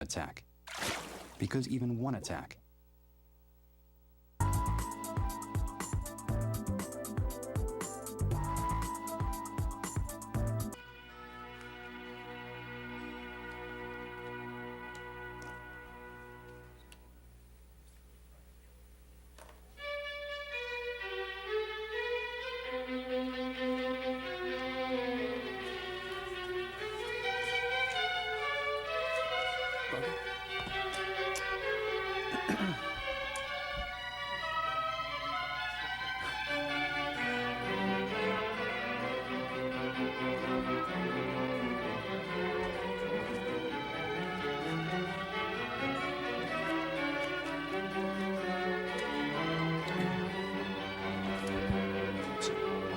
attack. Because even one attack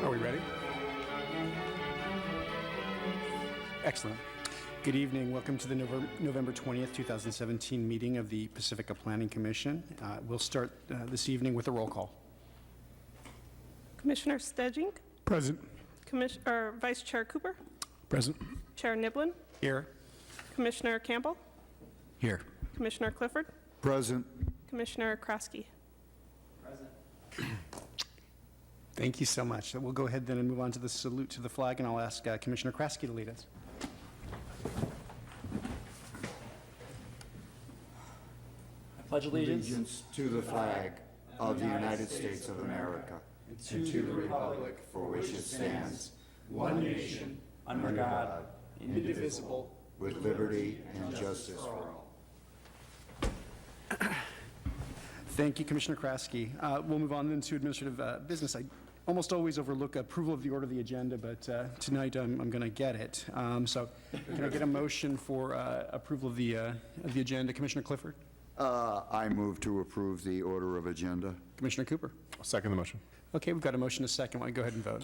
Are we ready? Excellent. Good evening. Welcome to the November 20th, 2017 meeting of the Pacifica Planning Commission. We'll start this evening with a roll call. Commissioner Stedgink, Present. Vice Chair Cooper, Present. Chair Niblin, Here. Commissioner Campbell, here. Commissioner Clifford, Present. Commissioner Kraske. Thank you so much. We'll go ahead then and move on to the salute to the flag, and I'll ask Commissioner Kraske to lead us. I pledge allegiance Allegiance to the flag of the United States of America and to the republic for which it stands, one nation, under God, indivisible, with liberty and justice for all. Thank you, Commissioner Kraske. We'll move on then to administrative business. I almost always overlook approval of the order of the agenda, but tonight I'm going to get it. So can I get a motion for approval of the agenda? Commissioner Clifford? I move to approve the order of agenda. Commissioner Cooper? I'll second the motion. Okay, we've got a motion and a second. Why don't you go ahead and vote?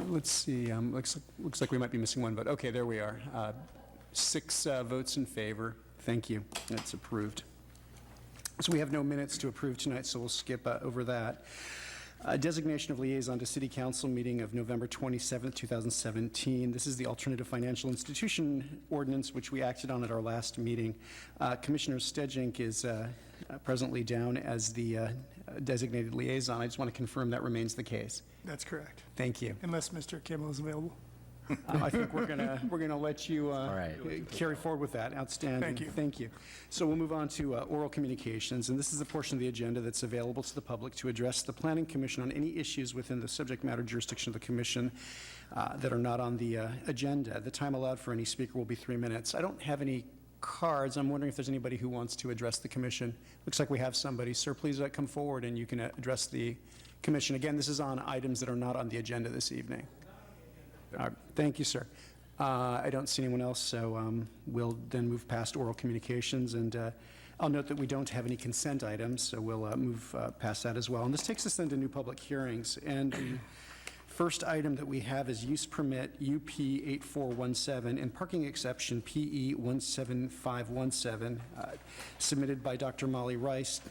Let's see. Looks like we might be missing one vote. Okay, there we are. 6 votes in favor. Thank you. That's approved. So we have no minutes to approve tonight, so we'll skip over that. Designation of liaison to City Council meeting of November 27, 2017. This is the Alternative Financial Institution Ordinance, which we acted on at our last meeting. Commissioner Stedgink is presently down as the designated liaison. I just want to confirm that remains the case. That's correct, Thank you. unless Mr. Kimmel is available. I think we're gonna let you right. carry forward with that. Outstanding. Thank you. Thank you. So we'll move on to oral communications, and this is the portion of the agenda that's available to the public to address the Planning Commission on any issues within the subject matter jurisdiction of the Commission that are not on the agenda. The time allowed for any speaker will be 3 minutes. I don't have any cards. I'm wondering if there's anybody who wants to address the Commission. Looks like we have somebody. Sir, please come forward and you can address the Commission. Again, this is on items that are not on the agenda this evening. All right. Thank you, sir. I don't see anyone else, so we'll then move past oral communications, and I'll note that we don't have any consent items, so we'll move past that as well. And this takes us then to new public hearings, and the first item that we have is use permit UP 8417 and parking exception PE 17517, submitted by Dr. Molly Rice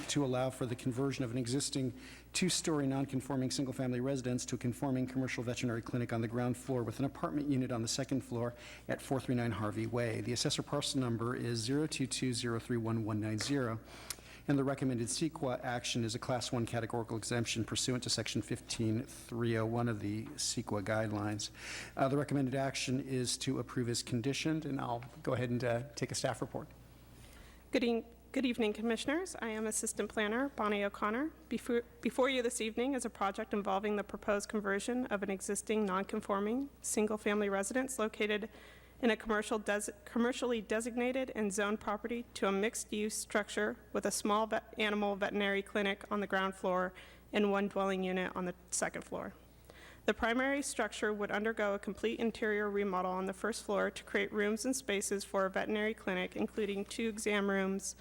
to allow for the conversion of an existing 2-story non-conforming single-family residence to a conforming commercial veterinary clinic on the ground floor with an apartment unit on the second floor at 439 Harvey Way. The assessor parcel number is 022031190. And the recommended CEQA action is a Class 1 categorical exemption pursuant to Section 15301 of the CEQA guidelines. The recommended action is to approve as conditioned, and I'll go ahead and take a staff report. Good evening, Commissioners. I am Assistant Planner Bonnie O'Connor. Before you this evening is a project involving the proposed conversion of an existing non-conforming single-family residence located in a commercially designated and zoned property to a mixed-use structure with a small animal veterinary clinic on the ground floor and 1 dwelling unit on the second floor. The primary structure would undergo a complete interior remodel on the first floor to create rooms and spaces for a veterinary clinic, including 2 exam rooms,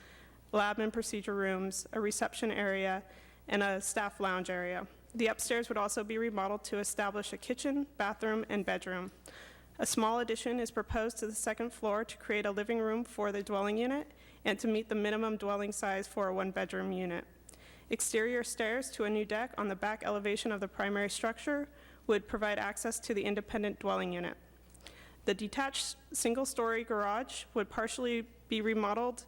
lab and procedure rooms, a reception area, and a staff lounge area. The upstairs would also be remodeled to establish a kitchen, bathroom, and bedroom. A small addition is proposed to the second floor to create a living room for the dwelling unit and to meet the minimum dwelling size for a 1-bedroom unit. Exterior stairs to a new deck on the back elevation of the primary structure would provide access to the independent dwelling unit. The detached single-story garage would partially be remodeled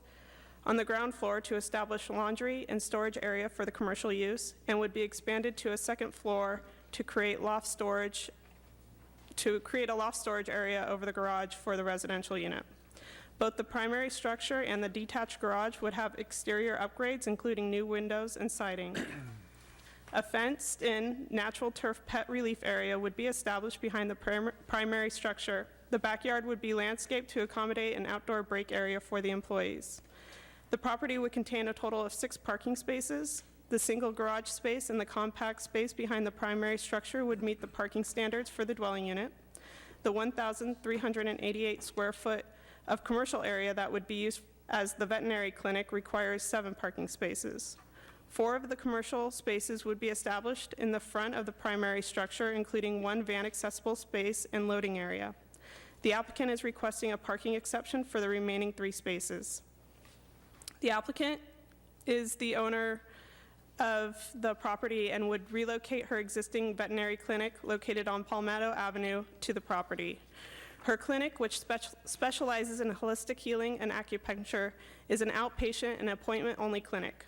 on the ground floor to establish laundry and storage area for the commercial use, and would be expanded to a second floor to create a loft storage area over the garage for the residential unit. Both the primary structure and the detached garage would have exterior upgrades, including new windows and siding. A fenced-in natural turf pet relief area would be established behind the primary structure. The backyard would be landscaped to accommodate an outdoor break area for the employees. The property would contain a total of 6 parking spaces. The single garage space and the compact space behind the primary structure would meet the parking standards for the dwelling unit. The 1,388 square foot of commercial area that would be used as the veterinary clinic requires 7 parking spaces. 4 of the commercial spaces would be established in the front of the primary structure, including 1 van-accessible space and loading area. The applicant is requesting a parking exception for the remaining 3 spaces. The applicant is the owner of the property and would relocate her existing veterinary clinic located on Palmetto Avenue to the property. Her clinic, which specializes in holistic healing and acupuncture, is an outpatient and appointment-only clinic.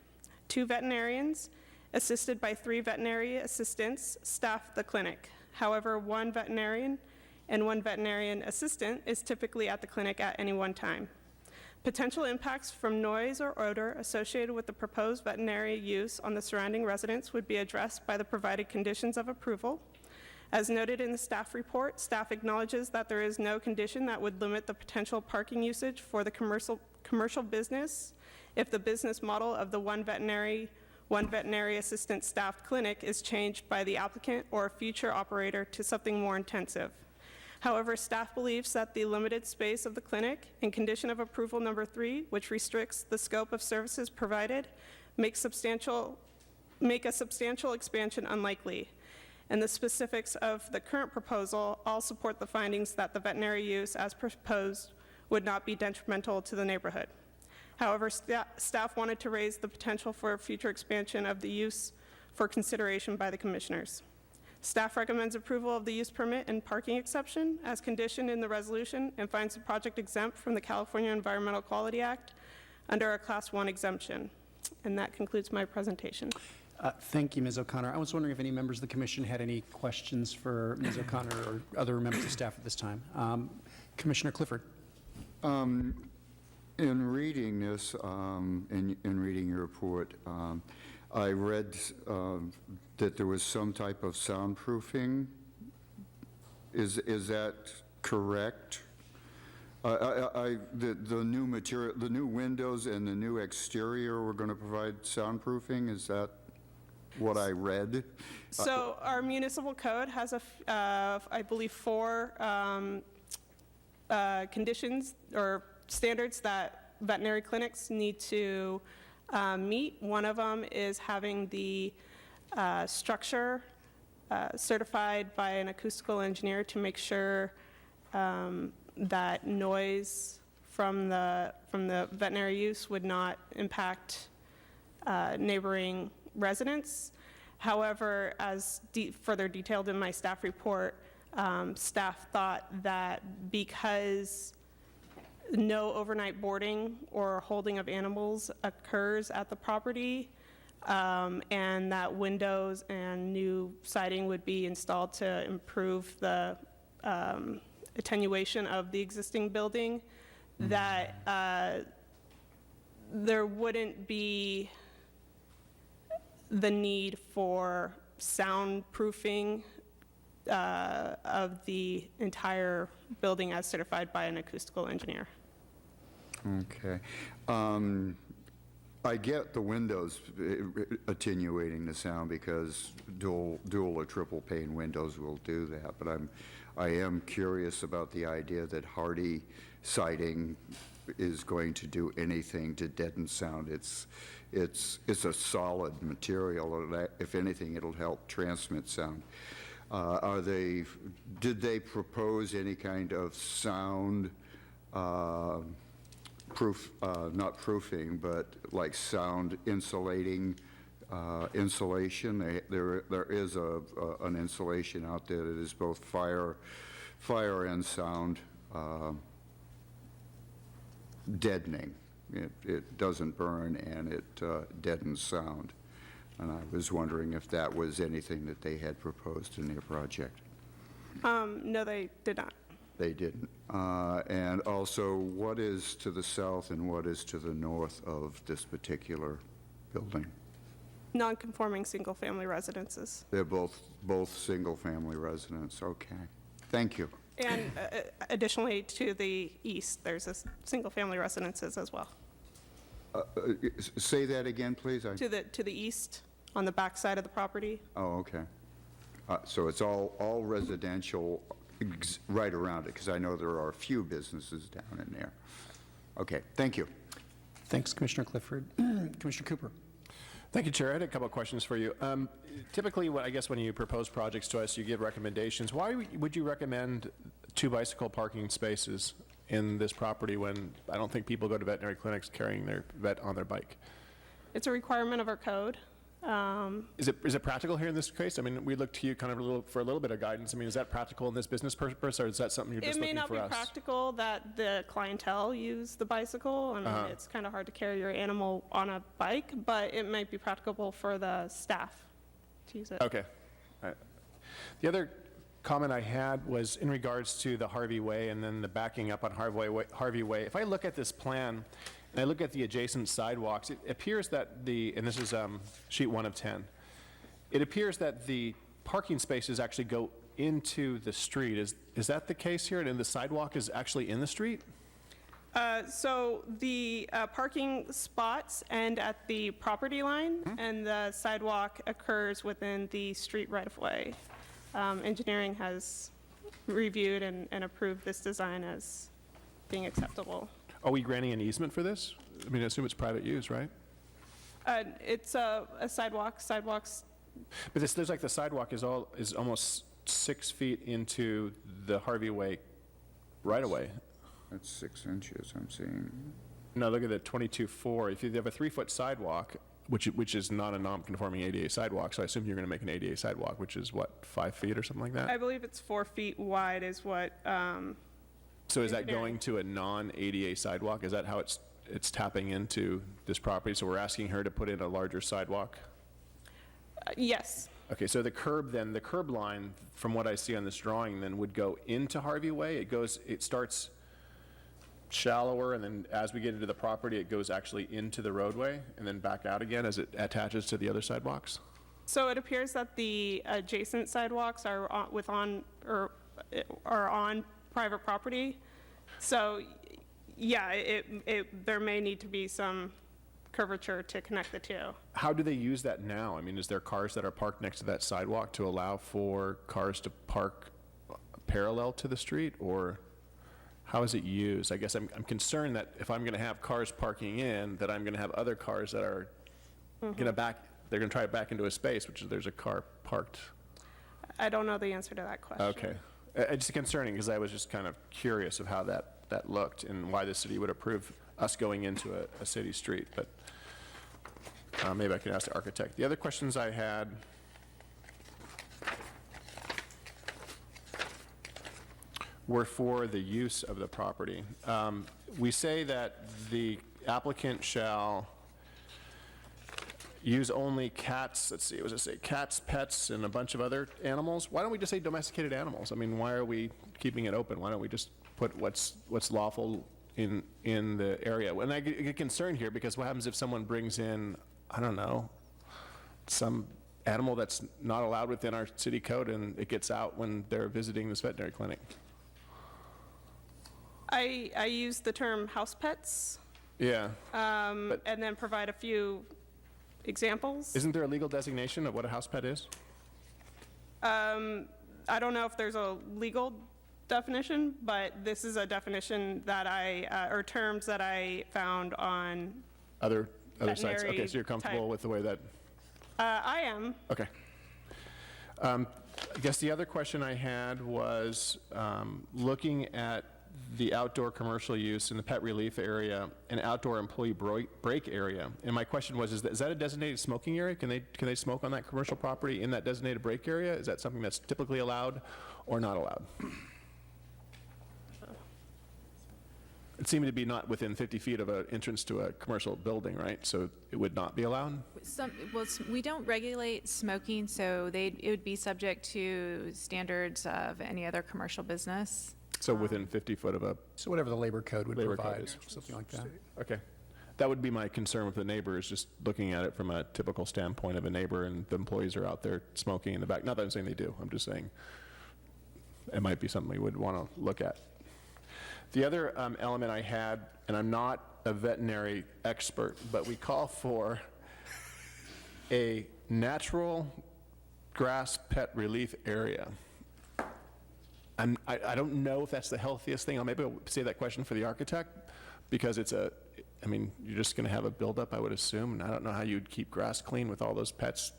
2 veterinarians, assisted by 3 veterinary assistants, staff the clinic. However, 1 veterinarian and 1 veterinarian assistant is typically at the clinic at any one time. Potential impacts from noise or odor associated with the proposed veterinary use on the surrounding residents would be addressed by the provided conditions of approval. As noted in the staff report, staff acknowledges that there is no condition that would limit the potential parking usage for the commercial business if the business model of the one veterinary assistant staffed clinic is changed by the applicant or a future operator to something more intensive. However, staff believes that the limited space of the clinic and condition of approval number 3, which restricts the scope of services provided, make a substantial expansion unlikely. And the specifics of the current proposal all support the findings that the veterinary use as proposed would not be detrimental to the neighborhood. However, staff wanted to raise the potential for a future expansion of the use for consideration by the commissioners. Staff recommends approval of the use permit and parking exception as conditioned in the resolution and finds the project exempt from the California Environmental Quality Act under a Class 1 exemption. And that concludes my presentation. Thank you, Ms. O'Connor. I was wondering if any members of the commission had any questions for Ms. O'Connor or other members of staff at this time. Commissioner Clifford. In reading this, in reading your report, I read that there was some type of soundproofing. Is that correct? The new material, the new windows and the new exterior were going to provide soundproofing. Is that what I read? So our municipal code has, I believe, 4 conditions or standards that veterinary clinics need to meet. One of them is having the structure certified by an acoustical engineer to make sure that noise from the veterinary use would not impact neighboring residents. However, as further detailed in my staff report, staff thought that because no overnight boarding or holding of animals occurs at the property, and that windows and new siding would be installed to improve the attenuation of the existing building, that there wouldn't be the need for soundproofing of the entire building as certified by an acoustical engineer. Okay. I get the windows attenuating the sound because dual or triple pane windows will do that, but I am curious about the idea that hardy siding is going to do anything to deaden sound. It's a solid material. If anything, it'll help transmit sound. Did they propose any kind of sound proof, not proofing, but like sound insulating insulation? There is an insulation out there that is both fire and sound deadening. It doesn't burn and it deadens sound. And I was wondering if that was anything that they had proposed in their project. No, they did not. They didn't. And also, what is to the south and what is to the north of this particular building? Non-conforming single-family residences. They're both single-family residents. Okay. Thank you. And additionally, to the east, there's a single-family residences as well. Say that again, please. To the east, on the back side of the property. Oh, okay. So it's all residential right around it, because I know there are a few businesses down in there. Okay, thank you. Thanks, Commissioner Clifford. Commissioner Cooper. Thank you, Chair. I had a couple of questions for you. Typically, I guess when you propose projects to us, you give recommendations. Why would you recommend 2 bicycle parking spaces in this property when I don't think people go to veterinary clinics carrying their vet on their bike? It's a requirement of our code. Is it practical here in this case? I mean, we look to you kind of for a little bit of guidance. I mean, is that practical in this business purpose, or is that something you're just looking for us? It may not be practical that the clientele use the bicycle. I mean, it's kind of hard to carry your animal on a bike, but it might be practicable for the staff to use it. Okay. All right. The other comment I had was in regards to the Harvey Way and then the backing up on Harvey Way. If I look at this plan, and I look at the adjacent sidewalks, it appears that and this is sheet 1 of 10, it appears that the parking spaces actually go into the street. Is that the case here? And the sidewalk is actually in the street? So the parking spots end at the property line, and the sidewalk occurs within the street right-of-way. Engineering has reviewed and approved this design as being acceptable. Are we granting an easement for this? I mean, I assume it's private use, right? It's a sidewalk. Sidewalks, But there's like the sidewalk is almost 6 feet into the Harvey Way right-of-way. That's 6 inches, I'm seeing. No, look at the 22.4. If you have a 3-foot sidewalk, which is not a non-conforming ADA sidewalk, so I assume you're going to make an ADA sidewalk, which is what, 5 feet or something like that? I believe it's 4 feet wide is what, So is that engineering. going to a non-ADA sidewalk? Is that how it's tapping into this property? So we're asking her to put in a larger sidewalk? yes. Okay, so the curb line, from what I see on this drawing, then would go into Harvey Way? It starts shallower, and then as we get into the property, it goes actually into the roadway, and then back out again as it attaches to the other sidewalks? So it appears that the adjacent sidewalks are on private property. So, yeah, there may need to be some curvature to connect the two. How do they use that now? I mean, is there cars that are parked next to that sidewalk to allow for cars to park parallel to the street, or how is it used? I guess I'm concerned that if I'm going to have cars parking in, that I'm going to have other cars that are going to they're going to try to back into a space, which is there's a car parked. I don't know the answer to that question. Okay. It's concerning because I was just kind of curious of how that looked and why the city would approve us going into a city street, but maybe I can ask the architect. The other questions I had were for the use of the property. We say that the applicant shall use only cats, let's see, was it say cats, pets, and a bunch of other animals? Why don't we just say domesticated animals? I mean, why are we keeping it open? Why don't we just put what's lawful in the area? And I get concerned here because what happens if someone brings in, I don't know, some animal that's not allowed within our city code and it gets out when they're visiting this veterinary clinic? I use the term house pets, Yeah. and then provide a few examples. Isn't there a legal designation of what a house pet is? I don't know if there's a legal definition, but this is a definition that or terms that I found on, Other sites? Veterinary Okay, so you're comfortable type. with the way that, I am. okay. I guess the other question I had was looking at the outdoor commercial use in the pet relief area and outdoor employee break area. And my question was, is that a designated smoking area? Can they smoke on that commercial property in that designated break area? Is that something that's typically allowed or not allowed? It seemed to be not within 50 feet of an entrance to a commercial building, right? So it would not be allowed? We don't regulate smoking, so it would be subject to standards of any other commercial business. So within 50 foot of a, So whatever the labor code would Labor code provide, is. something like that. okay. That would be my concern with the neighbors, just looking at it from a typical standpoint of a neighbor and the employees are out there smoking in the back. Not that I'm saying they do, I'm just saying it might be something we would want to look at. The other element I had, and I'm not a veterinary expert, but we call for a natural grass pet relief area. I don't know if that's the healthiest thing. I'll maybe say that question for the architect, because I mean, you're just going to have a buildup, I would assume, and I don't know how you'd keep grass clean with all those pets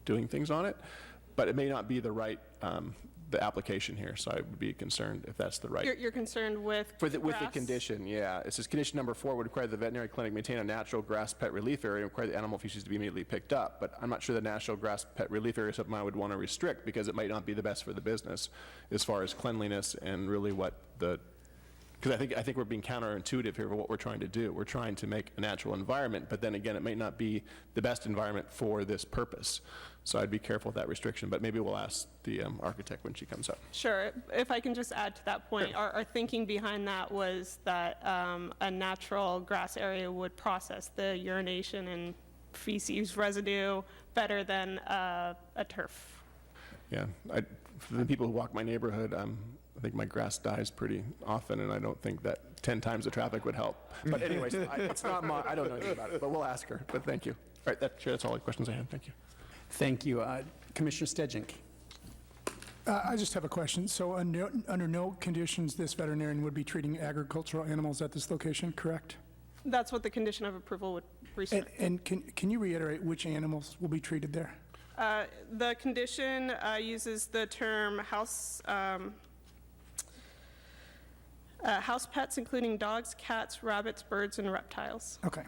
doing things on it, but it may not be the right, the application here, so I would be concerned if that's the right. You're concerned with With the grass? condition, yeah. It says condition number 4 would require the veterinary clinic maintain a natural grass pet relief area and require the animal feces to be immediately picked up. But I'm not sure the natural grass pet relief area is something I would want to restrict, because it might not be the best for the business as far as cleanliness and really what the, because I think we're being counterintuitive here for what we're trying to do. We're trying to make a natural environment, but then again, it may not be the best environment for this purpose. So I'd be careful with that restriction, but maybe we'll ask the architect when she comes up. Sure. If I can just add to that point, our thinking behind that was that a natural grass area would process the urination and feces residue better than a turf. Yeah, for the people who walk my neighborhood, I think my grass dies pretty often, and I don't think that 10 times the traffic would help. But anyways, it's not I don't know anything about it, but we'll ask her, but thank you. All right, that's all the questions I had, thank you. Thank you. Commissioner Stedjink. I just have a question. So under no conditions, this veterinarian would be treating agricultural animals at this location, correct? That's what the condition of approval would restrict. And can you reiterate which animals will be treated there? The condition uses the term house pets, including dogs, cats, rabbits, birds, and reptiles. Okay.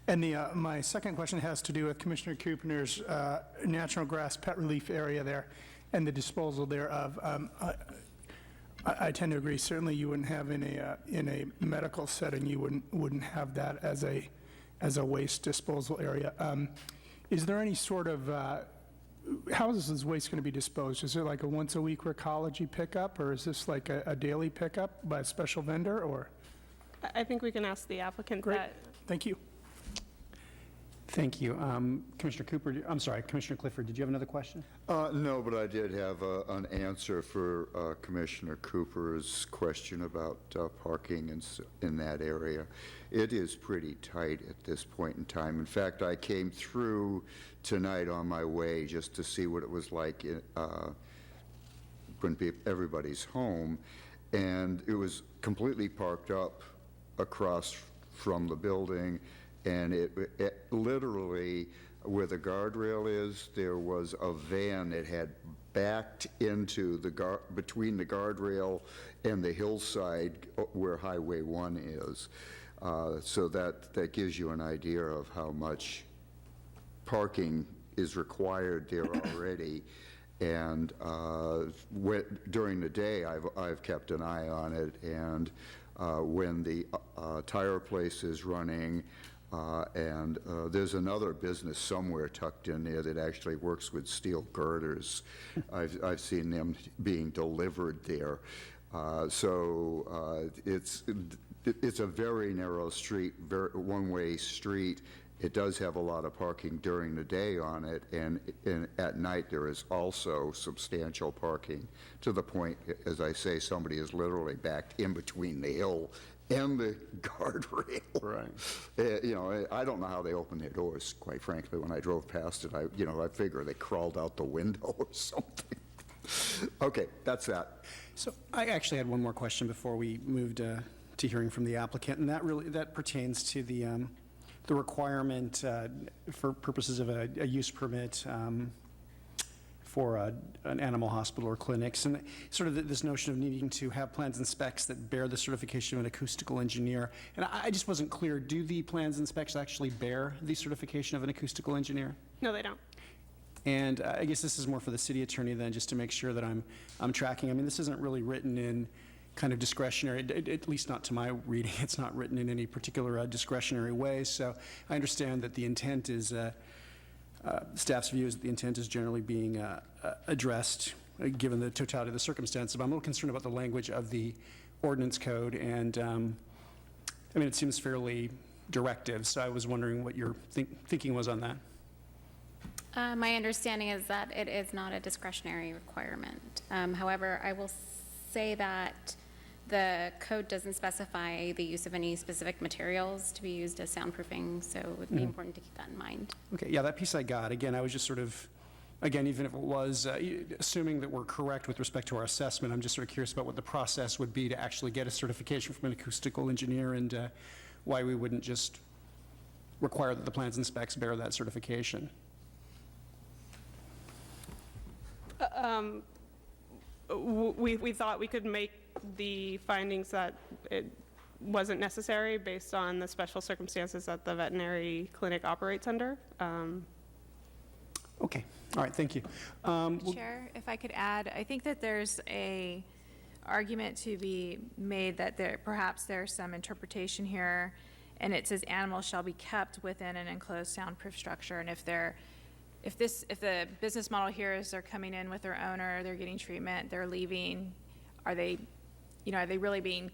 And my second question has to do with Commissioner Kupner's natural grass pet relief area there and the disposal thereof. I tend to agree. Certainly, you wouldn't have in a medical setting. You wouldn't have that as a waste disposal area. Is there any sort of how is this waste going to be disposed? Is it like a once a week recology pickup, or is this like a daily pickup by a special vendor, or? I think we can ask the applicant Great. that. Thank you. Thank you. Commissioner Cooper, I'm sorry, Commissioner Clifford, did you have another question? No, but I did have an answer for Commissioner Cooper's question about parking in that area. It is pretty tight at this point in time. In fact, I came through tonight on my way just to see what it was like when everybody's home, and it was completely parked up across from the building, and it literally, where the guardrail is, there was a van that had backed into between the guardrail and the hillside where Highway 1 is. So that gives you an idea of how much parking is required there already. And during the day, I've kept an eye on it, and when the tire place is running, and there's another business somewhere tucked in there that actually works with steel girders. I've seen them being delivered there. So it's a very narrow street, one-way street. It does have a lot of parking during the day on it, and at night there is also substantial parking, to the point, as I say, somebody is literally backed in between the hill and the guardrail. Right. You know, I don't know how they open their doors, quite frankly. When I drove past it, I figure they crawled out the window or something. Okay, that's that. So I actually had one more question before we moved to hearing from the applicant, and that pertains to the requirement for purposes of a use permit for an animal hospital or clinics, and sort of this notion of needing to have plans and specs that bear the certification of an acoustical engineer. And I just wasn't clear, do the plans and specs actually bear the certification of an acoustical engineer? No, they don't. And I guess this is more for the city attorney then, just to make sure that I'm tracking. I mean, this isn't really written in kind of discretionary, at least not to my reading. It's not written in any particular discretionary way. So I understand that the intent is, staff's view is that the intent is generally being addressed, given the totality of the circumstances. But I'm a little concerned about the language of the ordinance code, and I mean, it seems fairly directive, so I was wondering what your thinking was on that. My understanding is that it is not a discretionary requirement. However, I will say that the code doesn't specify the use of any specific materials to be used as soundproofing, so it would be important to keep that in mind. Okay, yeah, that piece I got. Again, I was just sort of, again, even if it was, assuming that we're correct with respect to our assessment, I'm just sort of curious about what the process would be to actually get a certification from an acoustical engineer, and why we wouldn't just require that the plans and specs bear that certification. We thought we could make the findings that it wasn't necessary based on the special circumstances that the veterinary clinic operates under. Okay, all right, thank you. Chair, if I could add, I think that there's a argument to be made that perhaps there's some interpretation here, and it says animals shall be kept within an enclosed soundproof structure, and if the business model here is they're coming in with their owner, they're getting treatment, they're leaving, are they really being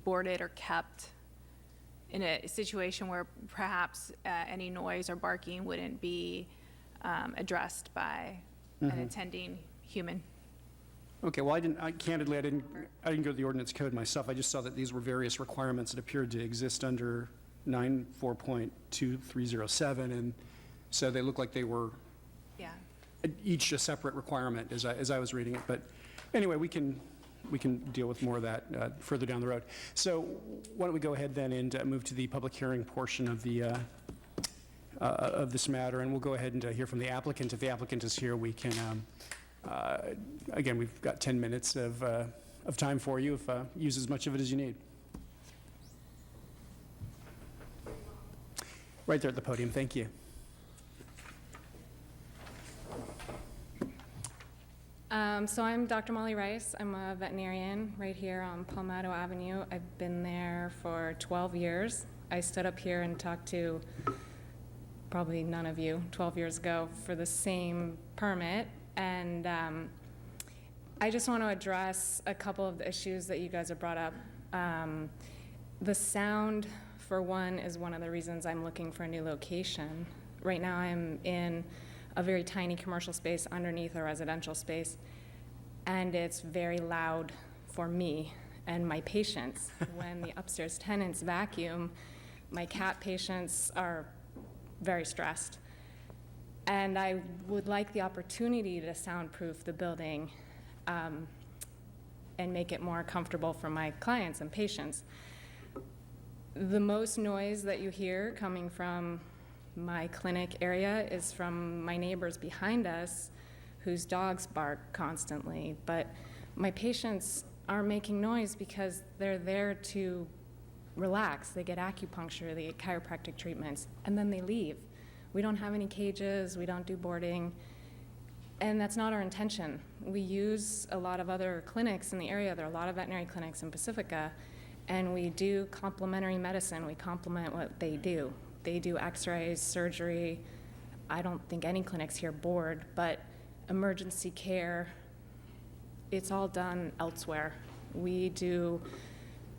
boarded or kept in a situation where perhaps any noise or barking wouldn't be addressed by an attending human? Okay, well, candidly, I didn't go to the ordinance code myself. I just saw that these were various requirements that appeared to exist under 94.2307, and so they look like they were Yeah. each a separate requirement as I was reading it. But anyway, we can deal with more of that further down the road. So why don't we go ahead then and move to the public hearing portion of the of this matter, and we'll go ahead and hear from the applicant. If the applicant is here, we can, again, we've got 10 minutes of time for you, if use as much of it as you need. Right there at the podium, thank you. So I'm Dr. Molly Rice. I'm a veterinarian right here on Palmetto Avenue. I've been there for 12 years. I stood up here and talked to probably none of you 12 years ago for the same permit. And I just want to address a couple of the issues that you guys have brought up. The sound, for one, is one of the reasons I'm looking for a new location. Right now I'm in a very tiny commercial space underneath a residential space, and it's very loud for me and my patients. When the upstairs tenants vacuum, my cat patients are very stressed. And I would like the opportunity to soundproof the building and make it more comfortable for my clients and patients. The most noise that you hear coming from my clinic area is from my neighbors behind us whose dogs bark constantly. But my patients are making noise because they're there to relax. They get acupuncture, they get chiropractic treatments, and then they leave. We don't have any cages, we don't do boarding, and that's not our intention. We use a lot of other clinics in the area. There are a lot of veterinary clinics in Pacifica, and we do complementary medicine. We complement what they do. They do x-rays, surgery. I don't think any clinics here board, but emergency care, it's all done elsewhere. We do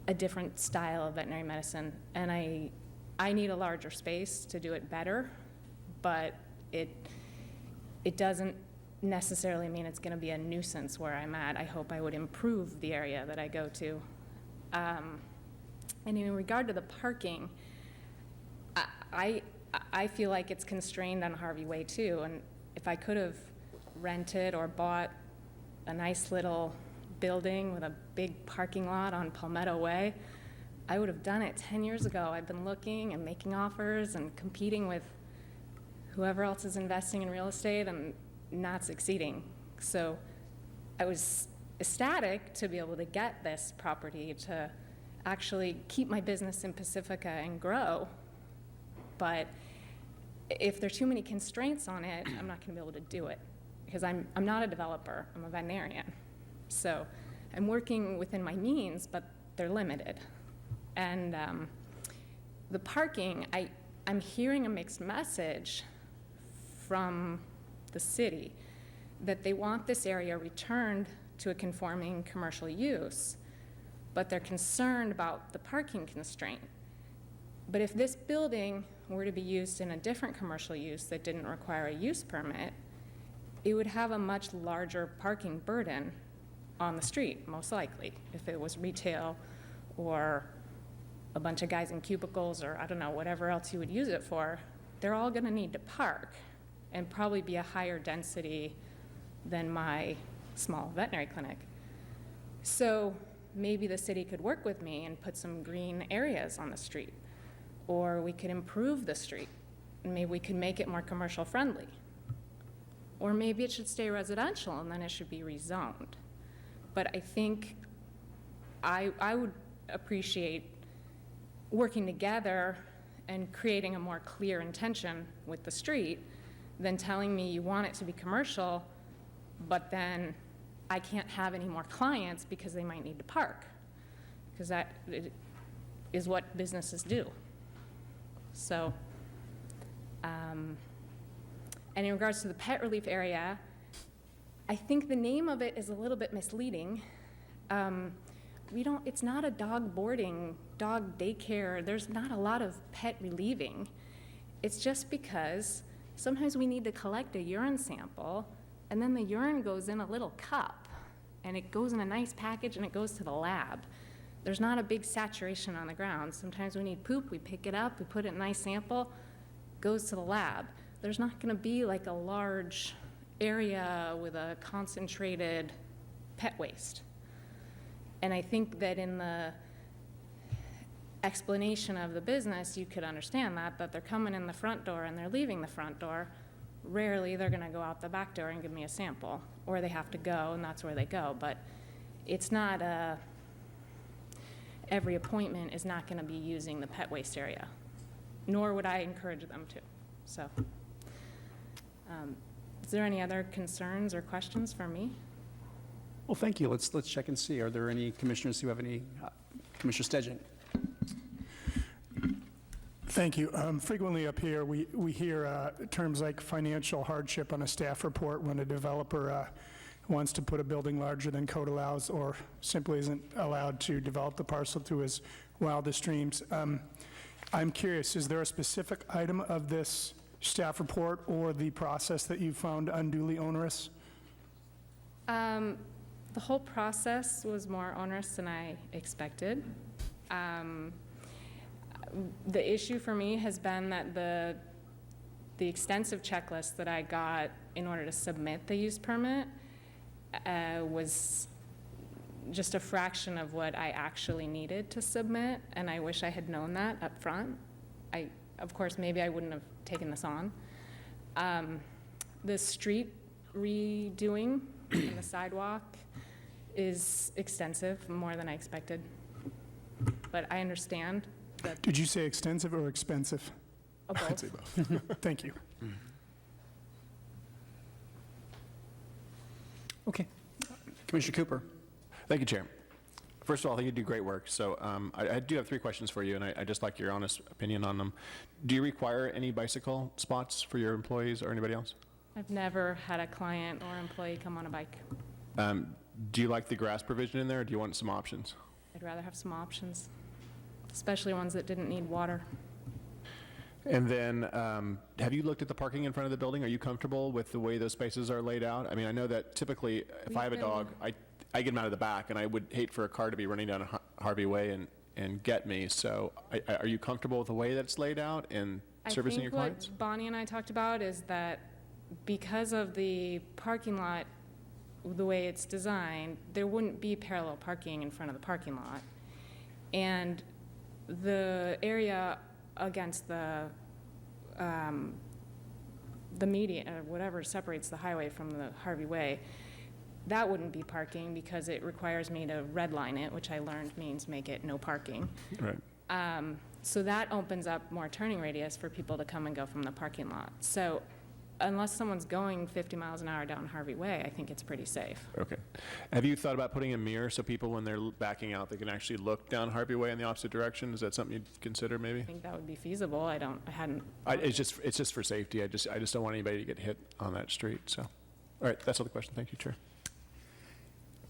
a different style of veterinary medicine, and I need a larger space to do it better, but it doesn't necessarily mean it's going to be a nuisance where I'm at. I hope I would improve the area that I go to. And in regard to the parking, I feel like it's constrained on Harvey Way too, and if I could have rented or bought a nice little building with a big parking lot on Palmetto Way, I would have done it 10 years ago. I've been looking and making offers and competing with whoever else is investing in real estate and not succeeding. So I was ecstatic to be able to get this property to actually keep my business in Pacifica and grow. But if there are too many constraints on it, I'm not going to be able to do it because I'm not a developer. I'm a veterinarian. So I'm working within my means, but they're limited. And the parking, I'm hearing a mixed message from the city that they want this area returned to a conforming commercial use, but they're concerned about the parking constraint. But if this building were to be used in a different commercial use that didn't require a use permit, it would have a much larger parking burden on the street, most likely, if it was retail or a bunch of guys in cubicles or I don't know, whatever else you would use it for. They're all gonna need to park and probably be a higher density than my small veterinary clinic. So maybe the city could work with me and put some green areas on the street, or we could improve the street. Maybe we could make it more commercial friendly. Or maybe it should stay residential and then it should be rezoned. But I think I would appreciate working together and creating a more clear intention with the street than telling me you want it to be commercial, but then I can't have any more clients because they might need to park, because that is what businesses do. So, and in regards to the pet relief area, I think the name of it is a little bit misleading. It's not a dog boarding, dog daycare. There's not a lot of pet relieving. It's just because sometimes we need to collect a urine sample, and then the urine goes in a little cup, and it goes in a nice package, and it goes to the lab. There's not a big saturation on the ground. Sometimes we need poop, we pick it up, we put it in a nice sample, goes to the lab. There's not gonna be like a large area with a concentrated pet waste. And I think that in the explanation of the business, you could understand that they're coming in the front door and they're leaving the front door. Rarely they're gonna go out the back door and give me a sample, or they have to go and that's where they go. But it's not every appointment is not gonna be using the pet waste area, nor would I encourage them to. So, is there any other concerns or questions for me? Well, thank you. Let's check and see. Are there any commissioners who have any? Commissioner Stedjan. Thank you. Frequently up here, we hear terms like financial hardship on a staff report when a developer wants to put a building larger than code allows or simply isn't allowed to develop the parcel to his wildest dreams. I'm curious, is there a specific item of this staff report or the process that you found unduly onerous? The whole process was more onerous than I expected. The issue for me has been that the extensive checklist that I got in order to submit the use permit was just a fraction of what I actually needed to submit, and I wish I had known that up front. Of course, maybe I wouldn't have taken this on. The street redoing and the sidewalk is extensive, more than I expected. But I understand that. Did you say extensive or expensive? Both. I'd say both. Thank you. Okay. Commissioner Cooper. Thank you, Chair. First of all, I think you do great work. So I do have 3 questions for you, and I'd just like your honest opinion on them. Do you require any bicycle spots for your employees or anybody else? I've never had a client or employee come on a bike. Do you like the grass provision in there, or do you want some options? I'd rather have some options, especially ones that didn't need water. And then, have you looked at the parking in front of the building? Are you comfortable with the way those spaces are laid out? I mean, I know that typically, if I have a dog, I get them out of the back, and I would hate for a car to be running down Harvey Way and get me. So are you comfortable with the way that's laid out and servicing your clients? I think what Bonnie and I talked about is that because of the parking lot, the way it's designed, there wouldn't be parallel parking in front of the parking lot. And the area against the median, or whatever separates the highway from the Harvey Way, that wouldn't be parking because it requires me to redline it, which I learned means make it no parking. Right. So that opens up more turning radius for people to come and go from the parking lot. So unless someone's going 50 miles an hour down Harvey Way, I think it's pretty safe. Okay. Have you thought about putting a mirror so people, when they're backing out, they can actually look down Harvey Way in the opposite direction? Is that something you'd consider, maybe? I think that would be feasible. I hadn't. It's just for safety. I just don't want anybody to get hit on that street, so. All right, that's all the question. Thank you, Chair.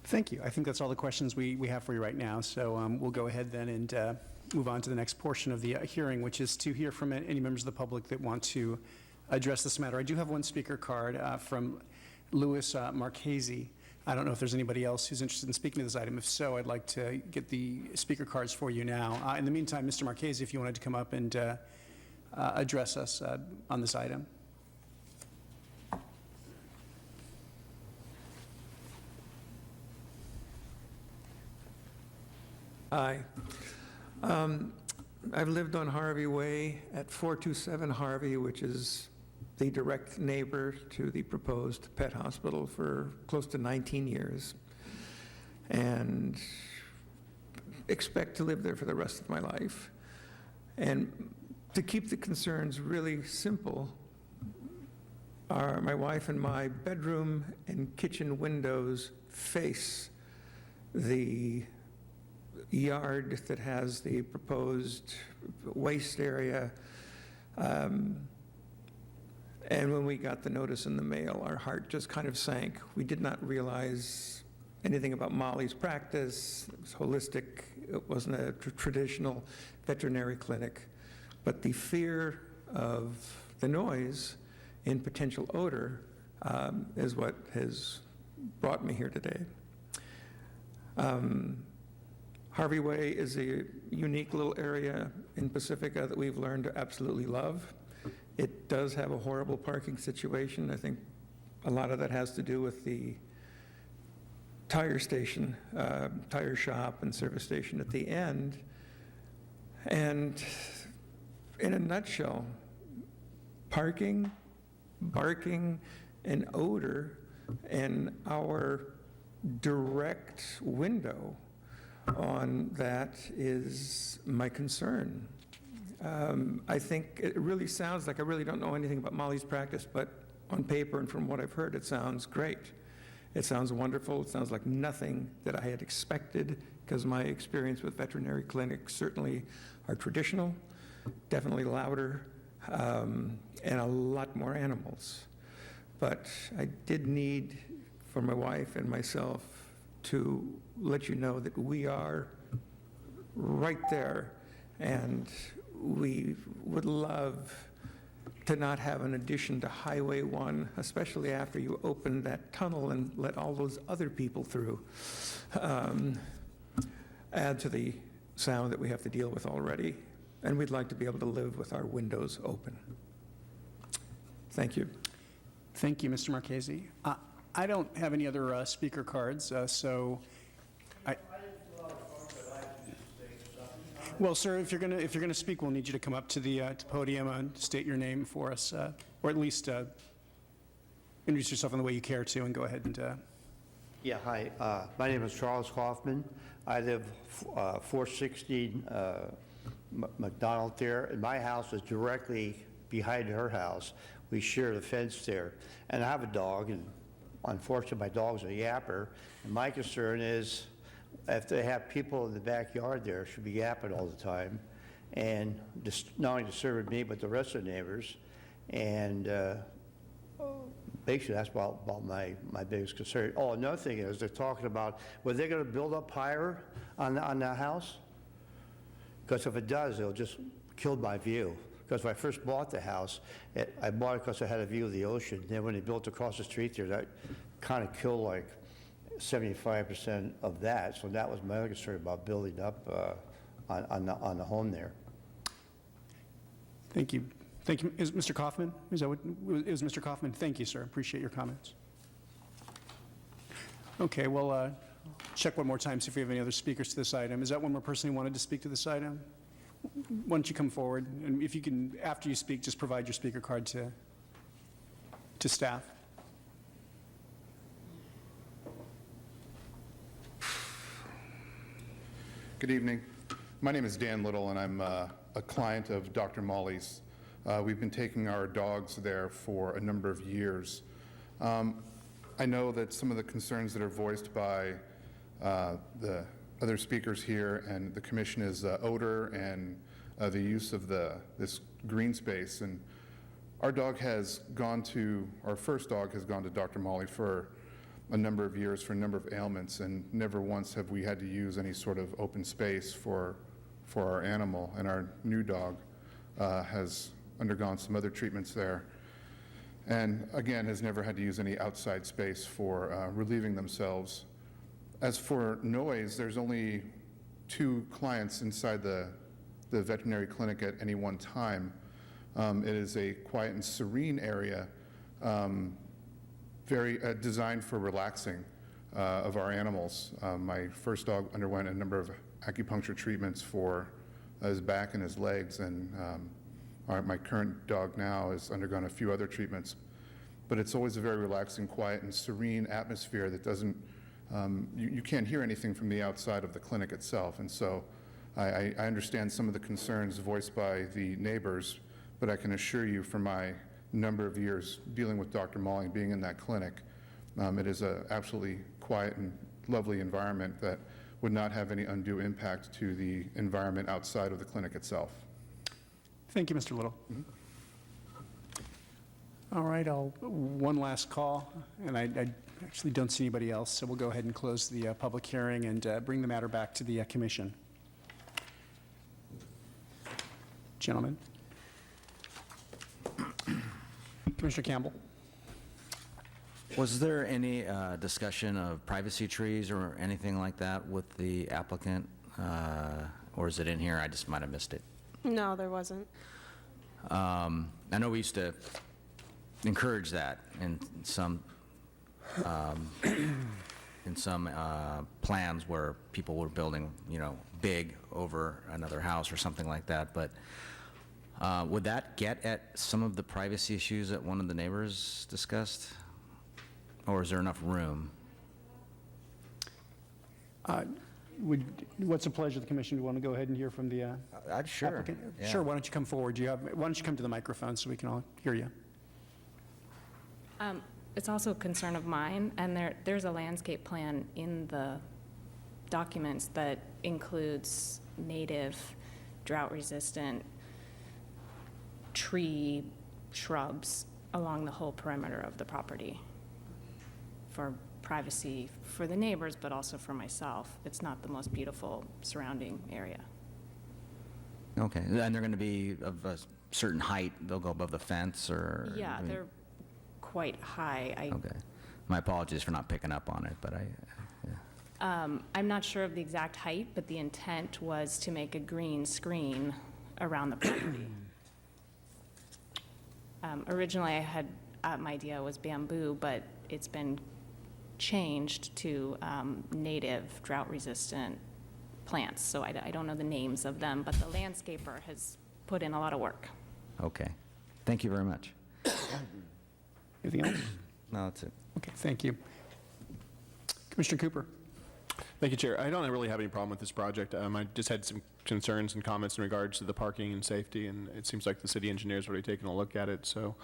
Thank you. I think that's all the questions we have for you right now. So we'll go ahead then and move on to the next portion of the hearing, which is to hear from any members of the public that want to address this matter. I do have one speaker card from Louis Marchese. I don't know if there's anybody else who's interested in speaking to this item. If so, I'd like to get the speaker cards for you now. In the meantime, Mr. Marchese, if you wanted to come up and address us on this item. Hi. I've lived on Harvey Way at 427 Harvey, which is the direct neighbor to the proposed pet hospital, for close to 19 years, and expect to live there for the rest of my life. And to keep the concerns really simple, my wife and my bedroom and kitchen windows face the yard that has the proposed waste area. And when we got the notice in the mail, our heart just kind of sank. We did not realize anything about Molly's practice. It was holistic. It wasn't a traditional veterinary clinic. But the fear of the noise and potential odor is what has brought me here today. Harvey Way is a unique little area in Pacifica that we've learned to absolutely love. It does have a horrible parking situation. I think a lot of that has to do with the tire station, tire shop and service station at the end. And in a nutshell, parking, barking, and odor, and our direct window on that is my concern. I think it really sounds like, I really don't know anything about Molly's practice, but on paper and from what I've heard, it sounds great. It sounds wonderful. It sounds like nothing that I had expected, because my experience with veterinary clinics certainly are traditional, definitely louder, and a lot more animals. But I did need, for my wife and myself, to let you know that we are right there, and we would love to not have an addition to Highway 1, especially after you open that tunnel and let all those other people through, add to the sound that we have to deal with already. And we'd like to be able to live with our windows open. Thank you. Thank you, Mr. Marchese. I don't have any other speaker cards, so well, sir, if you're gonna speak, we'll need you to come up to the podium and state your name for us, or at least introduce yourself in the way you care to, and go ahead and. Yeah, hi. My name is Charles Kaufman. I live 416 McDonald there, and my house is directly behind her house. We share the fence there, and I have a dog, and unfortunately, my dog's a yapper, and my concern is if they have people in the backyard there, should be yapping all the time, and just not only disturbing me, but the rest of the neighbors. And basically, that's about my biggest concern. Oh, another thing is, they're talking about, were they going to build up higher on the house? Because if it does, it'll just kill my view. Because when I first bought the house, I bought it because I had a view of the ocean. Then when they built across the street there, that kind of killed like 75% of that. So that was my other concern about building up on the home there. Thank you. Thank you. Is Mr. Kaufman? Is that what it was, Mr. Kaufman? Thank you, sir. Appreciate your comments. Okay, well, check one more time, see if we have any other speakers to this item. Is that one more person who wanted to speak to this item? Why don't you come forward, and if you can, after you speak, just provide your speaker card to staff. Good evening. My name is Dan Little, and I'm a client of Dr. Molly's We've been taking our dogs there for a number of years. I know that some of the concerns that are voiced by the other speakers here and the commission is odor and the use of this green space. And our first dog has gone to Dr. Molly for a number of years for a number of ailments, and never once have we had to use any sort of open space for our animal. And our new dog has undergone some other treatments there, and again has never had to use any outside space for relieving themselves. As for noise, there's only 2 clients inside the veterinary clinic at any one time. It is a quiet and serene area, very designed for relaxing of our animals. My first dog underwent a number of acupuncture treatments for his back and his legs, and my current dog now has undergone a few other treatments. But it's always a very relaxing, quiet, and serene atmosphere that doesn't, you can't hear anything from the outside of the clinic itself. And so I understand some of the concerns voiced by the neighbors, but I can assure you from my number of years dealing with Dr. Molly, being in that clinic, it is an absolutely quiet and lovely environment that would not have any undue impact to the environment outside of the clinic itself. Thank you, Mr. Little. All right, one last call, and I actually don't see anybody else, so we'll go ahead and close the public hearing and bring the matter back to the commission. Gentlemen. Commissioner Campbell. Was there any discussion of privacy trees or anything like that with the applicant? Or is it in here? I just might have missed it. No, there wasn't. I know we used to encourage that in some plans where people were building, big over another house or something like that. But would that get at some of the privacy issues that one of the neighbors discussed? Or is there enough room? What's the pleasure of the commission? Do you want to go ahead and hear from the Sure. applicant? Yeah. Sure, why don't you come forward? Why don't you come to the microphone so we can all hear you? It's also a concern of mine, and there's a landscape plan in the documents that includes native, drought-resistant tree shrubs along the whole perimeter of the property for privacy for the neighbors, but also for myself. It's not the most beautiful surrounding area. Okay, and they're going to be of a certain height? They'll go above the fence, or? Yeah, I mean, they're quite high. Okay. My apologies for not picking up on it, but I'm not sure of the exact height, but the intent was to make a green screen around the property. Originally, I had, my idea was bamboo, but it's been changed to native drought-resistant plants. So I don't know the names of them, but the landscaper has put in a lot of work. Okay. Thank you very much. Anything else? No, that's it. Okay, thank you. Commissioner Cooper. Thank you, Chair. I don't really have any problem with this project. I just had some concerns and comments in regards to the parking and safety, and it seems like the city engineer's already taken a look at it. So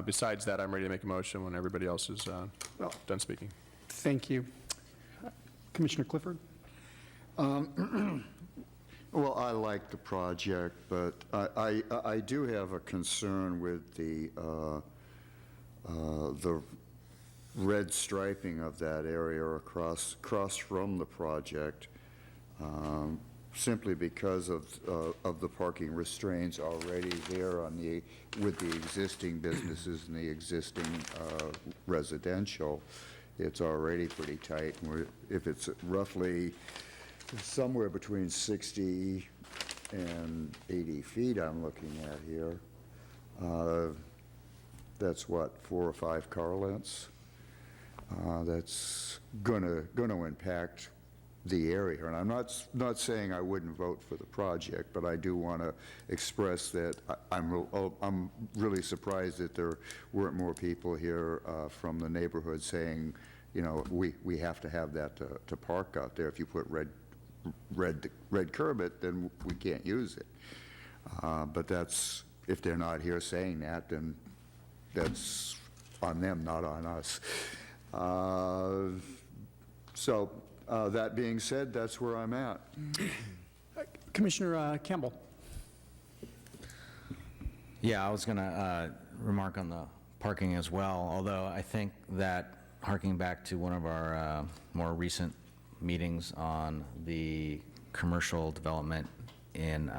besides that, I'm ready to make a motion when everybody else is done speaking. Thank you. Commissioner Clifford? Well, I like the project, but I do have a concern with the red striping of that area across from the project, simply because of the parking restraints already there with the existing businesses and the existing residential. It's already pretty tight. If it's roughly somewhere between 60 and 80 feet I'm looking at here, that's what, 4 or 5 car lengths? That's gonna impact the area. And I'm not saying I wouldn't vote for the project, but I do want to express that I'm really surprised that there weren't more people here from the neighborhood saying, we have to have that to park out there. If you put red curb it, then we can't use it. But that's if they're not here saying that, then that's on them, not on us. So that being said, that's where I'm at. Commissioner Campbell. Yeah, I was going to remark on the parking as well, although I think that harking back to one of our more recent meetings on the commercial development in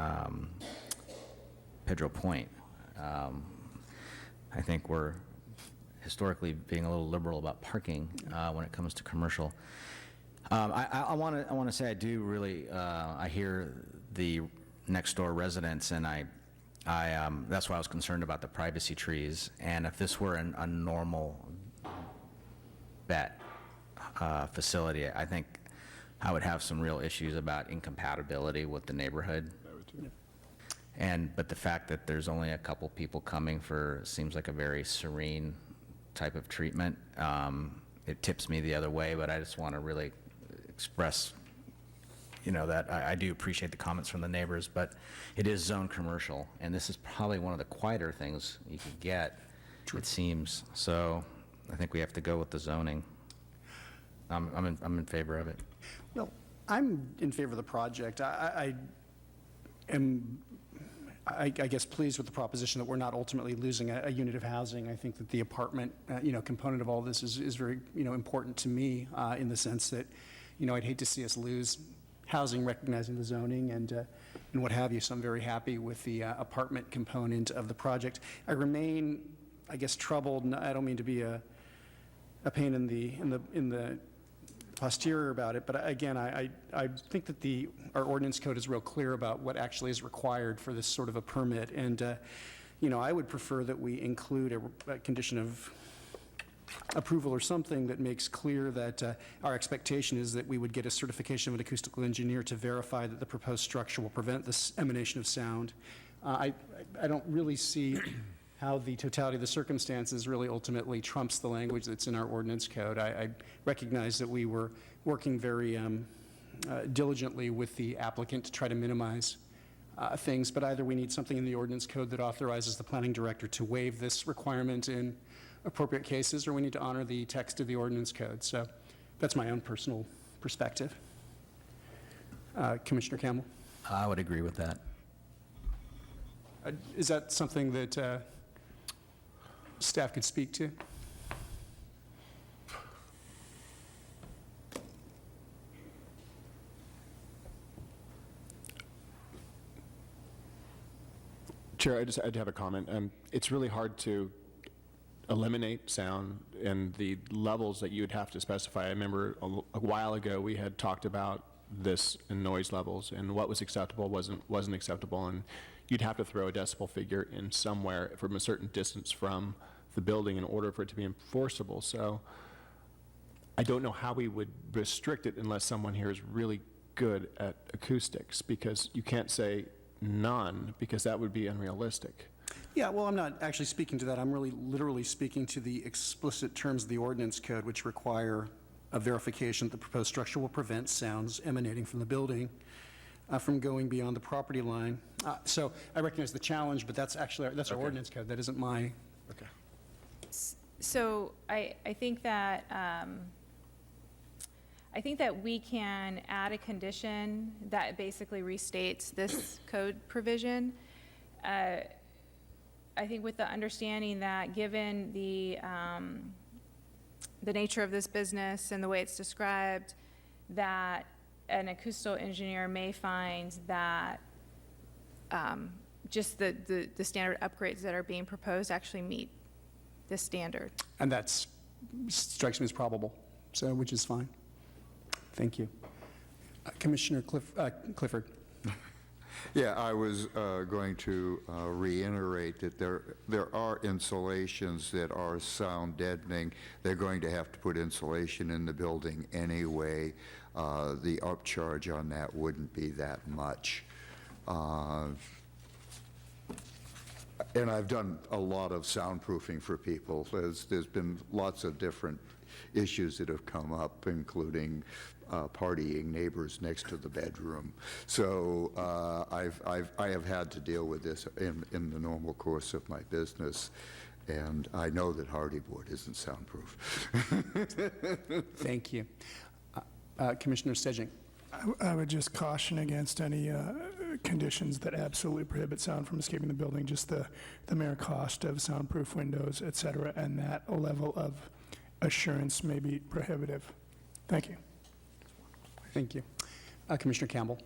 Pedro Point, I think we're historically being a little liberal about parking when it comes to commercial. I want to say I do really, I hear the next door residents, and that's why I was concerned about the privacy trees. And if this were a normal vet facility, I think I would have some real issues about incompatibility with the neighborhood. But the fact that there's only a couple people coming for seems like a very serene type of treatment. It tips me the other way, but I just want to really express, that I do appreciate the comments from the neighbors, but it is zone commercial, and this is probably one of the quieter things you could get, it seems. So I think we have to go with the zoning. I'm in favor of it. Well, I'm in favor of the project. I am, I guess, pleased with the proposition that we're not ultimately losing a unit of housing. I think that the apartment, component of all this is very, important to me in the sense that, I'd hate to see us lose housing, recognizing the zoning and what have you. So I'm very happy with the apartment component of the project. I remain, I guess, troubled. And I don't mean to be a pain in the posterior about it, but again, I think that our ordinance code is real clear about what actually is required for this sort of a permit. And I would prefer that we include a condition of approval or something that makes clear that our expectation is that we would get a certification of an acoustical engineer to verify that the proposed structure will prevent this emanation of sound. I don't really see how the totality of the circumstances really ultimately trumps the language that's in our ordinance code. I recognize that we were working very diligently with the applicant to try to minimize things, but either we need something in the ordinance code that authorizes the planning director to waive this requirement in appropriate cases, or we need to honor the text of the ordinance code. So that's my own personal perspective. Commissioner Campbell? I would agree with that. Is that something that staff could speak to? Chair, I'd have a comment. It's really hard to eliminate sound and the levels that you would have to specify. I remember a while ago we had talked about this in noise levels and what was acceptable wasn't acceptable, and you'd have to throw a decibel figure in somewhere from a certain distance from the building in order for it to be enforceable. So I don't know how we would restrict it unless someone here is really good at acoustics, because you can't say none, because that would be unrealistic. Yeah, well, I'm not actually speaking to that. I'm really literally speaking to the explicit terms of the ordinance code, which require a verification that the proposed structure will prevent sounds emanating from the building from going beyond the property line. So I recognize the challenge, but that's our ordinance code. That isn't my... Okay. So I think that we can add a condition that basically restates this code provision. I think with the understanding that given the nature of this business and the way it's described, that an acoustical engineer may find that just the standard upgrades that are being proposed actually meet this standard. And that strikes me as probable, so which is fine. Thank you. Commissioner Clifford. Yeah, I was going to reiterate that there are insulations that are sound deadening. They're going to have to put insulation in the building anyway. The upcharge on that wouldn't be that much. And I've done a lot of soundproofing for people. There's been lots of different issues that have come up, including partying neighbors next to the bedroom. So I have had to deal with this in the normal course of my business, and I know that hardy board isn't soundproof. Thank you. Commissioner Stedging. I would just caution against any conditions that absolutely prohibit sound from escaping the building, just the mere cost of soundproof windows, et cetera, and that level of assurance may be prohibitive. Thank you. Thank you. Commissioner Campbell.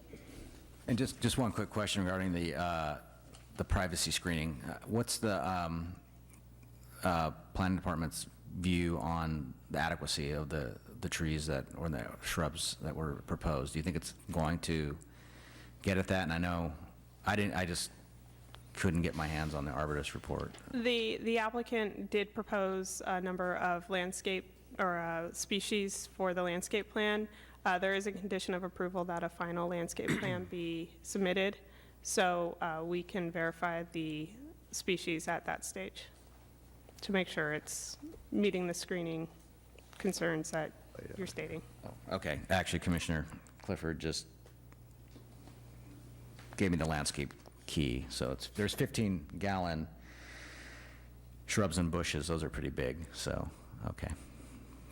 And just one quick question regarding the privacy screening. What's the planning department's view on the adequacy of the trees or the shrubs that were proposed? Do you think it's going to get at that? And I know I just couldn't get my hands on the arborist report. The applicant did propose a number of landscape or species for the landscape plan. There is a condition of approval that a final landscape plan be submitted, so we can verify the species at that stage to make sure it's meeting the screening concerns that you're stating. Okay, actually, Commissioner Clifford just gave me the landscape key. So there's 15-gallon shrubs and bushes. Those are pretty big, so, okay.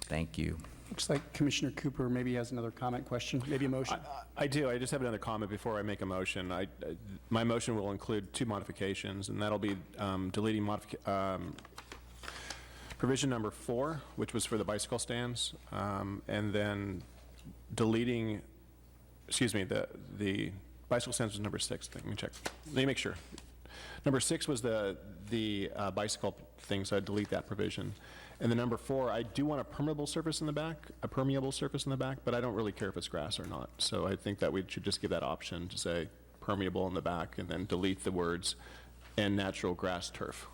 Thank you. Looks like Commissioner Cooper maybe has another comment, question, maybe a motion. I do. I just have another comment before I make a motion. My motion will include two modifications, and that'll be deleting provision number 4, which was for the bicycle stands, and then deleting, the bicycle stands was number 6. Let me check. Let me make sure. Number 6 was the bicycle thing, so I'd delete that provision. And the number 4, I do want a permeable surface in the back, but I don't really care if it's grass or not. So I think that we should just give that option to say permeable in the back and then delete the words and natural grass turf.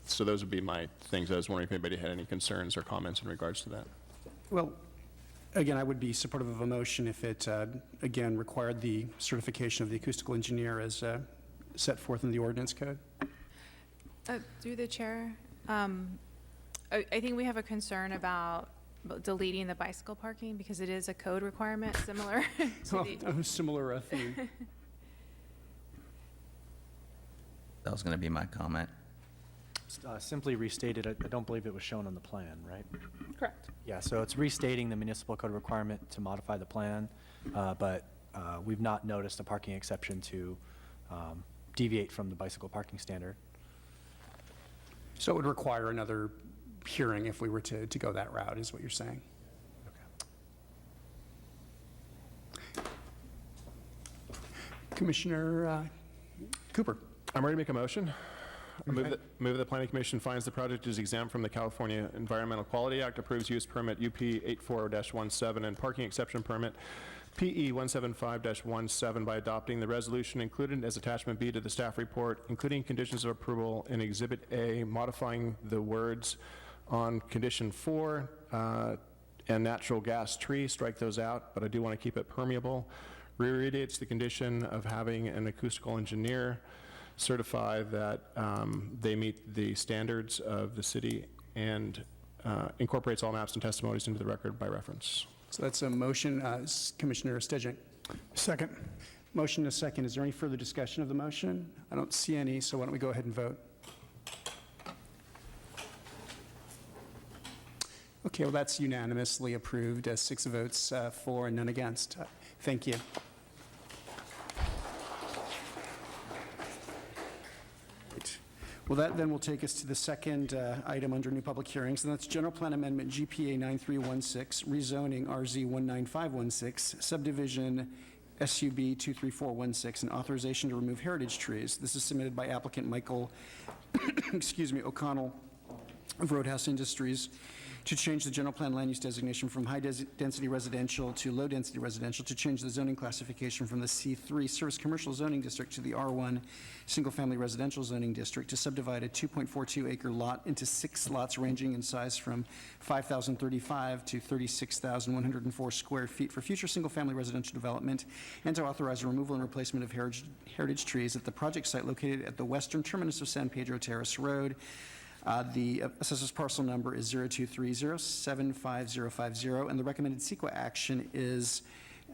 So those would be my things. I was wondering if anybody had any concerns or comments in regards to that. Well, again, I would be supportive of a motion if it, again, required the certification of the acoustical engineer as set forth in the ordinance code. Through the chair, I think we have a concern about deleting the bicycle parking because it is a code requirement similar to a similar theme. That was going to be my comment. Simply restated, I don't believe it was shown on the plan, right? Correct. Yeah, so it's restating the municipal code requirement to modify the plan, but we've not noticed a parking exception to deviate from the bicycle parking standard. So it would require another hearing if we were to go that route, is what you're saying? Okay. Commissioner Cooper. I'm ready to make a motion. Move that the Planning Commission finds the project is exempt from the California Environmental Quality Act, approves use permit UP 84-17 and parking exception permit PE 175-17 by adopting the resolution included as attachment B to the staff report, including conditions of approval in Exhibit A, modifying the words on condition 4 and natural gas tree, strike those out, but I do want to keep it permeable. Reiterates the condition of having an acoustical engineer certify that they meet the standards of the city and incorporates all maps and testimonies into the record by reference. So that's a motion. Commissioner Stedging. Second. Motion and a second. Is there any further discussion of the motion? I don't see any, so why don't we go ahead and vote? Okay, well, that's unanimously approved, 6 votes for and none against. Thank you. Well, that then will take us to the second item under new public hearings, and that's General Plan Amendment GPA 9316, rezoning RZ 19516, subdivision SUB 23416, and authorization to remove heritage trees. This is submitted by applicant Michael O'Connell of Roadhouse Industries to change the general plan land use designation from high-density residential to low-density residential, to change the zoning classification from the C3 Service Commercial Zoning District to the R1 Single-Family Residential Zoning District, to subdivide a 2.42-acre lot into 6 lots ranging in size from 5,035 to 36,104 square feet for future single-family residential development, and to authorize the removal and replacement of heritage trees at the project site located at the western terminus of San Pedro Terrace Road, The assessor's parcel number is 0230-75050, and the recommended CEQA action is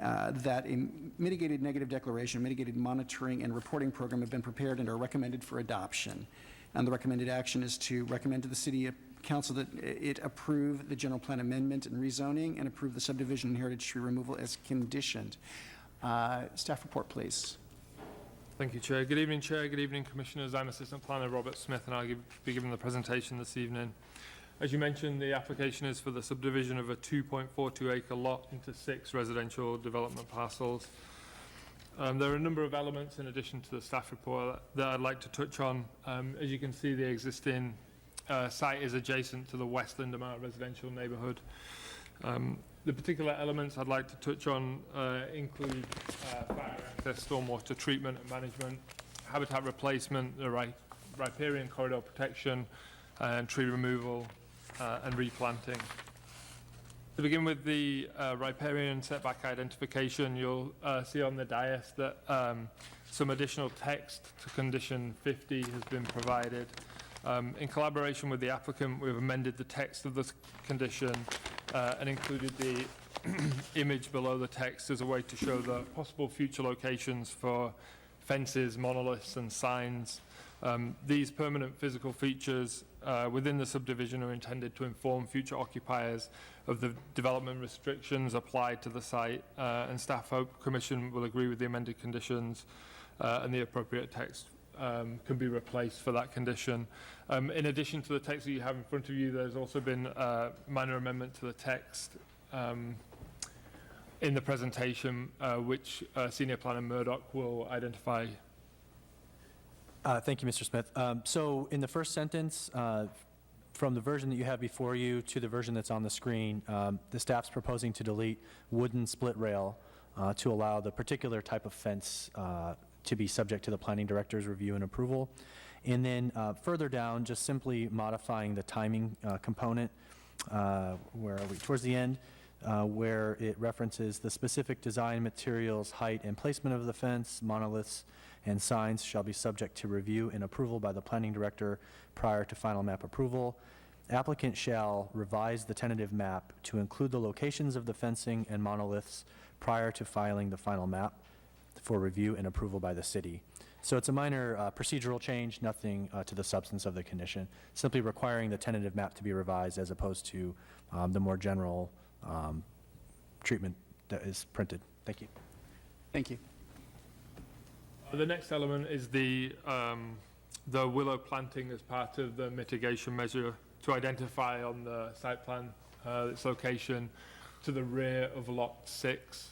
that a mitigated negative declaration, mitigated monitoring and reporting program have been prepared and are recommended for adoption. And the recommended action is to recommend to the City Council that it approve the general plan amendment and rezoning and approve the subdivision and heritage tree removal as conditioned. Staff report, please. Thank you, Chair. Good evening, Chair. Good evening, Commissioners. I'm Assistant Planner Robert Smith, and I'll be giving the presentation this evening. As you mentioned, the application is for the subdivision of a 2.42-acre lot into 6 residential development parcels. There are a number of elements in addition to the staff report that I'd like to touch on. As you can see, the existing site is adjacent to the West Lindenmar residential neighbourhood. The particular elements I'd like to touch on include fire access, stormwater treatment and management, habitat replacement, the riparian corridor protection, and tree removal and replanting. To begin with the riparian setback identification, you'll see on the dais that some additional text to condition 50 has been provided. In collaboration with the applicant, we've amended the text of this condition and included the image below the text as a way to show the possible future locations for fences, monoliths, and signs. These permanent physical features within the subdivision are intended to inform future occupiers of the development restrictions applied to the site, and staff hope Commission will agree with the amended conditions and the appropriate text can be replaced for that condition. In addition to the text that you have in front of you, there's also been a minor amendment to the text in the presentation, which Senior Planner Murdoch will identify. Thank you, Mr. Smith. So in the first sentence, from the version that you have before you to the version that's on the screen, the staff's proposing to delete wooden split rail to allow the particular type of fence to be subject to the planning director's review and approval. And then further down, just simply modifying the timing component, where are we? Towards the end, where it references the specific design, materials, height, and placement of the fence, monoliths, and signs shall be subject to review and approval by the planning director prior to final map approval. Applicant shall revise the tentative map to include the locations of the fencing and monoliths prior to filing the final map for review and approval by the city. So it's a minor procedural change, nothing to the substance of the condition, simply requiring the tentative map to be revised as opposed to the more general treatment that is printed. Thank you. Thank you. The next element is the willow planting as part of the mitigation measure to identify on the site plan its location to the rear of lot 6.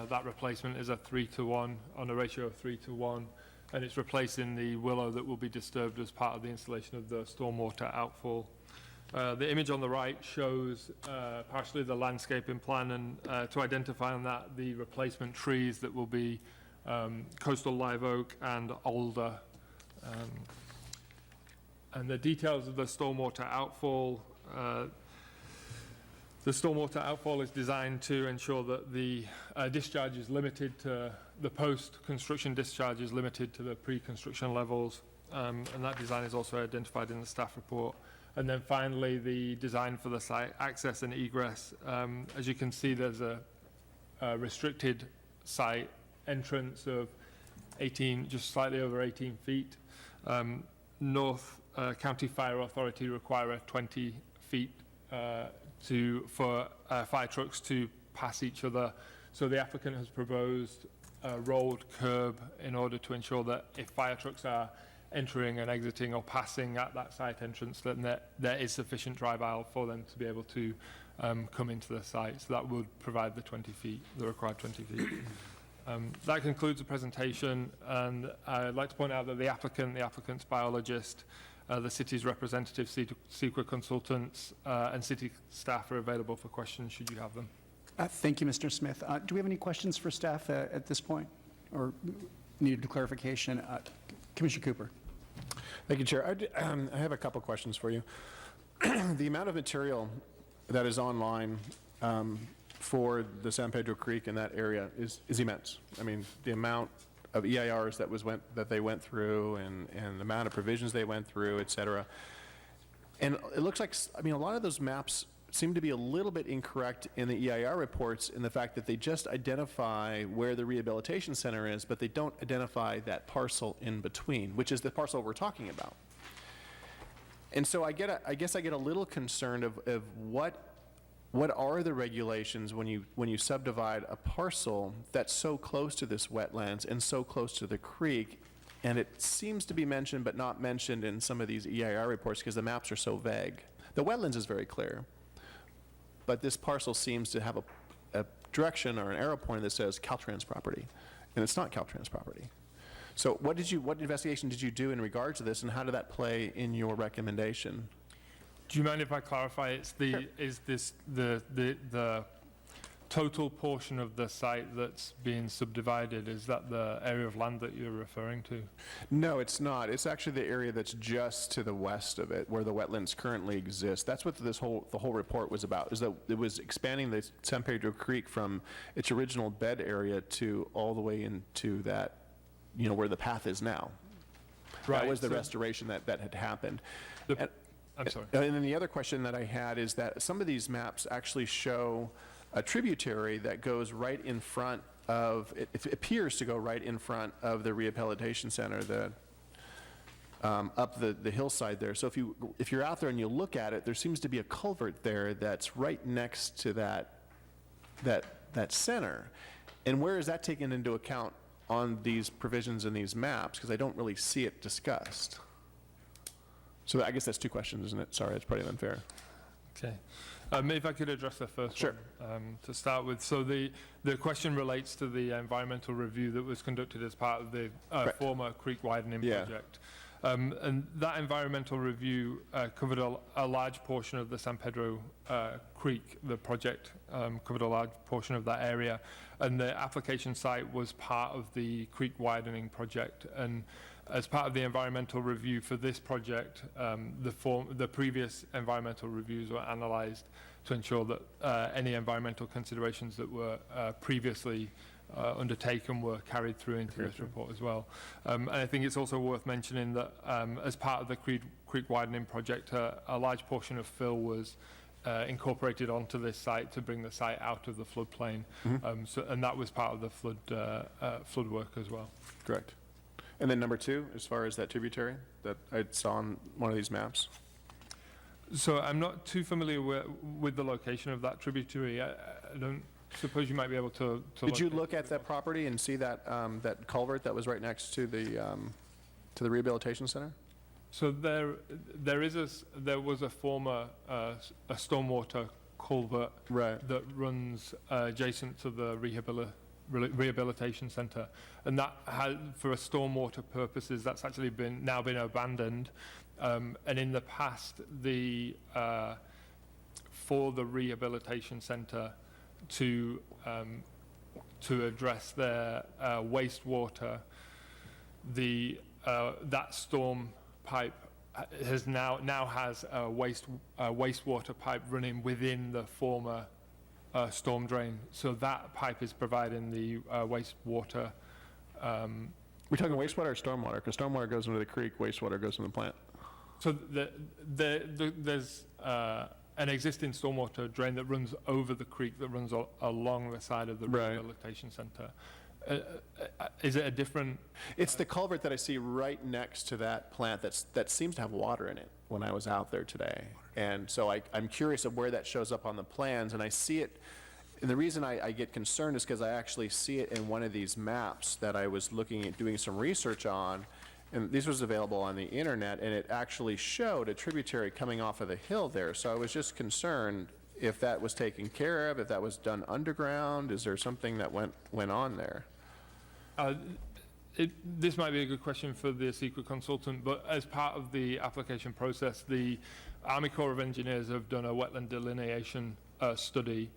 That replacement is a 3-to-1 on a ratio of 3-to-1, and it's replacing the willow that will be disturbed as part of the installation of the stormwater outfall. The image on the right shows partially the landscaping plan, and to identify on that the replacement trees that will be coastal live oak and alder. And the details of the stormwater outfall. The stormwater outfall is designed to ensure that the discharge is limited to the post-construction discharge is limited to the pre-construction levels, and that design is also identified in the staff report. And then finally, the design for the site access and egress. As you can see, there's a restricted site entrance of 18, just slightly over 18 feet. North County Fire Authority require 20 feet for fire trucks to pass each other. So the applicant has proposed a rolled curb in order to ensure that if fire trucks are entering and exiting or passing at that site entrance, then there is sufficient drive aisle for them to be able to come into the site. So that would provide the 20 feet, the required 20 feet. That concludes the presentation, and I'd like to point out that the applicant's biologist, the city's representative, CEQA consultants, and city staff are available for questions should you have them. Thank you, Mr. Smith. Do we have any questions for staff at this point, or needed clarification? Commissioner Cooper. Thank you, Chair. I have a couple questions for you. The amount of material that is online for the San Pedro Creek in that area is immense. I mean, the amount of EIRs that they went through and the amount of provisions they went through, et cetera. And it looks like, I mean, a lot of those maps seem to be a little bit incorrect in the EIR reports in the fact that they just identify where the rehabilitation center is, but they don't identify that parcel in between, which is the parcel we're talking about. And so I guess I get a little concerned of what are the regulations when you subdivide a parcel that's so close to this wetlands and so close to the creek, and it seems to be mentioned but not mentioned in some of these EIR reports because the maps are so vague. The wetlands is very clear, but this parcel seems to have a direction or an arrow pointer that says Caltrans property, and it's not Caltrans property. So what investigation did you do in regards to this, and how did that play in your recommendation? Do you mind if I clarify? Is this the total portion of the site that's being subdivided? Is that the area of land that you're referring to? No, it's not. It's actually the area that's just to the west of it, where the wetlands currently exist. That's what the whole report was about. Is that it was expanding the San Pedro Creek from its original bed area to all the way into that, where the path is now. Right. That was the restoration that had happened. I'm sorry. And then the other question that I had is that some of these maps actually show a tributary that goes right in front of, it appears to go right in front of the rehabilitation center, up the hillside there. So if you're out there and you look at it, there seems to be a culvert there that's right next to that center. And where is that taken into account on these provisions in these maps? Because I don't really see it discussed. So I guess that's two questions, isn't it? Sorry, it's probably unfair. Okay. If I could address the first Sure. one to start with. So the question relates to the environmental review that was conducted as part of the former creek widening project. And that environmental review covered a large portion of the San Pedro Creek. The project covered a large portion of that area. And the application site was part of the creek widening project. And as part of the environmental review for this project, the previous environmental reviews were analysed to ensure that any environmental considerations that were previously undertaken were carried through into this report as well. And I think it's also worth mentioning that as part of the creek widening project, a large portion of fill was incorporated onto this site to bring the site out of the floodplain. And that was part of the flood work as well. Correct. And then number two, as far as that tributary that I saw on one of these maps? So I'm not too familiar with the location of that tributary. I don't suppose you might be able to Did you look at that property and see that that culvert that was right next to the rehabilitation center? So there was a former a stormwater culvert that runs adjacent to the rehabilitation center, and that has, for stormwater purposes, that's actually now been abandoned. And in the past, for the rehabilitation center to address their wastewater, that storm pipe has now has a wastewater pipe running within the former storm drain. So that pipe is providing the wastewater. We're talking wastewater or stormwater? Because stormwater goes into the creek, wastewater goes in the plant. So there's an existing stormwater drain that runs over the creek that runs along the side of the rehabilitation center. Is it a different? It's the culvert that I see right next to that plant that seems to have water in it when I was out there today. And so I'm curious of where that shows up on the plans, and I see it. And the reason I get concerned is because I actually see it in one of these maps that I was looking at doing some research on, and this was available on the internet, and it actually showed a tributary coming off of the hill there. So I was just concerned if that was taken care of, if that was done underground. Is there something that went on there? This might be a good question for the secret consultant, but as part of the application process, the Army Corps of Engineers have done a wetland delineation study.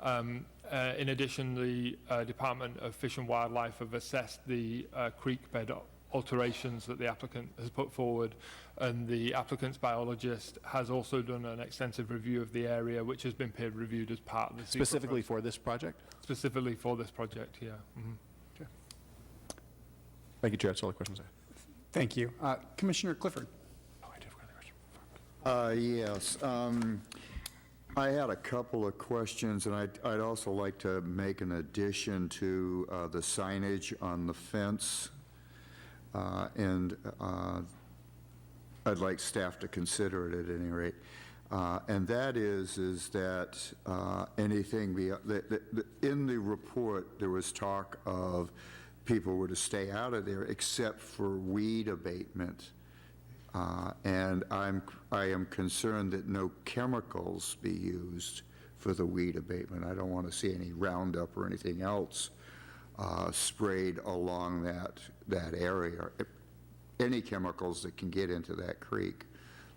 In addition, the Department of Fish and Wildlife have assessed the creek bed alterations that the applicant has put forward, and the applicant's biologist has also done an extensive review of the area, which has been peer reviewed as part of the Specifically for this project? Specifically for this project, yeah. Mm-hmm. Okay. Thank you, Chair. That's all the questions I have. Thank you. Commissioner Clifford. Oh, I do have another question. Yes. I had a couple of questions, and I'd also like to make an addition to the signage on the fence. And I'd like staff to consider it at any rate. And that is that anything in the report, there was talk of people were to stay out of there except for weed abatement. And I am concerned that no chemicals be used for the weed abatement. I don't want to see any Roundup or anything else sprayed along that area. Any chemicals that can get into that creek.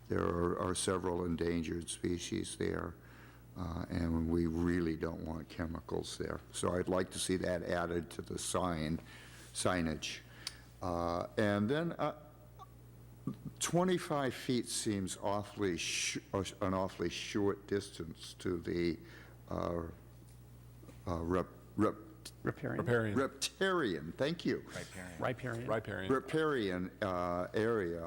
There are several endangered species there, and we really don't want chemicals there. So I'd like to see that added to the signage. And then 25 feet seems an awfully short distance to the riparian, thank you. Riparian area.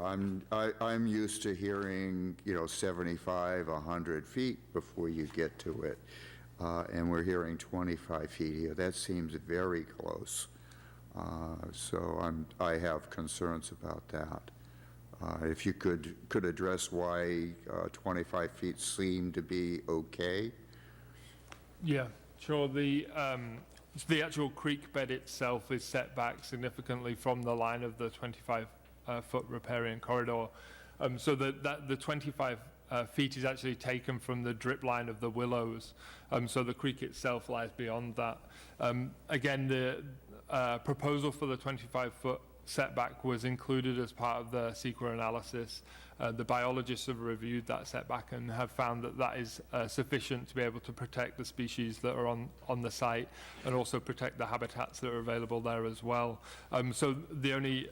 I'm used to hearing, 75, 100 feet before you get to it, and we're hearing 25 feet here. That seems very close. So I have concerns about that. If you could address why 25 feet seem to be okay? Yeah, sure. The actual creek bed itself is set back significantly from the line of the 25-foot riparian corridor. So the 25 feet is actually taken from the drip line of the willows. So the creek itself lies beyond that. Again, the proposal for the 25-foot setback was included as part of the SEQA analysis. The biologists have reviewed that setback and have found that that is sufficient to be able to protect the species that are on the site and also protect the habitats that are available there as well. So the only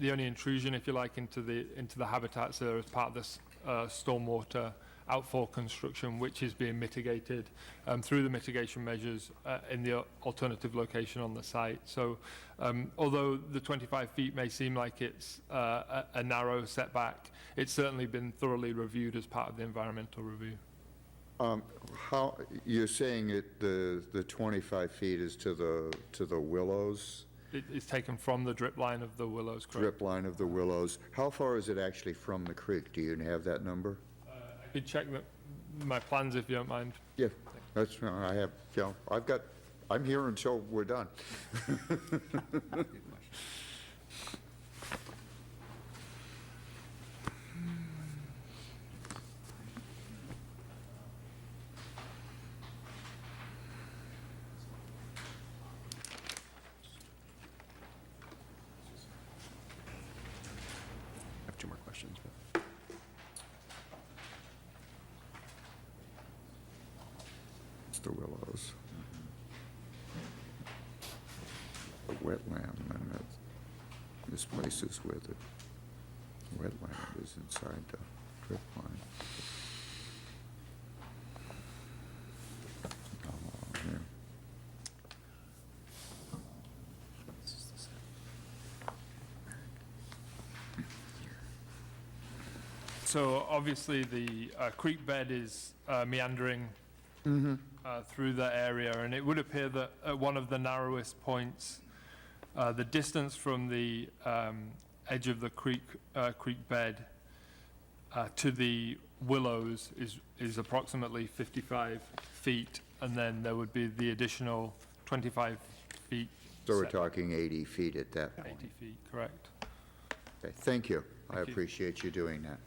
intrusion, if you like, into the habitats there is part of this stormwater outfall construction, which is being mitigated through the mitigation measures in the alternative location on the site. So although the 25 feet may seem like it's a narrow setback, it's certainly been thoroughly reviewed as part of the environmental review. How you're saying the 25 feet is to the willows? It's taken from the drip line of the willows, correct? Drip line of the willows. How far is it actually from the creek? Do you have that number? I could check my plans if you don't mind. Yeah, that's, I have, I'm here until we're done. I have two more questions. The willows. The wetland, and this place is where the wetland is inside the drip line. Oh, yeah. So obviously the creek bed is meandering through that area, and it would appear that at one of the narrowest points, the distance from the edge of the creek bed to the willows is approximately 55 feet, and then there would be the additional 25 feet. So we're talking 80 feet at that point. 80 feet, correct. Okay, thank you. I Thank you. appreciate you doing that.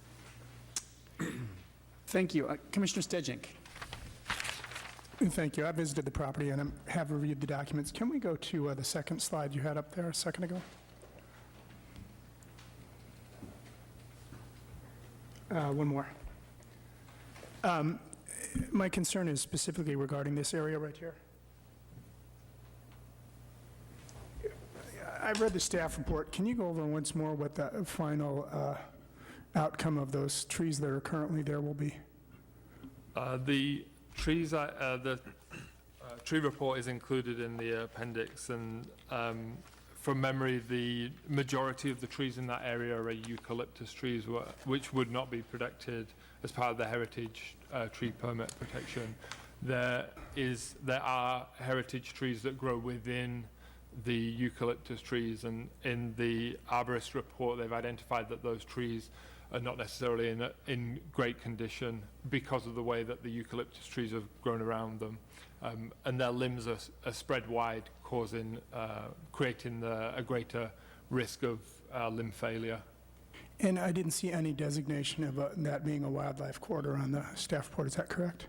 Thank you. Commissioner Stejink. Thank you. I visited the property and have reviewed the documents. Can we go to the second slide you had up there a second ago? One more. My concern is specifically regarding this area right here. I've read the staff report. Can you go over once more what the final outcome of those trees that are currently there will be? The trees, the tree report is included in the appendix, and from memory, the majority of the trees in that area are eucalyptus trees, which would not be protected as part of the heritage tree permit protection. There are heritage trees that grow within the eucalyptus trees, and in the arborist report, they've identified that those trees are not necessarily in great condition because of the way that the eucalyptus trees have grown around them. And their limbs are spread wide, creating a greater risk of limb failure. And I didn't see any designation of that being a wildlife corridor on the staff report, is that correct?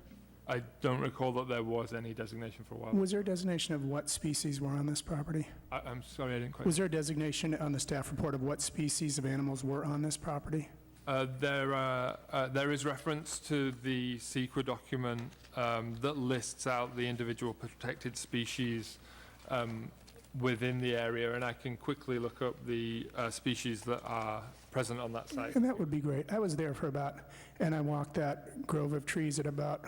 I don't recall that there was any designation for wildlife. Was there a designation of what species were on this property? I'm sorry, I didn't quite... Was there a designation on the staff report of what species of animals were on this property? There is reference to the SEQA document that lists out the individual protected species within the area, and I can quickly look up the species that are present on that site. And that would be great. I was there and I walked that grove of trees at about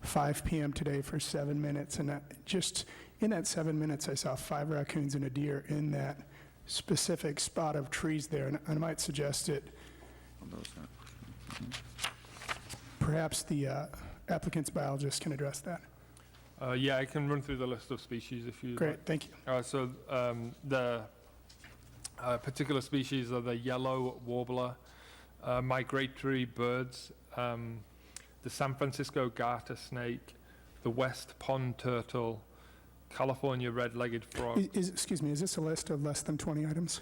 5 p.m. today for 7 minutes, and just in that 7 minutes, I saw 5 raccoons and a deer in that specific spot of trees there, and I might suggest it. Perhaps the applicant's biologist can address that. Yeah, I can run through the list of species if you Great, like. thank you. The particular species are the yellow warbler, migratory birds, the San Francisco garter snake, the west pond turtle, California red-legged frog. Excuse me, is this a list of less than 20 items?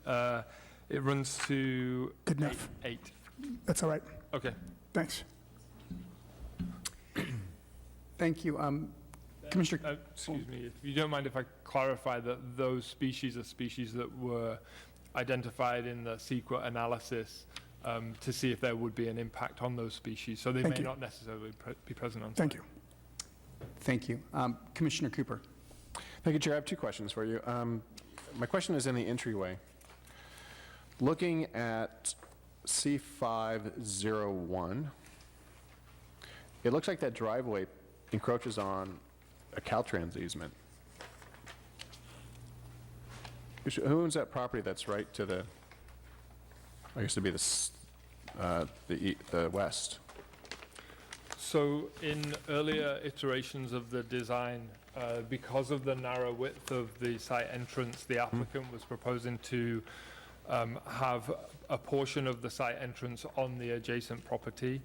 It runs to Good enough. 8. That's all right. Okay. Thanks. Thank you. Commissioner... excuse me, if you don't mind if I clarify that those species are species that were identified in the SEQA analysis to see if there would be an impact on those species. So they may not necessarily be present on site. Thank you. Thank you. Commissioner Cooper. Thank you, Chair. I have 2 questions for you. My question is in the entryway. Looking at C501, it looks like that driveway encroaches on a Caltrans easement. Who owns that property that's right to the, I guess it'd be the west? So in earlier iterations of the design, because of the narrow width of the site entrance, the applicant was proposing to have a portion of the site entrance on the adjacent property.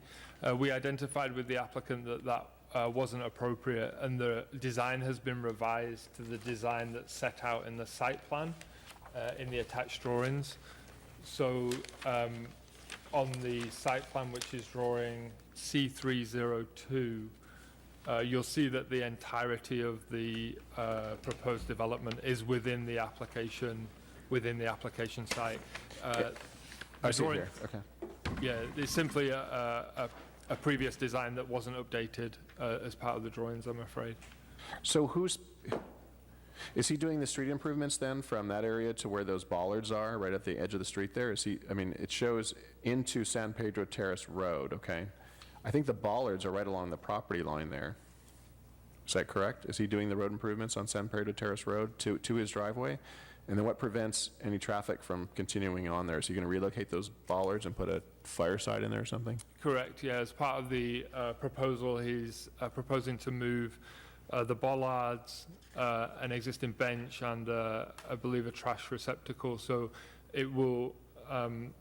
We identified with the applicant that wasn't appropriate, and the design has been revised to the design that's set out in the site plan in the attached drawings. So on the site plan, which is drawing C302, you'll see that the entirety of the proposed development is within the application site. I see it here. Okay. Yeah, it's simply a previous design that wasn't updated as part of the drawings, I'm afraid. So is he doing the street improvements then from that area to where those bollards are, right at the edge of the street there? It shows into San Pedro Terrace Road, okay? I think the bollards are right along the property line there. Is that correct? Is he doing the road improvements on San Pedro Terrace Road to his driveway? And then what prevents any traffic from continuing on there? Is he going to relocate those bollards and put a fireside in there or something? Correct, yeah. As part of the proposal, he's proposing to move the bollards, an existing bench, and I believe a trash receptacle. So it will,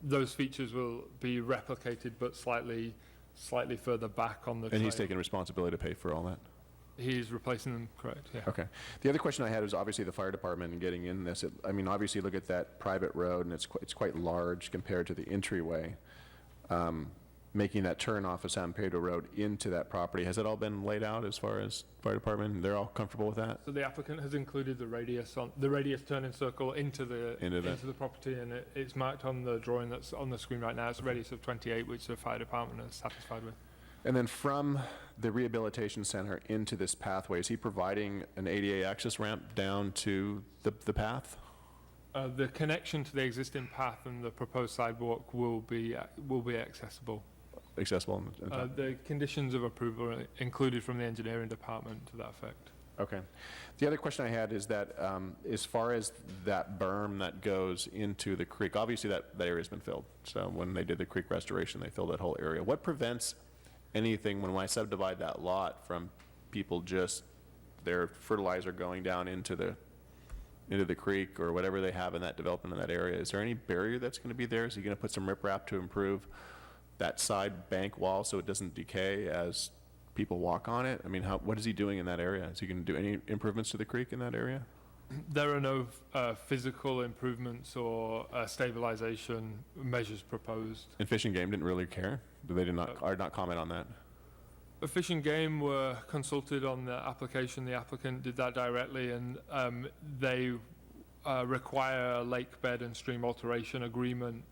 those features will be replicated, but slightly further back on the trail. And he's taking responsibility to pay for all that? He's replacing them, correct, yeah. Okay. The other question I had was obviously the fire department and getting in this. Obviously look at that private road, and it's quite large compared to the entryway. Making that turn off of San Pedro Road into that property, has it all been laid out as far as fire department? They're all comfortable with that? So the applicant has included the radius turning circle into the property, and it's marked on the drawing that's on the screen right now. It's a radius of 28, which the fire department is satisfied with. And then from the rehabilitation center into this pathway, is he providing an ADA access ramp down to the path? The connection to the existing path and the proposed sidewalk will be accessible. Accessible? The conditions of approval are included from the engineering department to that effect. Okay. The other question I had is that as far as that berm that goes into the creek, obviously that area's been filled. So when they did the creek restoration, they filled that whole area. What prevents anything when I subdivide that lot from people just, their fertilizer going down into the creek or whatever they have in that development in that area? Is there any barrier that's going to be there? Is he going to put some riprap to improve that side bank wall so it doesn't decay as people walk on it? I mean, what is he doing in that area? Is he going to do any improvements to the creek in that area? There are no physical improvements or stabilization measures proposed. And Fish and Game didn't really care? They did not comment on that? Fish and Game were consulted on the application. The applicant did that directly, and they require a lake bed and stream alteration agreement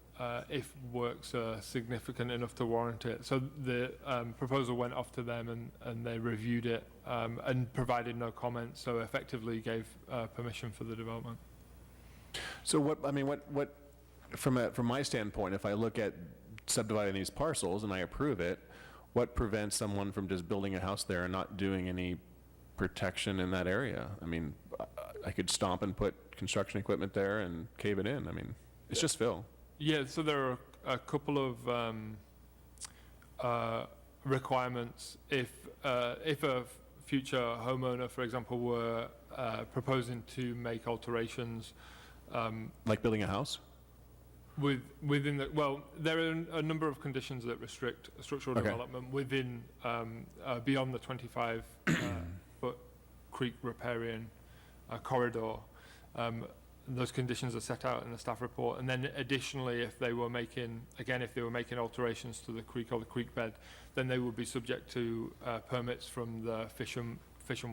if works are significant enough to warrant it. So the proposal went off to them, and they reviewed it and provided no comment, so effectively gave permission for the development. So what from my standpoint, if I look at subdividing these parcels and I approve it, what prevents someone from just building a house there and not doing any protection in that area? I mean, I could stomp and put construction equipment there and cave it in. I mean, it's just fill. Yeah, so there are a couple of requirements. If a future homeowner, for example, were proposing to make alterations, like building a house? Within the, well, there are a number of conditions that restrict structural development within, beyond the 25-foot creek riparian corridor. Those conditions are set out in the staff report. And then additionally, if they were making alterations to the creek or the creek bed, then they would be subject to permits from the Fish and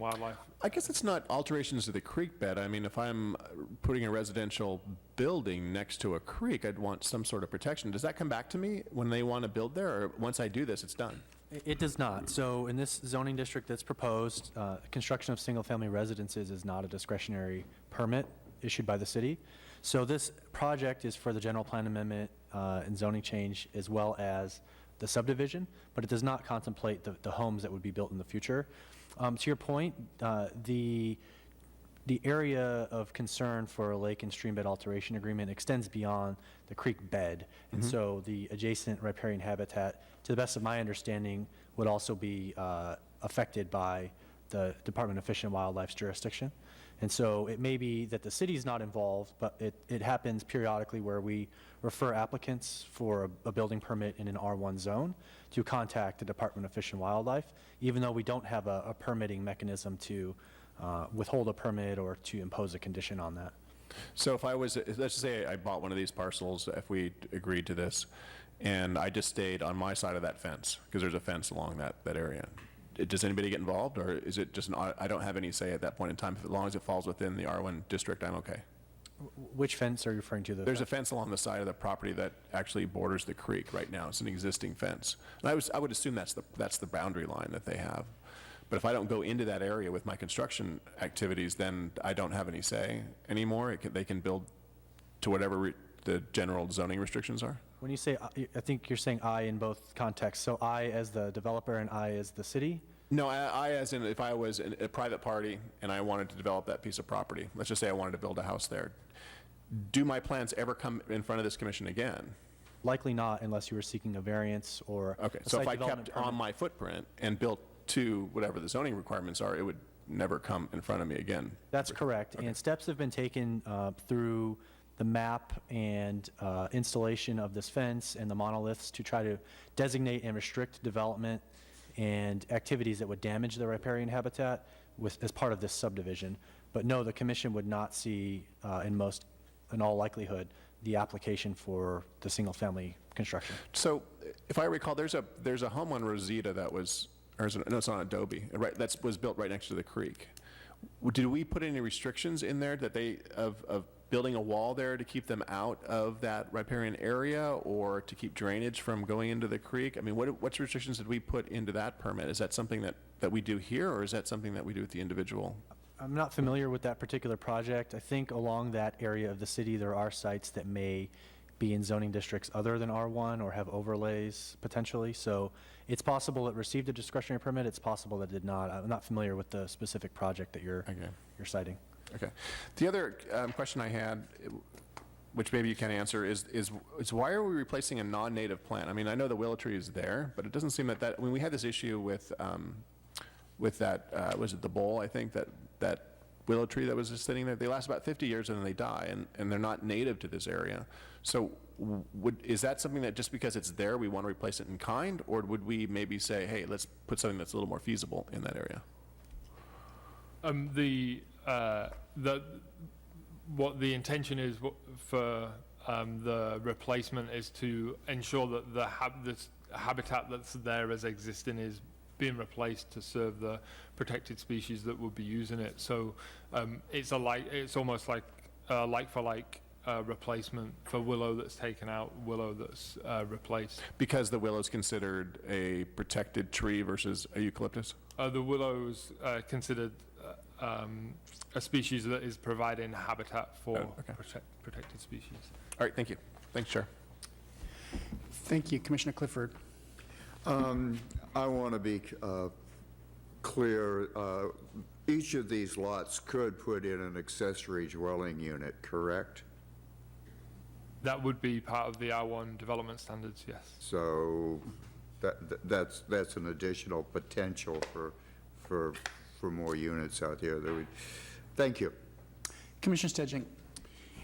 Wildlife. I guess it's not alterations to the creek bed. I mean, if I'm putting a residential building next to a creek, I'd want some sort of protection. Does that come back to me when they want to build there, or once I do this, it's done? It does not. So in this zoning district that's proposed, construction of single-family residences is not a discretionary permit issued by the city. So this project is for the general plan amendment and zoning change, as well as the subdivision, but it does not contemplate the homes that would be built in the future. To your point, the area of concern for a lake and streambed alteration agreement extends beyond the creek bed. And so the adjacent riparian habitat, to the best of my understanding, would also be affected by the Department of Fish and Wildlife's jurisdiction. And so it may be that the city's not involved, but it happens periodically where we refer applicants for a building permit in an R1 zone to contact the Department of Fish and Wildlife, even though we don't have a permitting mechanism to withhold a permit or to impose a condition on that. So if I was, let's just say I bought one of these parcels, if we agreed to this, and I just stayed on my side of that fence, because there's a fence along that area. Does anybody get involved, or is it just I don't have any say at that point in time? As long as it falls within the R1 district, I'm okay. Which fence are you referring to? There's a fence along the side of the property that actually borders the creek right now. It's an existing fence. And I would assume that's the boundary line that they have. But if I don't go into that area with my construction activities, then I don't have any say anymore. They can build to whatever the general zoning restrictions are. When you say, I think you're saying I in both contexts. So I as the developer and I as the city? No, I as in if I was a private party and I wanted to develop that piece of property, let's just say I wanted to build a house there, do my plans ever come in front of this commission again? Likely not, unless you were seeking a variance or Okay, a so if site I development kept permit. on my footprint and built to whatever the zoning requirements are, it would never come in front of me again? That's correct. Okay. And steps have been taken through the map and installation of this fence and the monoliths to try to designate and restrict development and activities that would damage the riparian habitat as part of this subdivision. But no, the commission would not see, in all likelihood, the application for the single-family construction. So if I recall, there's a home on Rosita that was, no, it's on Adobe, right? That was built right next to the creek. Did we put any restrictions in there that of building a wall there to keep them out of that riparian area or to keep drainage from going into the creek? I mean, what restrictions did we put into that permit? Is that something that we do here, or is that something that we do with the individual? I'm not familiar with that particular project. I think along that area of the city, there are sites that may be in zoning districts other than R1 or have overlays potentially. So it's possible it received a discretionary permit, it's possible that it did not. I'm not familiar with the specific project that you're citing. Okay. The other question I had, which maybe you can answer, is why are we replacing a non-native plant? I mean, I know the willow tree is there, but it doesn't seem that, when we had this issue with that, was it the bowl, I think, that willow tree that was just sitting there, they last about 50 years and then they die, and they're not native to this area. So is that something that just because it's there, we want to replace it in kind, or would we maybe say, hey, let's put something that's a little more feasible in that area? What the intention is for the replacement is to ensure that the habitat that's there as existing is being replaced to serve the protected species that would be using it. So it's almost like a like-for-like replacement for willow that's taken out, willow that's replaced. Because the willow's considered a protected tree versus a eucalyptus? The willow's considered a species that is providing habitat for protected species. All right, thank you. Thanks, Chair. Thank you. Commissioner Clifford. I want to be clear. Each of these lots could put in an accessory dwelling unit, correct? That would be part of the R1 development standards, yes. So that's an additional potential for more units out there. Thank you. Commissioner Stedging.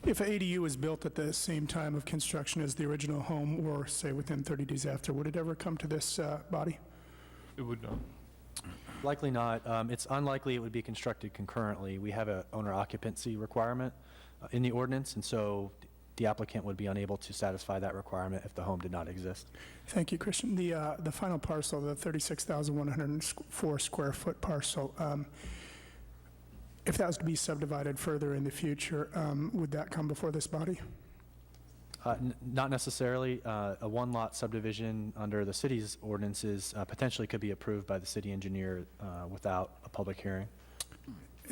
If an ADU is built at the same time of construction as the original home, or say within 30 days after, would it ever come to this body? It would not. Likely not. It's unlikely it would be constructed concurrently. We have an owner occupancy requirement in the ordinance, and so the applicant would be unable to satisfy that requirement if the home did not exist. Thank you, Christian. The final parcel, the 36,104 square foot parcel, if that was to be subdivided further in the future, would that come before this body? Not necessarily. A one-lot subdivision under the city's ordinances potentially could be approved by the city engineer without a public hearing.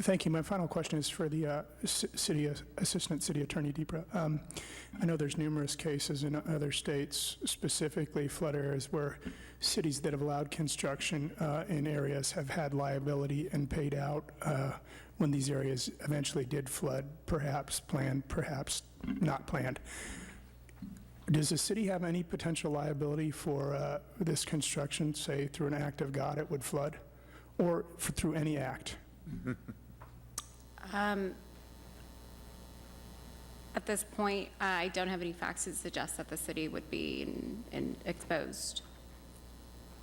Thank you. My final question is for the Assistant City Attorney Deepra. I know there's numerous cases in other states, specifically flood areas, where cities that have allowed construction in areas have had liability and paid out when these areas eventually did flood, perhaps planned, perhaps not planned. Does the city have any potential liability for this construction, say through an act of God it would flood, or through any act? At this point, I don't have any facts that suggest that the city would be exposed.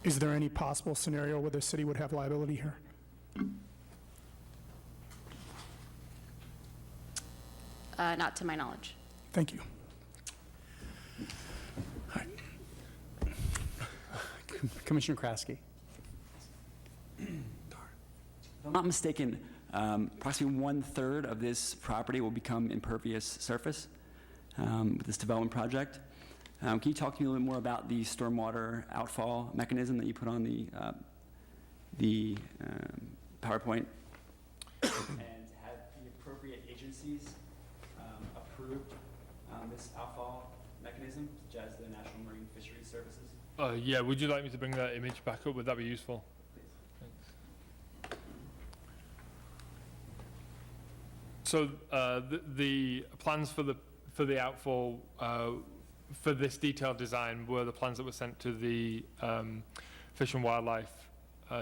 Is there any possible scenario where the city would have liability here? Not to my knowledge. Thank you. Commissioner Kraske. If I'm not mistaken, approximately 1/3 of this property will become impervious surface with this development project. Can you talk to me a little bit more about the stormwater outfall mechanism that you put on the PowerPoint? And have the appropriate agencies approved this outfall mechanism, such as the National Marine Fisheries Services? Yeah, would you like me to bring that image back up? Would that be useful? So the plans for the outfall for this detailed design were the plans that were sent to the Fish and Wildlife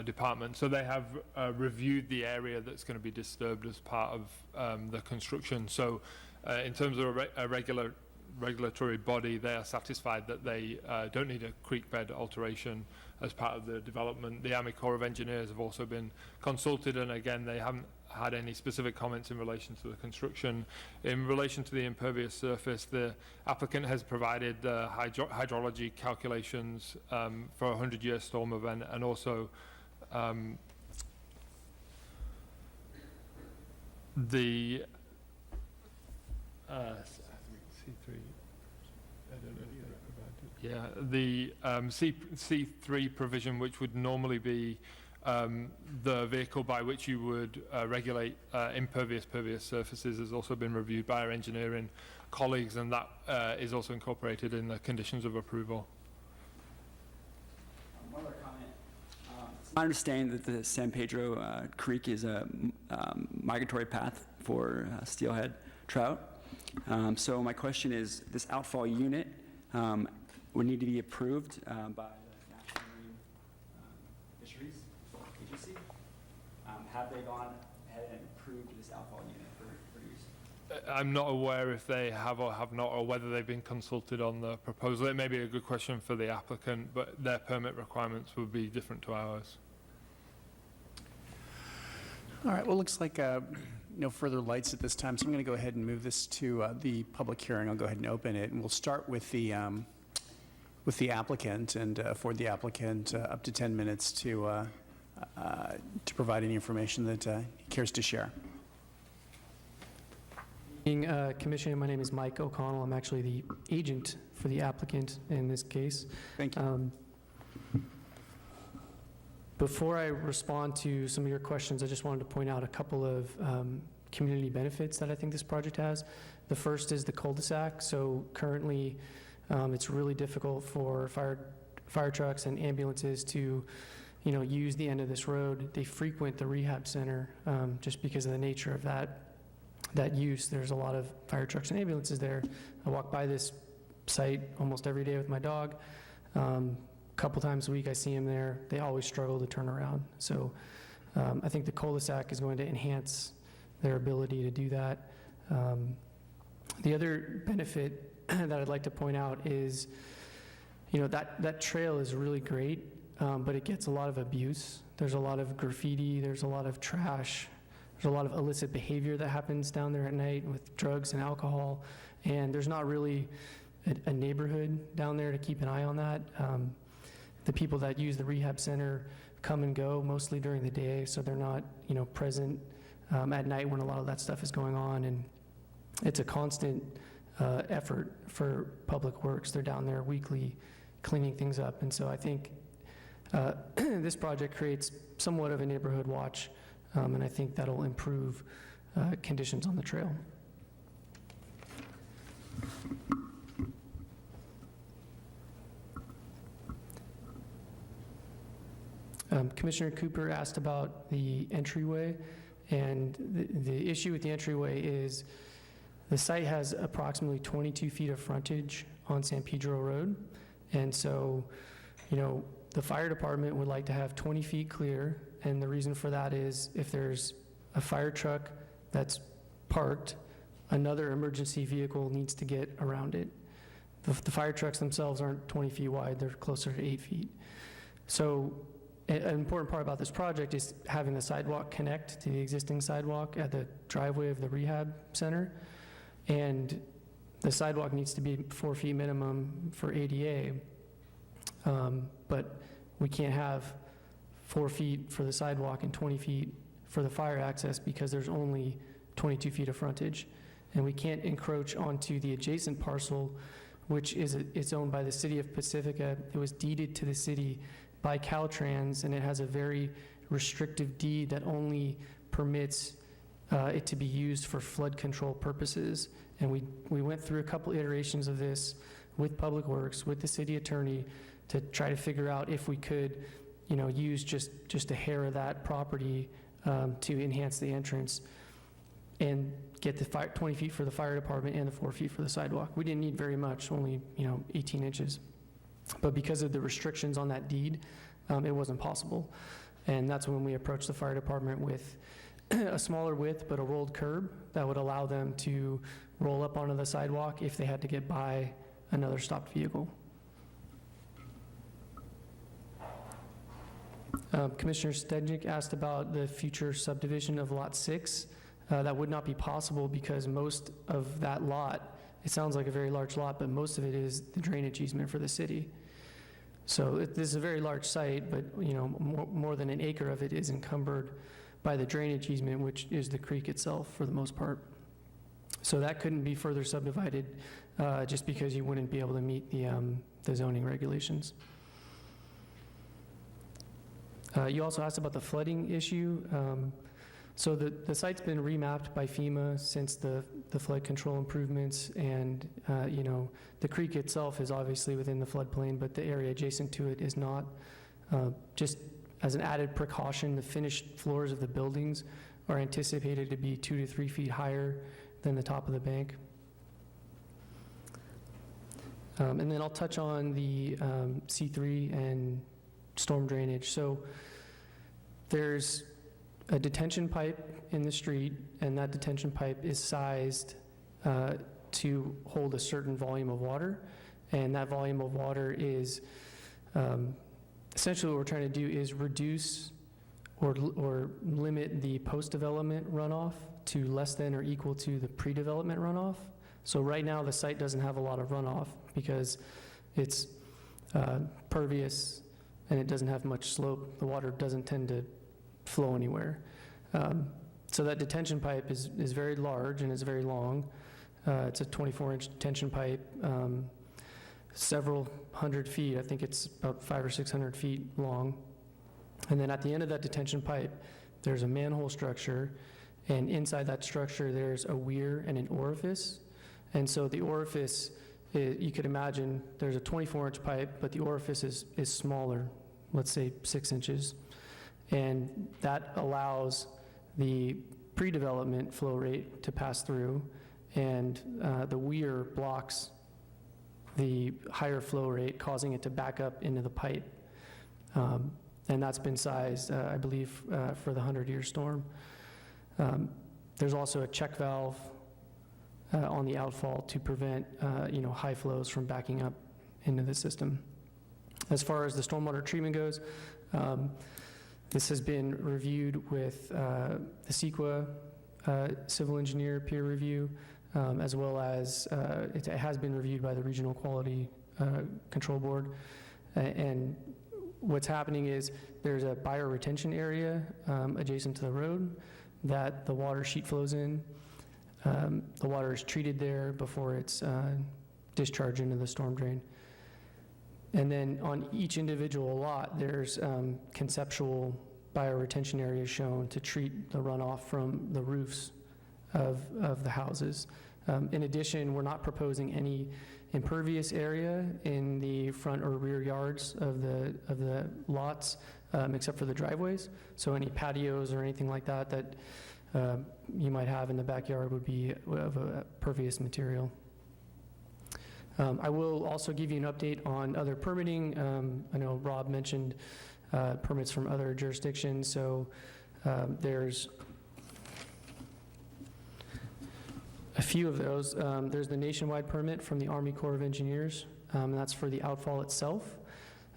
Department. So they have reviewed the area that's going to be disturbed as part of the construction. So in terms of a regulatory body, they are satisfied that they don't need a creek bed alteration as part of the development. The Army Corps of Engineers have also been consulted, and again, they haven't had any specific comments in relation to the construction. In relation to the impervious surface, the applicant has provided hydrology calculations for a 100-year storm event, and also the C3. I don't know if they provided. Yeah, the C3 provision, which would normally be The vehicle by which you would regulate pervious surfaces has also been reviewed by our engineering colleagues, and that is also incorporated in the conditions of approval. One other comment. It's my understanding that the San Pedro Creek is a migratory path for steelhead trout. So my question is, this outfall unit would need to be approved by the National Marine Fisheries Agency. Have they gone ahead and approved this outfall unit for use? I'm not aware if they have or have not, or whether they've been consulted on the proposal. It may be a good question for the applicant, but their permit requirements would be different to ours. All right, well, looks like no further lights at this time, so I'm going to go ahead and move this to the public hearing. I'll go ahead and open it, and we'll start with the applicant and afford the applicant up to 10 minutes to provide any information that he cares to share. Commissioner, my name is Mike O'Connell. I'm actually the agent for the applicant in this case. Thank you. Before I respond to some of your questions, I just wanted to point out a couple of community benefits that I think this project has. The first is the cul-de-sac. So currently, it's really difficult for fire trucks and ambulances to, use the end of this road. They frequent the rehab center just because of the nature of that use. There's a lot of fire trucks and ambulances there. I walk by this site almost every day with my dog. Couple times a week I see them there. They always struggle to turn around. So I think the cul-de-sac is going to enhance their ability to do that. The other benefit that I'd like to point out is, that trail is really great, but it gets a lot of abuse. There's a lot of graffiti, there's a lot of trash, there's a lot of illicit behavior that happens down there at night with drugs and alcohol, and there's not really a neighborhood down there to keep an eye on that. The people that use the rehab center come and go mostly during the day, so they're not, present at night when a lot of that stuff is going on. And it's a constant effort for Public Works. They're down there weekly cleaning things up. And so I think this project creates somewhat of a neighborhood watch, and I think that'll improve conditions on the trail. Commissioner Cooper asked about the entryway, and the issue with the entryway is the site has approximately 22 feet of frontage on San Pedro Road, and so, the fire department would like to have 20 feet clear, and the reason for that is if there's a fire truck that's parked, another emergency vehicle needs to get around it. The fire trucks themselves aren't 20 feet wide, they're closer to 8 feet. So an important part about this project is having the sidewalk connect to the existing sidewalk at the driveway of the rehab center. And the sidewalk needs to be 4 feet minimum for ADA. But we can't have 4 feet for the sidewalk and 20 feet for the fire access because there's only 22 feet of frontage. And we can't encroach onto the adjacent parcel, which it's owned by the city of Pacifica. It was deeded to the city by Caltrans, and it has a very restrictive deed that only permits it to be used for flood control purposes. And we went through a couple iterations of this with Public Works, with the city attorney, to try to figure out if we could, use just a hair of that property to enhance the entrance and get the 20 feet for the fire department and the 4 feet for the sidewalk. We didn't need very much, only 18 inches. But because of the restrictions on that deed, it wasn't possible. And that's when we approached the fire department with a smaller width, but a rolled curb that would allow them to roll up onto the sidewalk if they had to get by another stopped vehicle. Commissioner Stednick asked about the future subdivision of Lot 6. That would not be possible because most of that lot, it sounds like a very large lot, but most of it is the drainage easement for the city. So this is a very large site, but more than an acre of it is encumbered by the drainage easement, which is the creek itself for the most part. So that couldn't be further subdivided just because you wouldn't be able to meet the zoning regulations. You also asked about the flooding issue. So the site's been remapped by FEMA since the flood control improvements, and you know, the creek itself is obviously within the floodplain, but the area adjacent to it is not. Just as an added precaution, the finished floors of the buildings are anticipated to be 2 to 3 feet higher than the top of the bank. And then I'll touch on the C3 and storm drainage. So there's a detention pipe in the street, and that detention pipe is sized to hold a certain volume of water. And that volume of water is, essentially what we're trying to do is reduce or limit the post-development runoff to less than or equal to the pre-development runoff. So right now, the site doesn't have a lot of runoff because it's pervious and it doesn't have much slope. The water doesn't tend to flow anywhere. So that detention pipe is very large and it's very long. It's a 24-inch detention pipe, several hundred feet. I think it's about 500 or 600 feet long. And then at the end of that detention pipe, there's a manhole structure, and inside that structure, there's a weir and an orifice. And so the orifice, you could imagine there's a 24-inch pipe, but the orifice is smaller, let's say 6 inches. And that allows the pre-development flow rate to pass through, and the weir blocks the higher flow rate, causing it to back up into the pipe. And that's been sized, I believe, for the 100-year storm. There's also a check valve on the outfall to prevent high flows from backing up into the system. As far as the stormwater treatment goes, this has been reviewed with the CEQA civil engineer peer review, as well as it has been reviewed by the Regional Quality Control Board. And what's happening is there's a bioretention area adjacent to the road that the water sheet flows in. The water is treated there before it's discharged into the storm drain. And then on each individual lot, there's conceptual bioretention areas shown to treat the runoff from the roofs of the houses. In addition, we're not proposing any impervious area in the front or rear yards of the lots, except for the driveways. So any patios or anything like that that you might have in the backyard would be of a pervious material. I will also give you an update on other permitting. I know Rob mentioned permits from other jurisdictions, so there's a few of those. There's the nationwide permit from the Army Corps of Engineers, and that's for the outfall itself.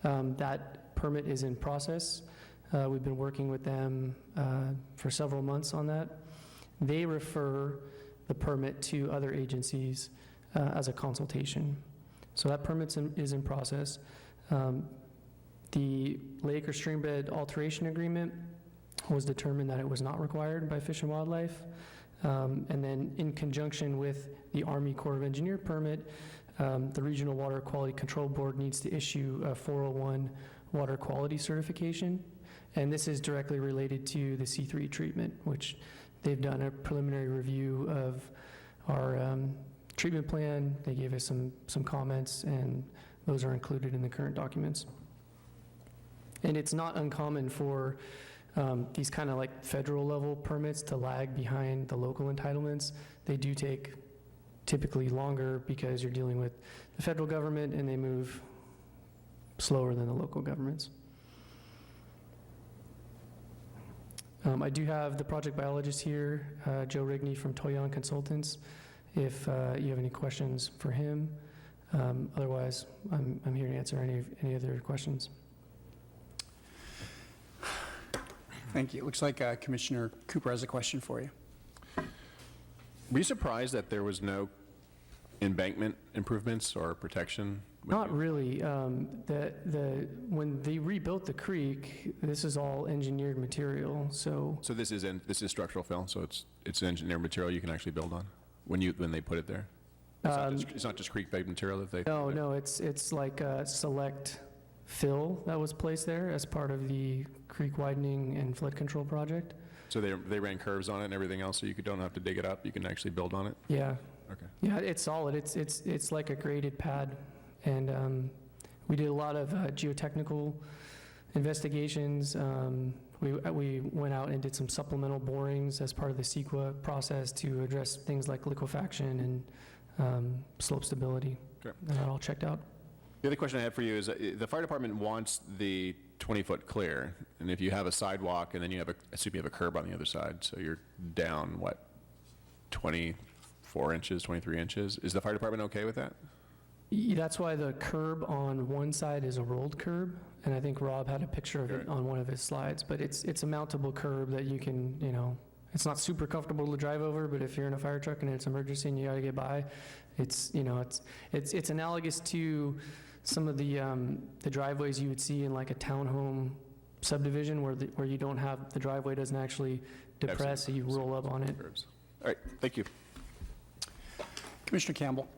That permit is in process. We've been working with them for several months on that. They refer the permit to other agencies as a consultation. So that permit is in process. The lake or streambed alteration agreement was determined that it was not required by Fish and Wildlife. And then in conjunction with the Army Corps of Engineer permit, the Regional Water Quality Control Board needs to issue a 401 water quality certification. And this is directly related to the C3 treatment, which they've done a preliminary review of our treatment plan. They gave us some comments, and those are included in the current documents. And it's not uncommon for these kind of like federal level permits to lag behind the local entitlements. They do take typically longer because you're dealing with the federal government and they move slower than the local governments. I do have the project biologist here, Joe Rigney from Toyon Consultants, if you have any questions for him. Otherwise, I'm here to answer any other questions. Thank you. It looks like Commissioner Cooper has a question for you. Were you surprised that there was no embankment improvements or protection? Not really. When they rebuilt the creek, this is all engineered material. So this is structural fill. So it's engineered material you can actually build on when they put it there. It's not just creek bed material that they. No, it's like select fill that was placed there as part of the creek widening and flood control project. So they ran curves on it and everything else, so you don't have to dig it up, you can actually build on it? Yeah. Okay. Yeah, it's solid. It's like a graded pad. And we did a lot of geotechnical investigations. We went out and did some supplemental borings as part of the CEQA process to address things like liquefaction and slope stability. Okay. And that all checked out. The other question I had for you is, the fire department wants the 20-foot clear, and if you have a sidewalk and then you have assume you have a curb on the other side, so you're down, what, 24 inches, 23 inches? Is the fire department okay with that? That's why the curb on one side is a rolled curb, and I think Rob had a picture of it on one of his slides, but it's a mountable curb that you can, it's not super comfortable to drive over, but if you're in a fire truck and it's emergency and you gotta get by, it's analogous to some of the driveways you would see in like a townhome subdivision where you don't have, the driveway doesn't actually depress, so you roll up on it. All right, thank you. Commissioner Campbell.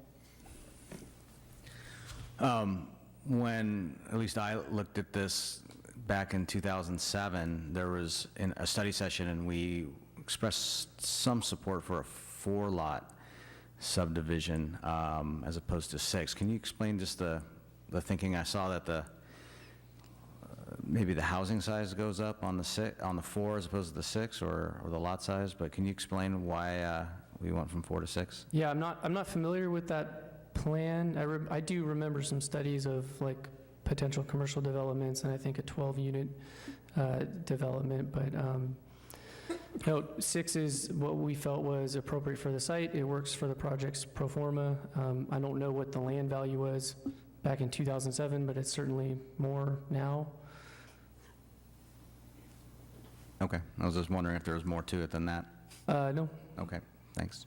When, at least I looked at this back in 2007, there was a study session, and we expressed some support for a 4-lot subdivision as opposed to 6. Can you explain just the thinking? I saw that maybe the housing size goes up on the 4 as opposed to the 6, or the lot size, but can you explain why we went from 4 to 6? Yeah, I'm not familiar with that plan. I do remember some studies of like potential commercial developments, and I think a 12-unit development, but 6 is what we felt was appropriate for the site. It works for the project's pro forma. I don't know what the land value was back in 2007, but it's certainly more now. Okay, I was just wondering if there was more to it than that. No. Okay, thanks.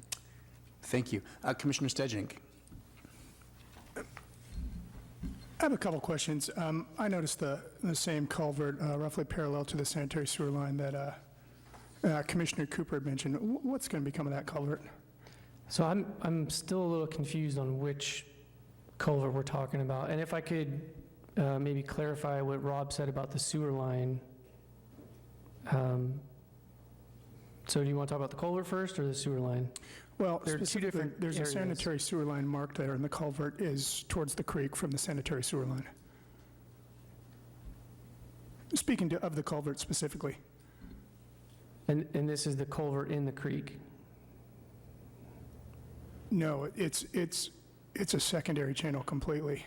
Thank you. Commissioner Stedjink. I have a couple questions. I noticed the same culvert roughly parallel to the sanitary sewer line that Commissioner Cooper had mentioned. What's going to become of that culvert? So I'm still a little confused on which culvert we're talking about. And if I could maybe clarify what Rob said about the sewer line. So do you want to talk about the culvert first or the sewer line? Well, there are two different there's areas. a sanitary sewer line marked there, and the culvert is towards the creek from the sanitary sewer line. Speaking of the culvert specifically. And this is the culvert in the creek? No, it's a secondary channel completely.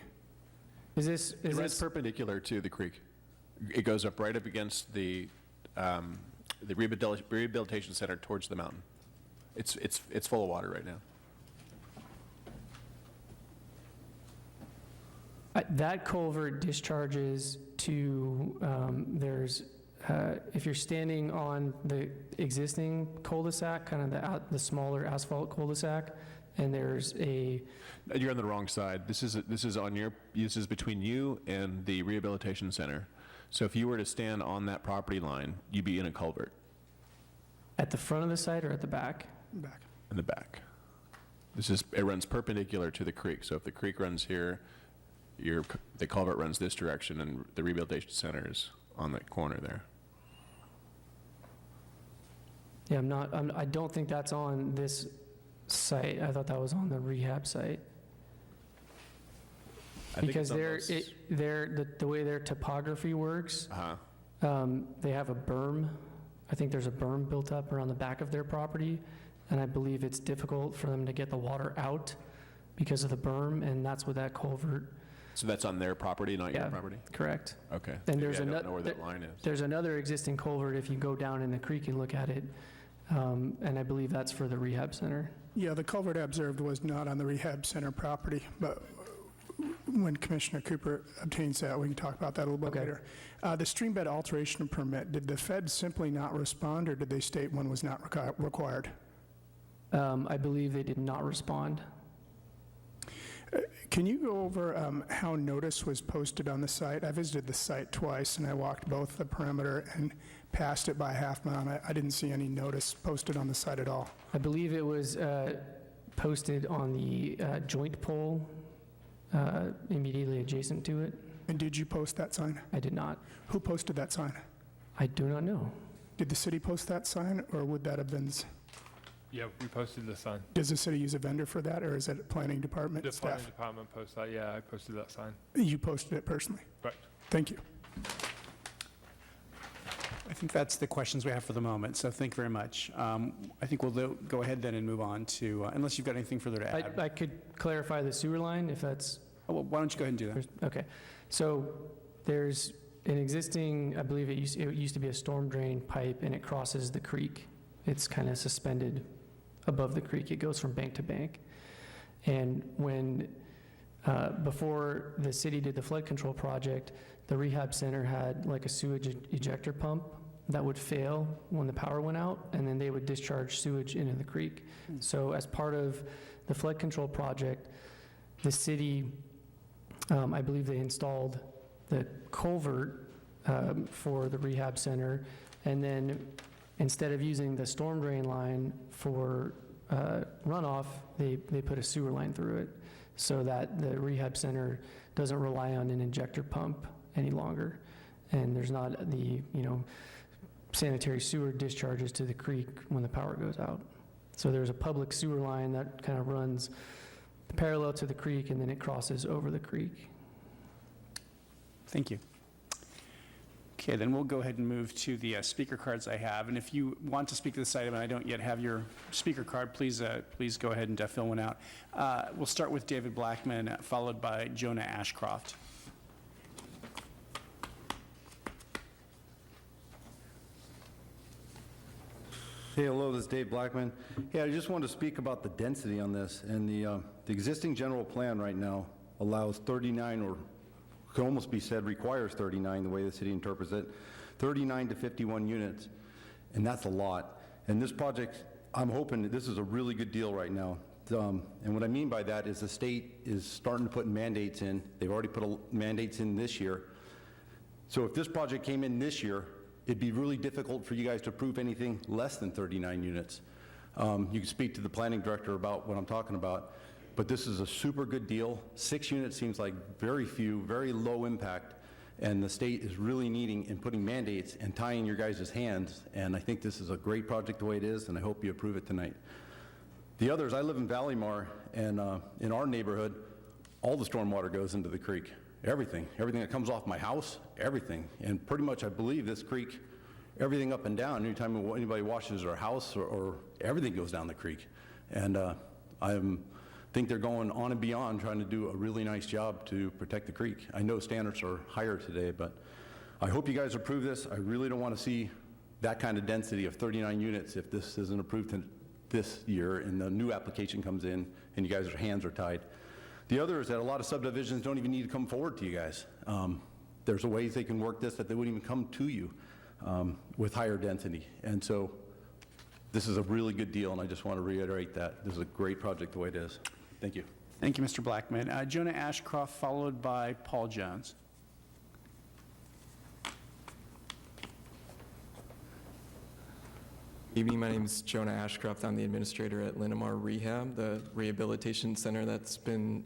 It runs perpendicular to the creek. It goes up right up against the rehabilitation center towards the mountain. It's full of water right now. That culvert discharges to, if you're standing on the existing cul-de-sac, kind of the smaller asphalt cul-de-sac, and there's a... You're on the wrong side. This is between you and the rehabilitation center. So if you were to stand on that property line, you'd be in a culvert. At the front of the site or at the back? Back. In the back. It runs perpendicular to the creek. So if the creek runs here, the culvert runs this direction, and the rehabilitation center is on that corner there. Yeah, I don't think that's on this site. I thought that was on the rehab site. Because the way their topography works, they have a berm. I think there's a berm built up around the back of their property, and I believe it's difficult for them to get the water out because of the berm, and that's what that culvert. So that's on their property, not your property? Correct. Okay. And I don't know where that line is. There's another existing culvert if you go down in the creek and look at it, and I believe that's for the rehab center. Yeah, the culvert I observed was not on the rehab center property, but when Commissioner Cooper obtains that, we can talk about that a little bit later. The stream bed alteration permit, did the Fed simply not respond, or did they state one was not required? I believe they did not respond. Can you go over how notice was posted on the site? I visited the site twice, and I walked both the perimeter and passed it by a half mile, and I didn't see any notice posted on the site at all. I believe it was posted on the joint pole immediately adjacent to it. And did you post that sign? I did not. Who posted that sign? I do not know. Did the city post that sign, or would that have been, Yeah, we posted the sign. does the city use a vendor for that, or is it planning department The planning staff? department posted that, yeah, I posted that sign. You posted it personally? Correct. Thank you. I think that's the questions we have for the moment, so thank you very much. I think we'll go ahead then and move on to, unless you've got anything further to add. I could clarify the sewer line if that's, Oh, well, why don't you go ahead and do that? okay. So there's an existing, I believe it used to be a storm drain pipe, and it crosses the creek. It's kind of suspended above the creek. It goes from bank to bank. And when, before the city did the flood control project, the rehab center had like a sewage ejector pump that would fail when the power went out, and then they would discharge sewage into the creek. So as part of the flood control project, the city, I believe they installed the culvert for the rehab center, and then instead of using the storm drain line for runoff, they put a sewer line through it so that the rehab center doesn't rely on an injector pump any longer. And there's not the, sanitary sewer discharges to the creek when the power goes out. So there's a public sewer line that kind of runs parallel to the creek, and then it crosses over the creek. Thank you. Okay, then we'll go ahead and move to the speaker cards I have. And if you want to speak to this item and I don't yet have your speaker card, please go ahead and fill one out. We'll start with David Blackman, followed by Jonah Ashcroft. Hey, hello, this is Dave Blackman. Hey, I just wanted to speak about the density on this. And the existing general plan right now allows 39, or could almost be said requires 39, the way the city interprets it, 39 to 51 units. And that's a lot. And this project, I'm hoping that this is a really good deal right now. And what I mean by that is the state is starting to put mandates in. They've already put mandates in this year. So if this project came in this year, it'd be really difficult for you guys to approve anything less than 39 units. You can speak to the planning director about what I'm talking about, but this is a super good deal. 6 units seems like very few, very low impact, and the state is really needing and putting mandates and tying your guys' hands, and I think this is a great project the way it is, and I hope you approve it tonight. The others, I live in Valleymar, and in our neighborhood, all the stormwater goes into the creek. Everything that comes off my house, everything. And pretty much I believe this creek, everything up and down, anytime anybody washes their house or everything goes down the creek. And I think they're going on and beyond trying to do a really nice job to protect the creek. I know standards are higher today, but I hope you guys approve this. I really don't want to see that kind of density of 39 units if this isn't approved this year and the new application comes in and you guys' hands are tied. The other is that a lot of subdivisions don't even need to come forward to you guys. There's ways they can work this that they wouldn't even come to you with higher density. And so this is a really good deal, and I just want to reiterate that. This is a great project the way it is. Thank you. Thank you, Mr. Blackman. Jonah Ashcroft, followed by Paul Jones. Evening, my name is Jonah Ashcroft. I'm the administrator at Linamar Rehab, the rehabilitation center that's been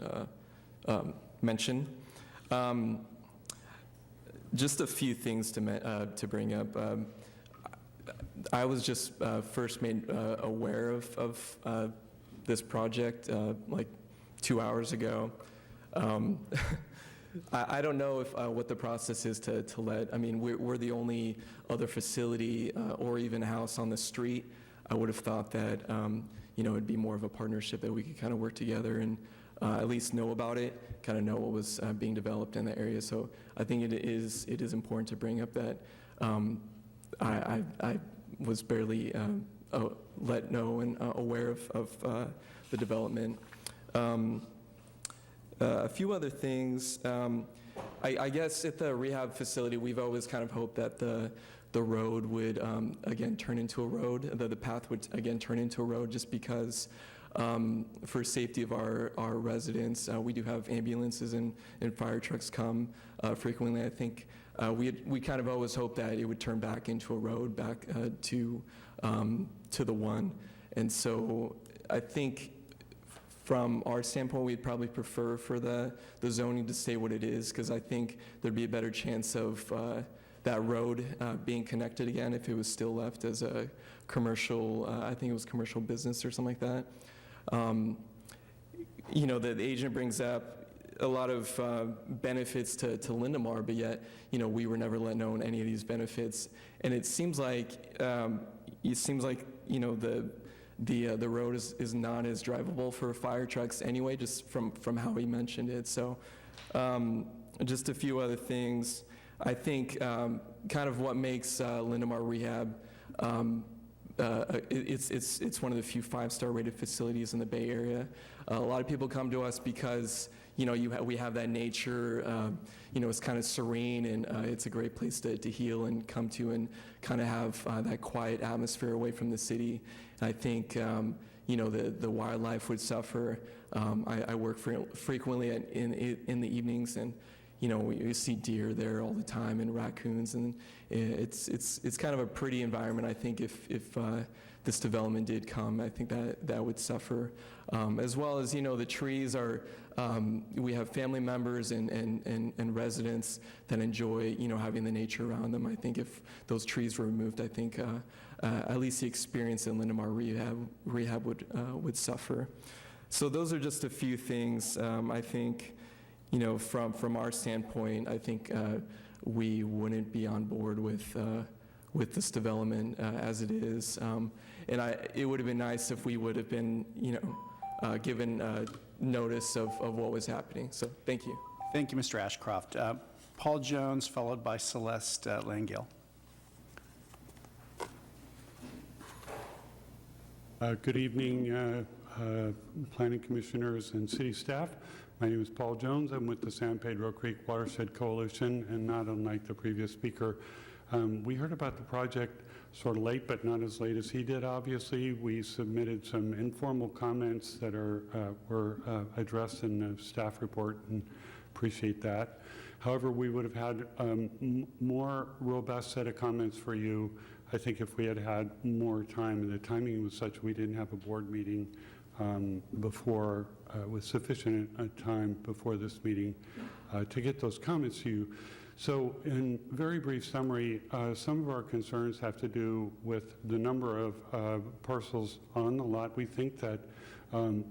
mentioned. Just a few things to bring up. I was just first made aware of this project like 2 hours ago. I don't know if what the process is to let, I mean, we're the only other facility or even house on the street. I would have thought that, it'd be more of a partnership that we could kind of work together and at least know about it, kind of know what was being developed in the area. So I think it is important to bring up that I was barely let know and aware of the development. A few other things. I guess at the rehab facility, we've always kind of hoped that the road would again turn into a road, the path would again turn into a road, just because for safety of our residents, we do have ambulances and fire trucks come frequently. I think we kind of always hoped that it would turn back into a road back to the one. And so I think from our standpoint, we'd probably prefer for the zoning to stay what it is, because I think there'd be a better chance of that road being connected again if it was still left as a commercial, I think it was commercial business or something like that. You know, the agent brings up a lot of benefits to Lindemar, but yet, you know, we were never let know any of these benefits. And it seems like, you know, the road is not as drivable for fire trucks anyway, just from how he mentioned it. So just a few other things. I think kind of what makes Lindemar Rehab, it's one of the few 5-star rated facilities in the Bay Area. A lot of people come to us because, you know, we have that nature, you know, it's kind of serene, and it's a great place to heal and come to and kind of have that quiet atmosphere away from the city. And I think, you know, the wildlife would suffer. I work frequently in the evenings, and, you know, you see deer there all the time and raccoons, and it's kind of a pretty environment. I think if this development did come, I think that would suffer. As well as, you know, the trees are, we have family members and residents that enjoy, you know, having the nature around them. I think if those trees were removed, I think at least the experience in Lindemar Rehab would suffer. So those are just a few things. I think, you know, from our standpoint, I think we wouldn't be on board with this development as it is. And it would have been nice if we would have been, you know, given notice of what was happening. So thank you. Thank you, Mr. Ashcroft. Paul Jones, followed by Celeste Langale. Good evening, planning commissioners and city staff. My name is Paul Jones. I'm with the San Pedro Creek Watershed Coalition, and not unlike the previous speaker, we heard about the project sort of late, but not as late as he did, obviously. We submitted some informal comments that were addressed in the staff report, and appreciate that. However, we would have had more robust set of comments for you, I think, if we had had more time. And the timing was such we didn't have a board meeting before, with sufficient time before this meeting to get those comments to you. So in very brief summary, some of our concerns have to do with the number of parcels on the lot. We think that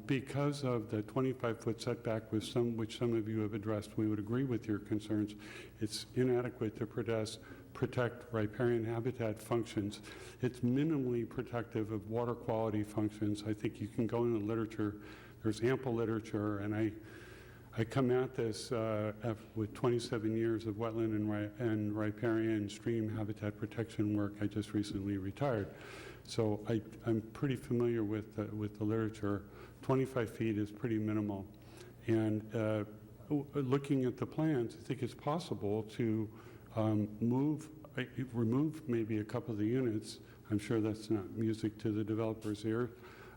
because of the 25-foot setback, which some of you have addressed, we would agree with your concerns. It's inadequate to protect riparian habitat functions. It's minimally protective of water quality functions. I think you can go in the literature. There's ample literature, and I come at this with 27 years of wetland and riparian stream habitat protection work. I just recently retired. So I'm pretty familiar with the literature. 25 feet is pretty minimal. And looking at the plans, I think it's possible to remove maybe a couple of the units. I'm sure that's not music to the developer's ear.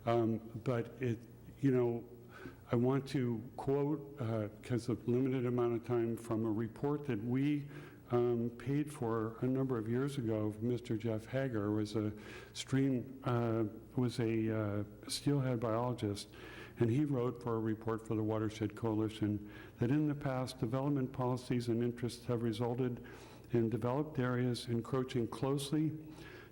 But you know, I want to quote, because of limited amount of time, from a report that we paid for a number of years ago. Mr. Jeff Hager was a steelhead biologist, and he wrote for a report for the Watershed Coalition that in the past, development policies and interests have resulted in developed areas encroaching closely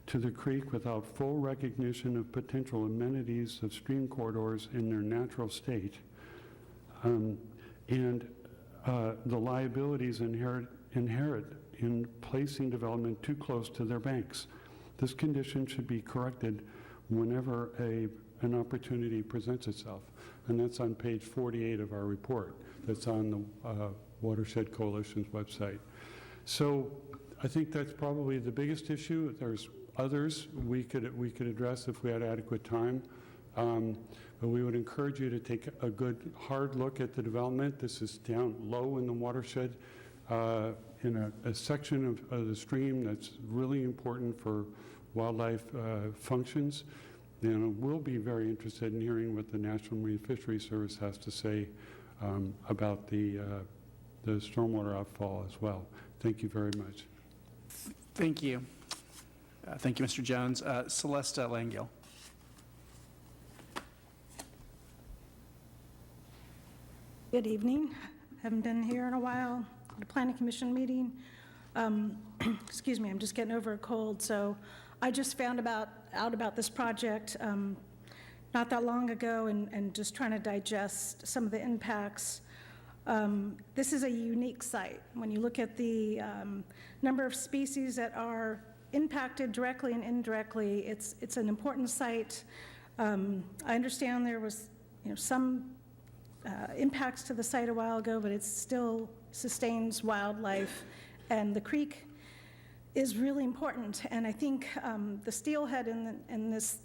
to the creek without full recognition of potential amenities of stream corridors in their natural state. And the liabilities inherent in placing development too close to their banks. This condition should be corrected whenever an opportunity presents itself. And that's on page 48 of our report. That's on the Watershed Coalition's website. So I think that's probably the biggest issue. There's others we could address if we had adequate time. But we would encourage you to take a good hard look at the development. This is down low in the watershed in a section of the stream that's really important for wildlife functions. And we'll be very interested in hearing what the National Marine Fisheries Service has to say about the stormwater outfall as well. Thank you very much. Thank you. Thank you, Mr. Jones. Celeste Langale. Good evening. Haven't been here in a while at a planning commission meeting. Excuse me, I'm just getting over a cold. So I just found out about this project not that long ago and just trying to digest some of the impacts. This is a unique site. When you look at the number of species that are impacted directly and indirectly, it's an important site. I understand there was some impacts to the site a while ago, but it still sustains wildlife, and the creek is really important. And I think the steelhead in this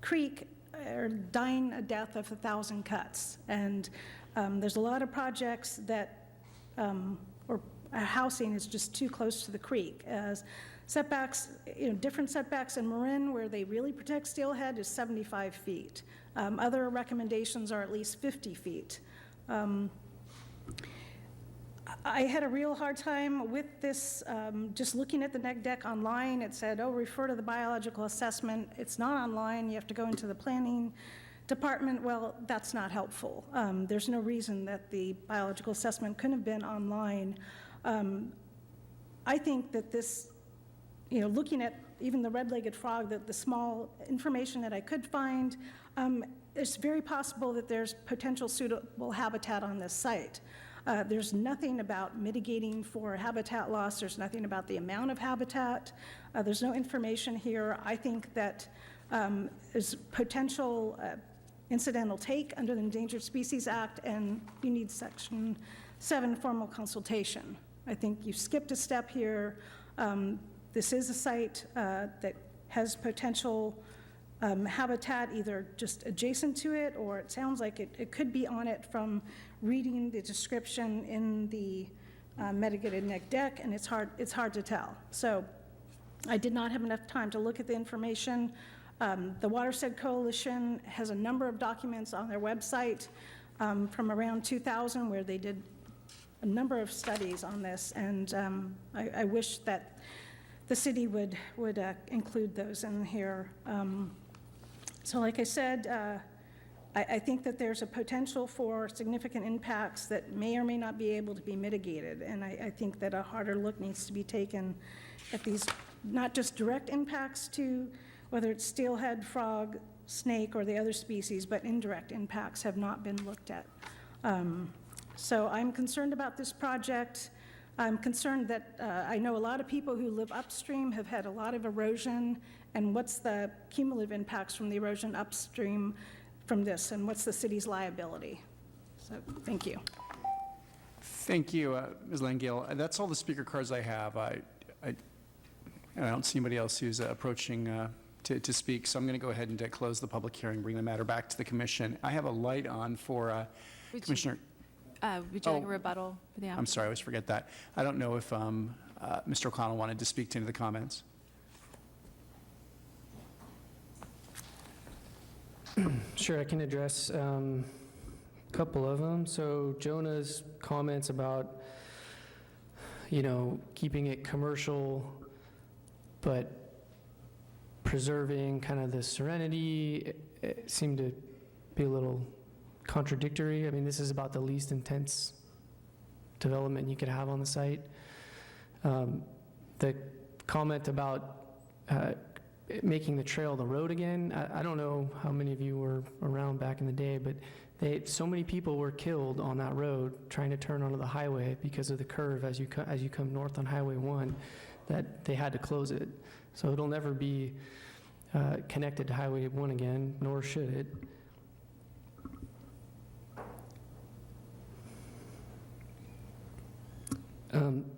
creek are dying a death of 1,000 cuts. And there's a lot of projects that, or housing is just too close to the creek. As setbacks, different setbacks in Marin where they really protect steelhead is 75 feet. Other recommendations are at least 50 feet. I had a real hard time with this, just looking at the neg deck online. It said, oh, refer to the biological assessment. It's not online. You have to go into the planning department. Well, that's not helpful. There's no reason that the biological assessment couldn't have been online. I think that this, looking at even the red-legged frog, the small information that I could find, it's very possible that there's potential suitable habitat on this site. There's nothing about mitigating for habitat loss. There's nothing about the amount of habitat. There's no information here. I think that there's potential incidental take under the Endangered Species Act, and you need Section 7 formal consultation. I think you skipped a step here. This is a site that has potential habitat either just adjacent to it, or it sounds like it could be on it from reading the description in the mitigated neg deck, and it's hard to tell. So I did not have enough time to look at the information. The Watershed Coalition has a number of documents on their website from around 2000 where they did a number of studies on this, and I wish that the city would include those in here. So like I said, I think that there's a potential for significant impacts that may or may not be able to be mitigated, and I think that a harder look needs to be taken at these, not just direct impacts to whether it's steelhead, frog, snake, or the other species, but indirect impacts have not been looked at. So I'm concerned about this project. I'm concerned that I know a lot of people who live upstream have had a lot of erosion, and what's the cumulative impacts from the erosion upstream from this, and what's the city's liability? So, thank you. Thank you, Ms. Langale. That's all the speaker cards I have. I don't see anybody else who's approaching to speak, so I'm going to go ahead and close the public hearing, bring the matter back to the commission. I have a light on for Commissioner. Would you like a rebuttal for the applicant? I'm sorry, I always forget that. I don't know if Mr. O'Connell wanted to speak to any of the comments. Sure, I can address a couple of them. So Jonah's comments about, keeping it commercial, but preserving kind of the serenity, it seemed to be a little contradictory. I mean, this is about the least intense development you could have on the site. The comment about making the trail the road again, I don't know how many of you were around back in the day, but so many people were killed on that road trying to turn onto the highway because of the curve as you come north on Highway 1, that they had to close it. So it'll never be connected to Highway 1 again, nor should it.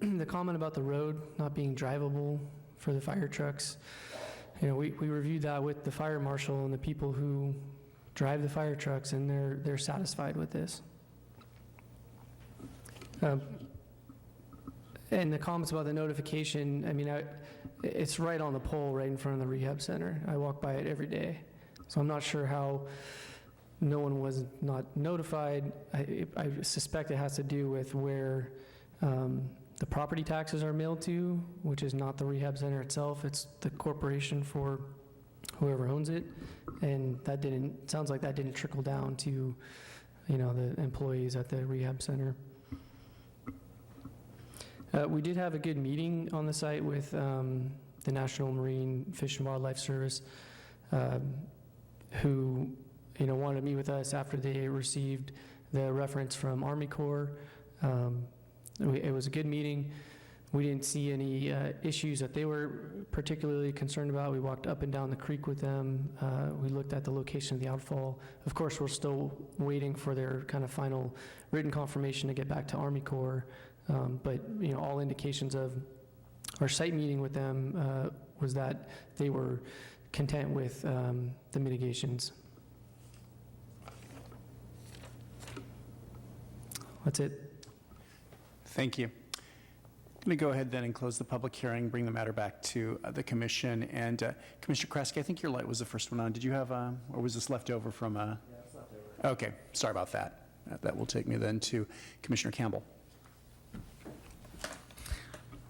The comment about the road not being drivable for the fire trucks, we reviewed that with the fire marshal and the people who drive the fire trucks, and they're satisfied with this. And the comments about the notification, I mean, it's right on the pole right in front of the rehab center. I walk by it every day. So I'm not sure how no one was not notified. I suspect it has to do with where the property taxes are mailed to, which is not the rehab center itself. It's the corporation for whoever owns it. And sounds like that didn't trickle down to, the employees at the rehab center. We did have a good meeting on the site with the National Marine Fish and Wildlife Service, who wanted to meet with us after they received the reference from Army Corps. It was a good meeting. We didn't see any issues that they were particularly concerned about. We walked up and down the creek with them. We looked at the location of the outfall. Of course, we're still waiting for their kind of final written confirmation to get back to Army Corps. But all indications of our site meeting with them was that they were content with the mitigations. That's it. Thank you. I'm going to go ahead then and close the public hearing, bring the matter back to the commission. And Commissioner Kresge, I think your light was the first one on. Did you have, or was this left over from? Yeah, it's left over. Okay, sorry about that. That will take me then to Commissioner Campbell.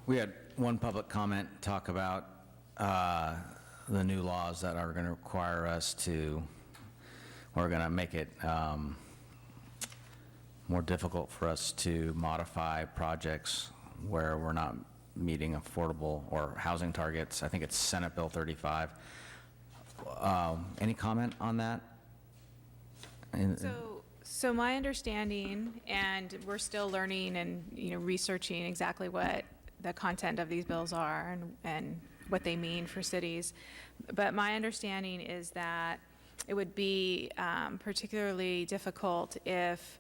We had one public comment talk about the new laws that are going to require us to, or going to make it more difficult for us to modify projects where we're not meeting affordable or housing targets. I think it's Senate Bill 35. Any comment on that? So my understanding, and we're still learning and researching exactly what the content of these bills are and what they mean for cities, but my understanding is that it would be particularly difficult if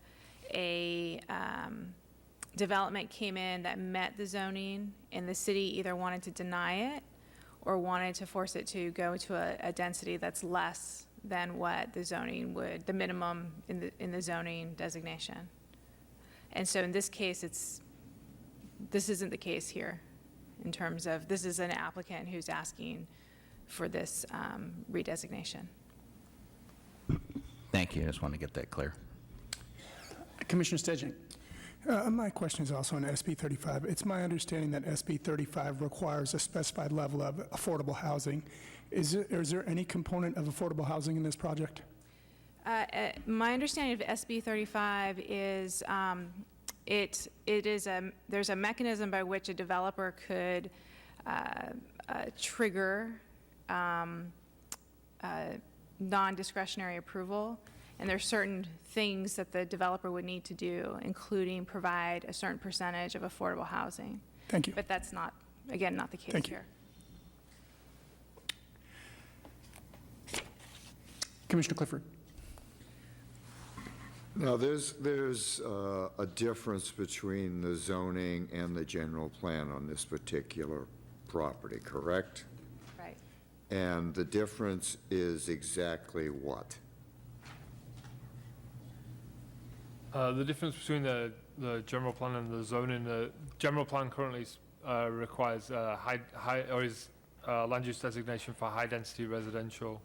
a development came in that met the zoning and the city either wanted to deny it or wanted to force it to go to a density that's less than what the zoning would, the minimum in the zoning designation. And so in this case, this isn't the case here in terms of, this is an applicant who's asking for this redesignation. Thank you. I just wanted to get that clear. Commissioner Stedging. My question is also on SB 35. It's my understanding that SB 35 requires a specified level of affordable housing. Is there any component of affordable housing in this project? My understanding of SB 35 is there's a mechanism by which a developer could trigger non-discretionary approval. And there's certain things that the developer would need to do, including provide a certain percentage of affordable housing. Thank you. But that's not, again, not the case Thank you. here. Commissioner Clifford. Now, there's a difference between the zoning and the general plan on this particular property, correct? Right. And the difference is exactly what? The difference between the general plan and the zoning, the general plan currently requires land use designation for high-density residential.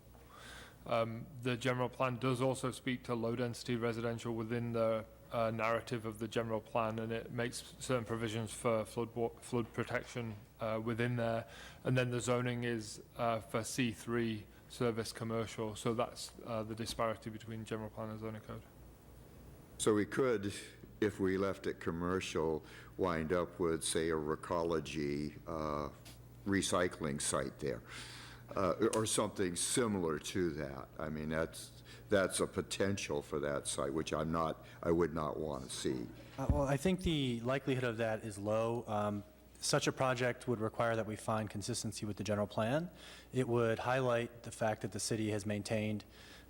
The general plan does also speak to low-density residential within the narrative of the general plan, and it makes certain provisions for flood protection within there. And then the zoning is for C3 service commercial. So that's the disparity between general plan and zoning code. So we could, if we left it commercial, wind up with, say, a Recology recycling site there, or something similar to that. I mean, that's a potential for that site, which I would not want to see. Well, I think the likelihood of that is low. Such a project would require that we find consistency with the general plan. It would highlight the fact that the city has maintained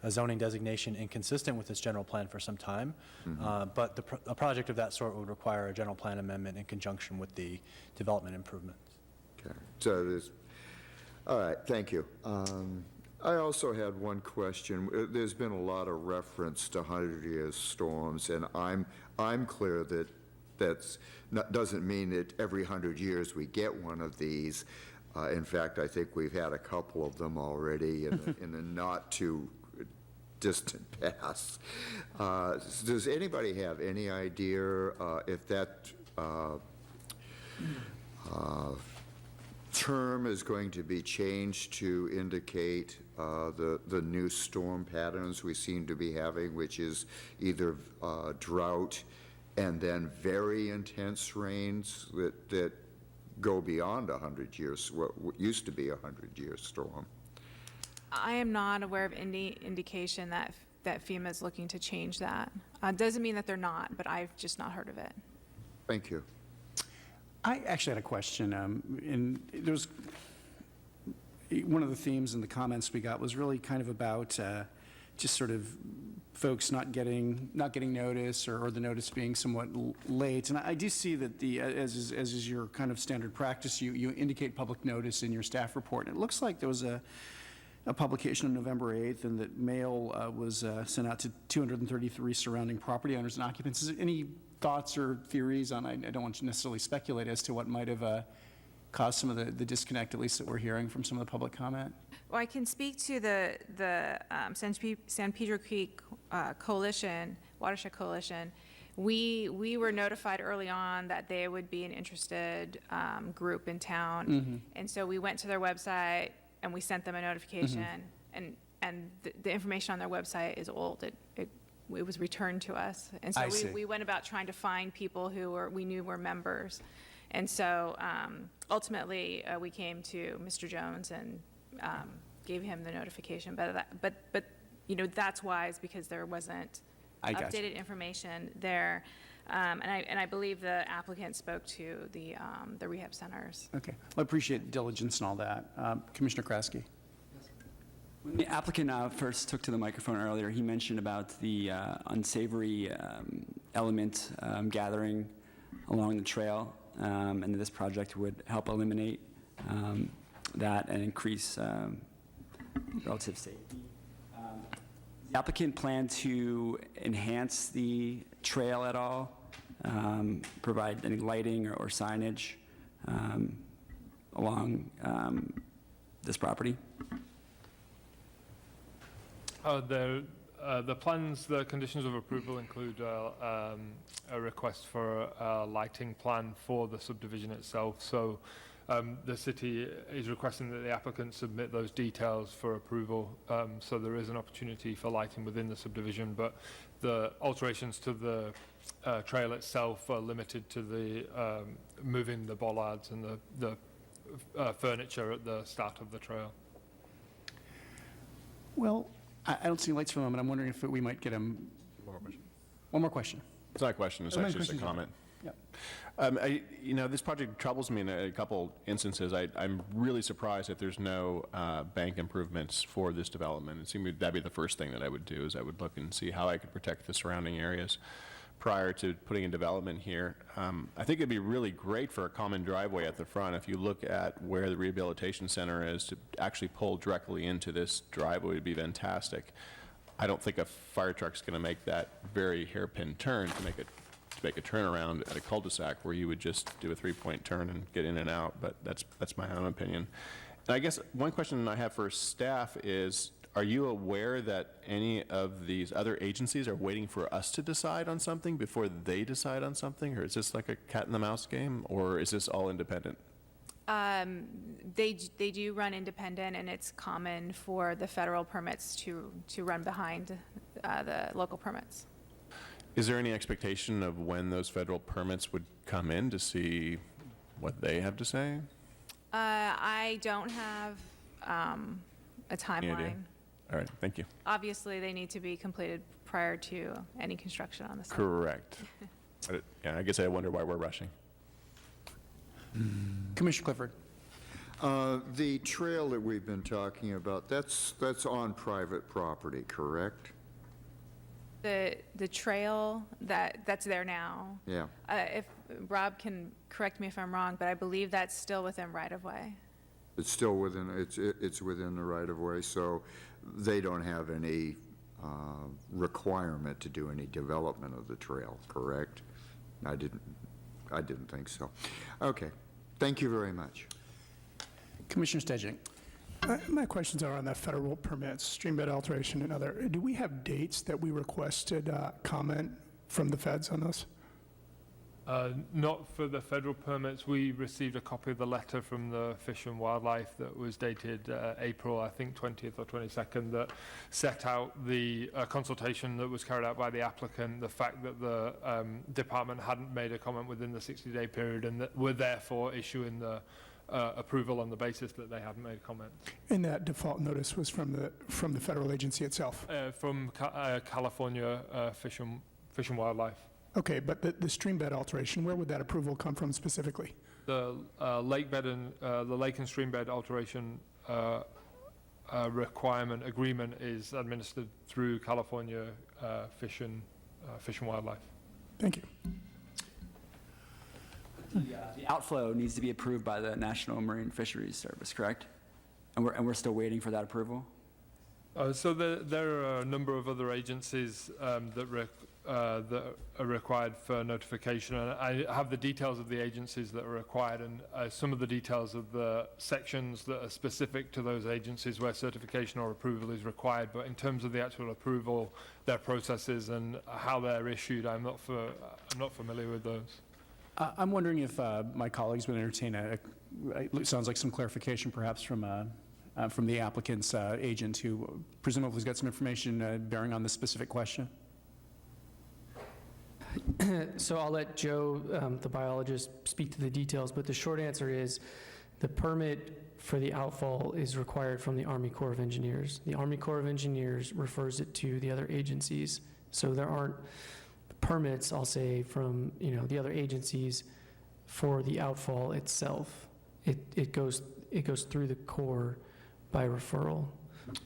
a zoning designation inconsistent with its general plan for some time. But a project of that sort would require a general plan amendment in conjunction with the development improvements. Okay. So there's, all right, thank you. I also had one question. There's been a lot of reference to 100-year storms, and I'm clear that doesn't mean that every 100 years we get one of these. In fact, I think we've had a couple of them already in the not too distant past. Does anybody have any idea if that term is going to be changed to indicate the new storm patterns we seem to be having, which is either drought and then very intense rains that go beyond 100 years, what used to be a 100-year storm. I am not aware of any indication that FEMA is looking to change that. Doesn't mean that they're not, but I've just not heard of it. Thank you. I actually had a question, and there was, one of the themes in the comments we got was really kind of about just sort of folks not getting notice, or the notice being somewhat late. And I do see that as is your kind of standard practice, you indicate public notice in your staff report. And it looks like there was a publication on November 8th, and that mail was sent out to 233 surrounding property owners and occupants. Is there any thoughts or theories on, I don't want to necessarily speculate as to what might have caused some of the disconnect, at least that we're hearing from some of the public comment? Well, I can speak to the San Pedro Creek Coalition, Watershed Coalition. We were notified early on that they would be an interested group in town. And so we went to their website and we sent them a notification. And the information on their website is old. It was returned to us. And so we went about trying to find people who we knew were members. And so ultimately, we came to Mr. Jones and gave him the notification. But you know, that's wise, because there wasn't updated information there. And I believe the applicant spoke to the rehab centers. Okay. Well, I appreciate diligence and all that. Commissioner Kraske. When the applicant first took to the microphone earlier, he mentioned about the unsavory element gathering along the trail, and this project would help eliminate that and increase relative safety. Does the applicant plan to enhance the trail at all, provide any lighting or signage along this property? The plans, the conditions of approval include a request for a lighting plan for the subdivision itself. So the city is requesting that the applicant submit those details for approval. So there is an opportunity for lighting within the subdivision, but the alterations to the trail itself are limited to the moving the bollards and the furniture at the start of the trail. Well, I don't see lights for the moment. I'm wondering if we might get one more question. It's not a question, it's actually just a comment. Yeah. This project troubles me in a couple instances. I'm really surprised that there's no bank improvements for this development. It seemed that'd be the first thing that I would do, is I would look and see how I could protect the surrounding areas prior to putting in development here. I think it'd be really great for a common driveway at the front. If you look at where the rehabilitation center is, to actually pull directly into this driveway would be fantastic. I don't think a fire truck's going to make that very hairpin turn to make a turnaround at a cul-de-sac where you would just do a three-point turn and get in and out, but that's my own opinion. And I guess one question I have for staff is, are you aware that any of these other agencies are waiting for us to decide on something before they decide on something? Or is this like a cat and the mouse game, or is this all independent? They do run independent, and it's common for the federal permits to run behind the local permits. Is there any expectation of when those federal permits would come in to see what they have to say? I don't have a timeline. All right, thank you. Obviously, they need to be completed prior to any construction on the site. Correct. Yeah, I guess I wonder why we're rushing. Commissioner Clifford. The trail that we've been talking about, that's on private property, correct? The trail that's there now. Yeah. If Rob can correct me if I'm wrong, but I believe that's still within right-of-way. It's still within, it's within the right-of-way, so they don't have any requirement to do any development of the trail, correct? I didn't think so. Okay, thank you very much. Commissioner Stedjing. My questions are on the federal permits, stream bed alteration and other. Do we have dates that we requested comment from the feds on those? Not for the federal permits. We received a copy of the letter from the Fish and Wildlife that was dated April, I think 20th or 22nd, that set out the consultation that was carried out by the applicant, the fact that the department hadn't made a comment within the 60-day period and that were therefore issuing the approval on the basis that they hadn't made a comment. And that default notice was from the federal agency itself? From California Fish and Wildlife. Okay, but the stream bed alteration, where would that approval come from specifically? The lake bed and the lake and stream bed alteration requirement agreement is administered through California Fish and Wildlife. Thank you. The outflow needs to be approved by the National Marine Fisheries Service, correct? And we're still waiting for that approval? So there are a number of other agencies that are required for notification, and I have the details of the agencies that are required and some of the details of the sections that are specific to those agencies where certification or approval is required. But in terms of the actual approval, their processes and how they're issued, I'm not familiar with those. I'm wondering if my colleagues would entertain it sounds like some clarification perhaps from the applicant's agent who presumably has got some information bearing on this specific question. So I'll let Joe, the biologist, speak to the details, but the short answer is the permit for the outfall is required from the Army Corps of Engineers. The Army Corps of Engineers refers it to the other agencies. So there aren't permits, I'll say, from the other agencies for the outfall itself. It goes through the Corps by referral. Did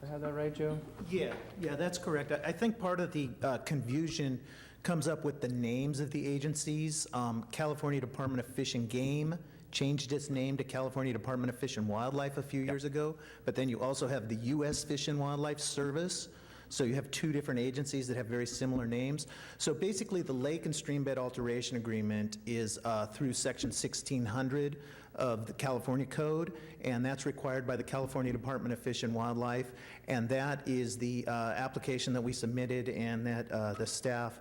I have that right, Joe? Yeah, that's correct. I think part of the confusion comes up with the names of the agencies. California Department of Fish and Game changed its name to California Department of Fish and Wildlife a few years ago, but then you also have the U.S. Fish and Wildlife Service. So you have two different agencies that have very similar names. So basically, the Lake and Streambed Alteration Agreement is through Section 1600 of the California Code, and that's required by the California Department of Fish and Wildlife, and that is the application that we submitted and that the staff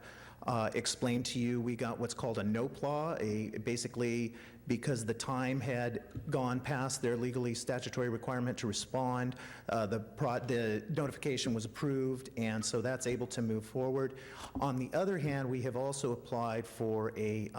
explained to you. We got what's called a NOPLAW, basically because the time had gone past their legally statutory requirement to respond, the notification was approved, and so that's able to move forward. On the other hand, we have also applied for a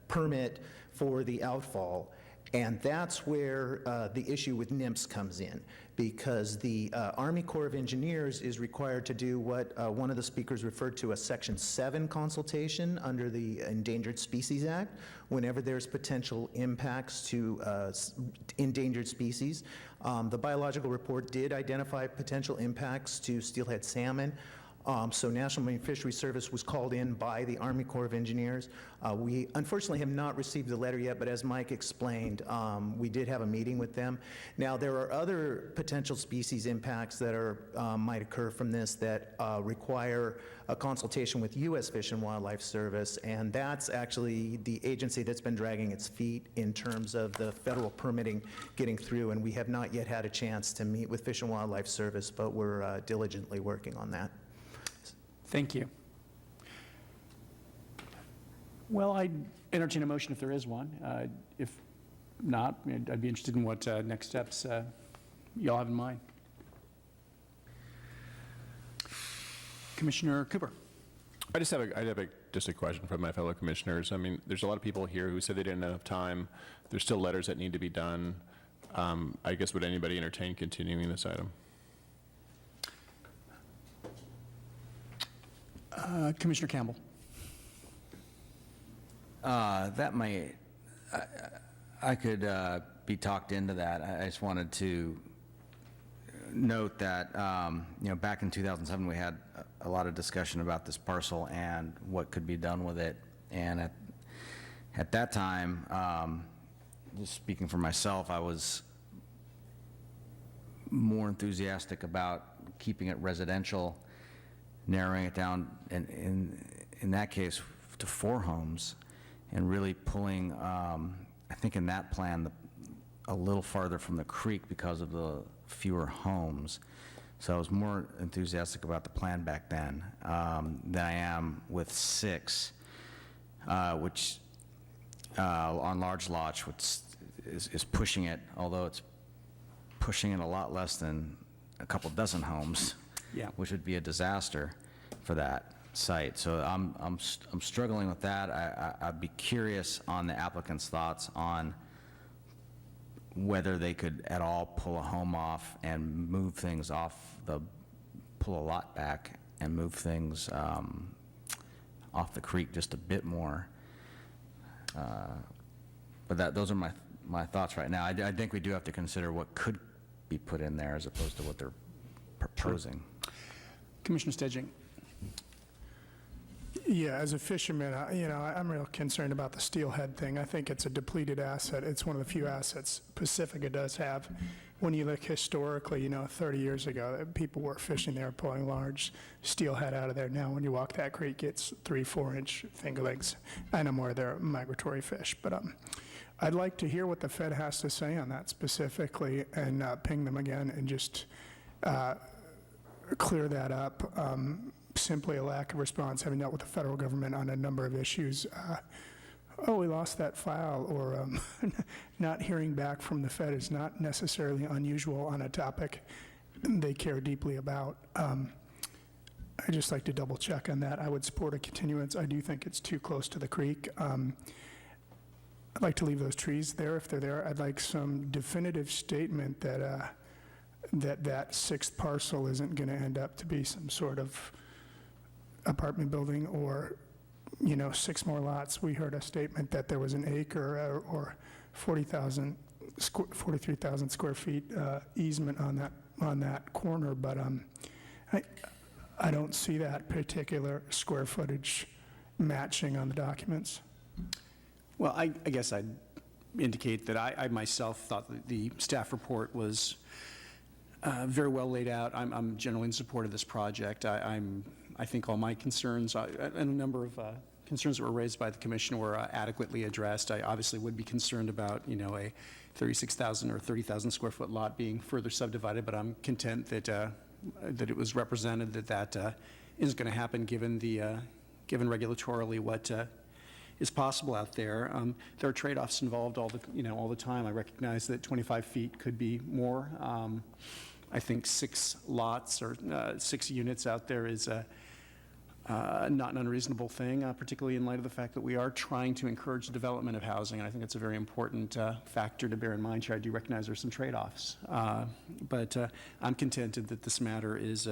permit for the outfall, and that's where the issue with NIMS comes in, because the Army Corps of Engineers is required to do what one of the speakers referred to as Section 7 consultation under the Endangered Species Act, whenever there's potential impacts to endangered species. The biological report did identify potential impacts to steelhead salmon. So National Marine Fisheries Service was called in by the Army Corps of Engineers. We unfortunately have not received the letter yet, but as Mike explained, we did have a meeting with them. Now, there are other potential species impacts that might occur from this that require a consultation with U.S. Fish and Wildlife Service, and that's actually the agency that's been dragging its feet in terms of the federal permitting getting through, and we have not yet had a chance to meet with Fish and Wildlife Service, but we're diligently working on that. Thank you. Well, I'd entertain a motion if there is one. If not, I'd be interested in what next steps y'all have in mind. Commissioner Cooper. I have a question from my fellow commissioners. I mean, there's a lot of people here who said they didn't have enough time. There's still letters that need to be done. I guess, would anybody entertain continuing this item? Commissioner Campbell. That might, I could be talked into that. I just wanted to note that, back in 2007, we had a lot of discussion about this parcel and what could be done with it. And at that time, just speaking for myself, I was more enthusiastic about keeping it residential, narrowing it down in that case to 4 homes, and really pulling, I think in that plan, a little farther from the creek because of the fewer homes. So I was more enthusiastic about the plan back then than I am with 6. which on large lots, which is pushing it, although it's pushing it a lot less than a couple dozen homes, Yeah. which would be a disaster for that site. So I'm struggling with that. I'd be curious on the applicant's thoughts on whether they could at all pull a home off and move things pull a lot back and move things off the creek just a bit more. But those are my thoughts right now. I think we do have to consider what could be put in there as opposed to what they're proposing. Commissioner Stedging. Yeah, as a fisherman, I'm real concerned about the steelhead thing. I think it's a depleted asset. It's one of the few assets Pacifica does have. When you look historically, 30 years ago, people were fishing there, pulling large steelhead out of there. Now, when you walk that creek, it's 3-4-inch fingerlings. I know more they're migratory fish, but I'd like to hear what the Fed has to say on that specifically and ping them again and just clear that up. Simply a lack of response, having dealt with the federal government on a number of issues. We lost that file, or not hearing back from the Fed is not necessarily unusual on a topic they care deeply about. I'd just like to double check on that. I would support a continuance. I do think it's too close to the creek. I'd like to leave those trees there if they're there. I'd like some definitive statement that that sixth parcel isn't going to end up to be some sort of apartment building or 6 more lots. We heard a statement that there was an acre or 43,000 square feet easement on that corner, but I don't see that particular square footage matching on the documents. Well, I guess I'd indicate that I myself thought that the staff report was very well laid out. I'm generally in support of this project. I think all my concerns and a number of concerns that were raised by the commission were adequately addressed. I obviously would be concerned about, a 36,000 or 30,000 square foot lot being further subdivided, but I'm content that it was represented that is going to happen given regulatorily what is possible out there. There are trade-offs involved all the time. I recognize that 25 feet could be more. I think 6 lots or 6 units out there is not an unreasonable thing, particularly in light of the fact that we are trying to encourage the development of housing, and I think that's a very important factor to bear in mind here. I do recognize there's some trade-offs, but I'm contented that this matter is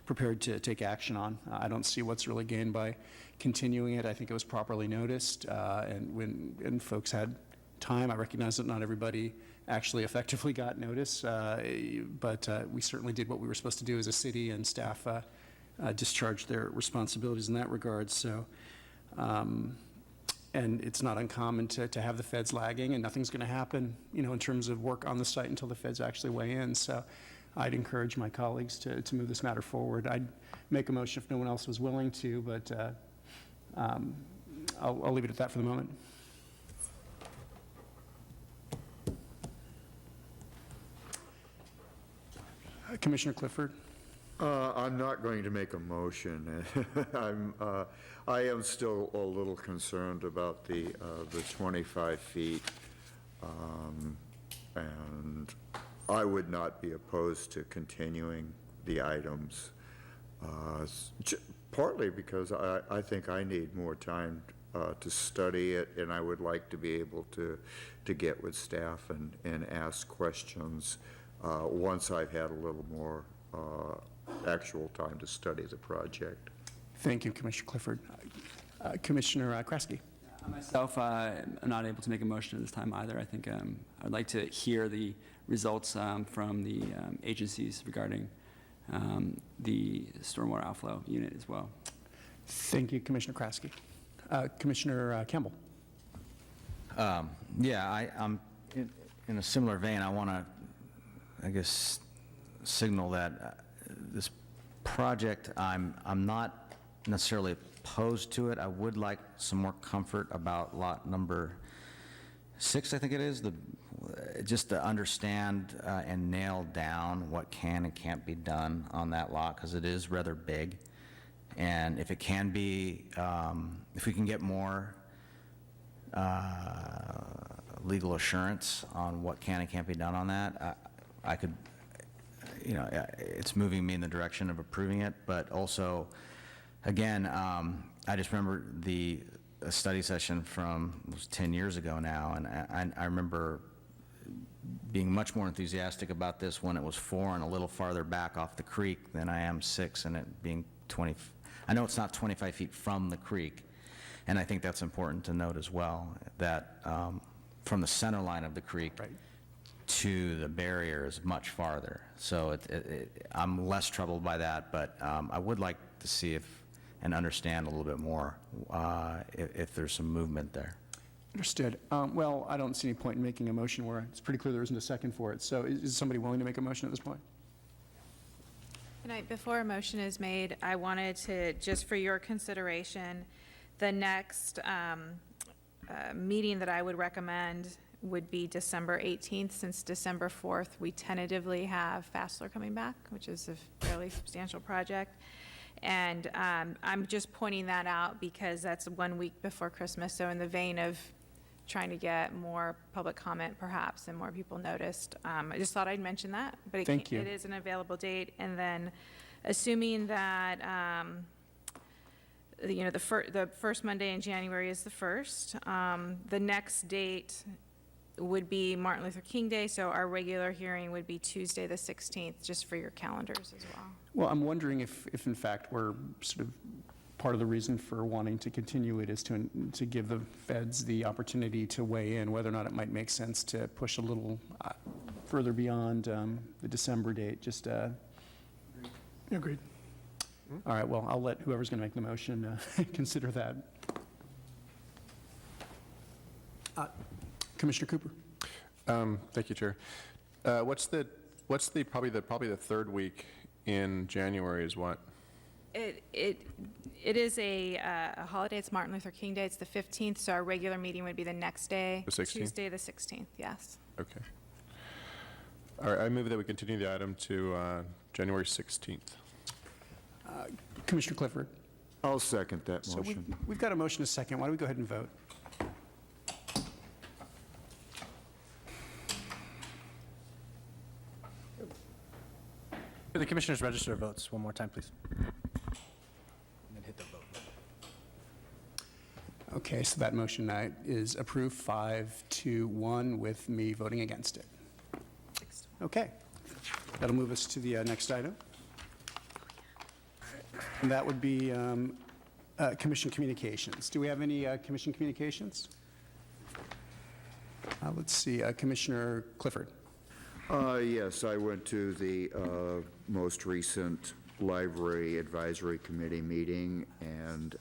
prepared to take action on. I don't see what's really gained by continuing it. I think it was properly noticed, and when folks had time, I recognize that not everybody actually effectively got notice, but we certainly did what we were supposed to do as a city, and staff discharged their responsibilities in that regard. So, and it's not uncommon to have the feds lagging, and nothing's going to happen, in terms of work on the site until the feds actually weigh in. So I'd encourage my colleagues to move this matter forward. I'd make a motion if no one else was willing to, but I'll leave it at that for the moment. Commissioner Clifford. I'm not going to make a motion. I am still a little concerned about the 25 feet, and I would not be opposed to continuing the items, partly because I think I need more time to study it, and I would like to be able to get with staff and ask questions once I've had a little more actual time to study the project. Thank you, Commissioner Clifford. Commissioner Kraske. Myself, I'm not able to make a motion at this time either. I think I'd like to hear the results from the agencies regarding the stormwater outflow unit as well. Thank you, Commissioner Kraske. Commissioner Campbell. Yeah, I'm in a similar vein. I want to, I guess, signal that this project, I'm not necessarily opposed to it. I would like some more comfort about lot number 6, I think it is, just to understand and nail down what can and can't be done on that lot, because it is rather big. And if it can be, if we can get more legal assurance on what can and can't be done on that. I could, it's moving me in the direction of approving it, but also, again, I just remember a study session from, it was 10 years ago now, and I remember being much more enthusiastic about this when it was 4 and a little farther back off the creek than I am 6 and it being 20. I know it's not 25 feet from the creek, and I think that's important to note as well, that from the center line of the creek to the barrier is much farther. So I'm less troubled by that, but I would like to see and understand a little bit more if there's some movement there. Understood. Well, I don't see any point in making a motion where it's pretty clear there isn't a second for it. So is somebody willing to make a motion at this point? Tonight, before a motion is made, I wanted to, just for your consideration, the next meeting that I would recommend would be December 18th, since December 4th, we tentatively have Fassler coming back, which is a fairly substantial project. And I'm just pointing that out because that's 1 week before Christmas. So in the vein of trying to get more public comment, perhaps, and more people noticed, I just thought I'd mention that. But Thank you. It is an available date. And then, assuming that the first Monday in January is the 1st, the next date would be Martin Luther King Day. So our regular hearing would be Tuesday the 16th, just for your calendars as well. Well, I'm wondering if in fact we're sort of part of the reason for wanting to continue it is to give the feds the opportunity to weigh in, whether or not it might make sense to push a little further beyond the December date. Just Agreed. all right. Well, I'll let whoever's going to make the motion consider that. Commissioner Cooper. Thank you, Chair. What's probably the third week in January is what? It is a holiday. It's Martin Luther King Day. It's the 15th, so our regular meeting would be the next day. The 16th? Tuesday the 16th, yes. Okay. All right, I move that we continue the item to January 16th. Commissioner Clifford. I'll second that So motion. we've got a motion, a second. Why don't we go ahead and vote? For the Commissioners' register of votes, one more time, please. And then hit the vote. Okay, so that motion is approved 5-1 with me voting against it. Okay. That'll move us to the next item. And that would be Commission Communications. Do we have any Commission Communications? Let's see, Commissioner Clifford. Yes, I went to the most recent Library Advisory Committee meeting, and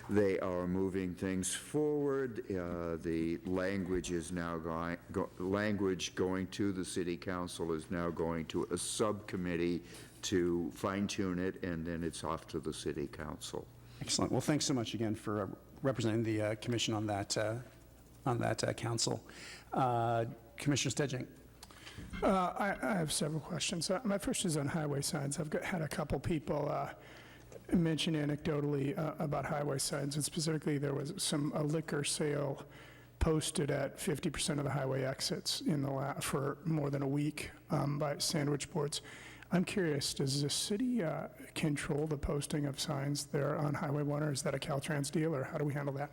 they are moving things forward. The language is now language going to the City Council is now going to a subcommittee to fine-tune it, and then it's off to the City Council. Excellent. Well, thanks so much again for representing the Commission on that council. Commissioner Stedjink. I have several questions. My first is on highway signs. I've had a couple people mention anecdotally about highway signs, and specifically there was a liquor sale posted at 50% of the highway exits for more than a week by sandwich boards. I'm curious, does the city control the posting of signs there on Highway 1, or is that a Caltrans deal, or how do we handle that?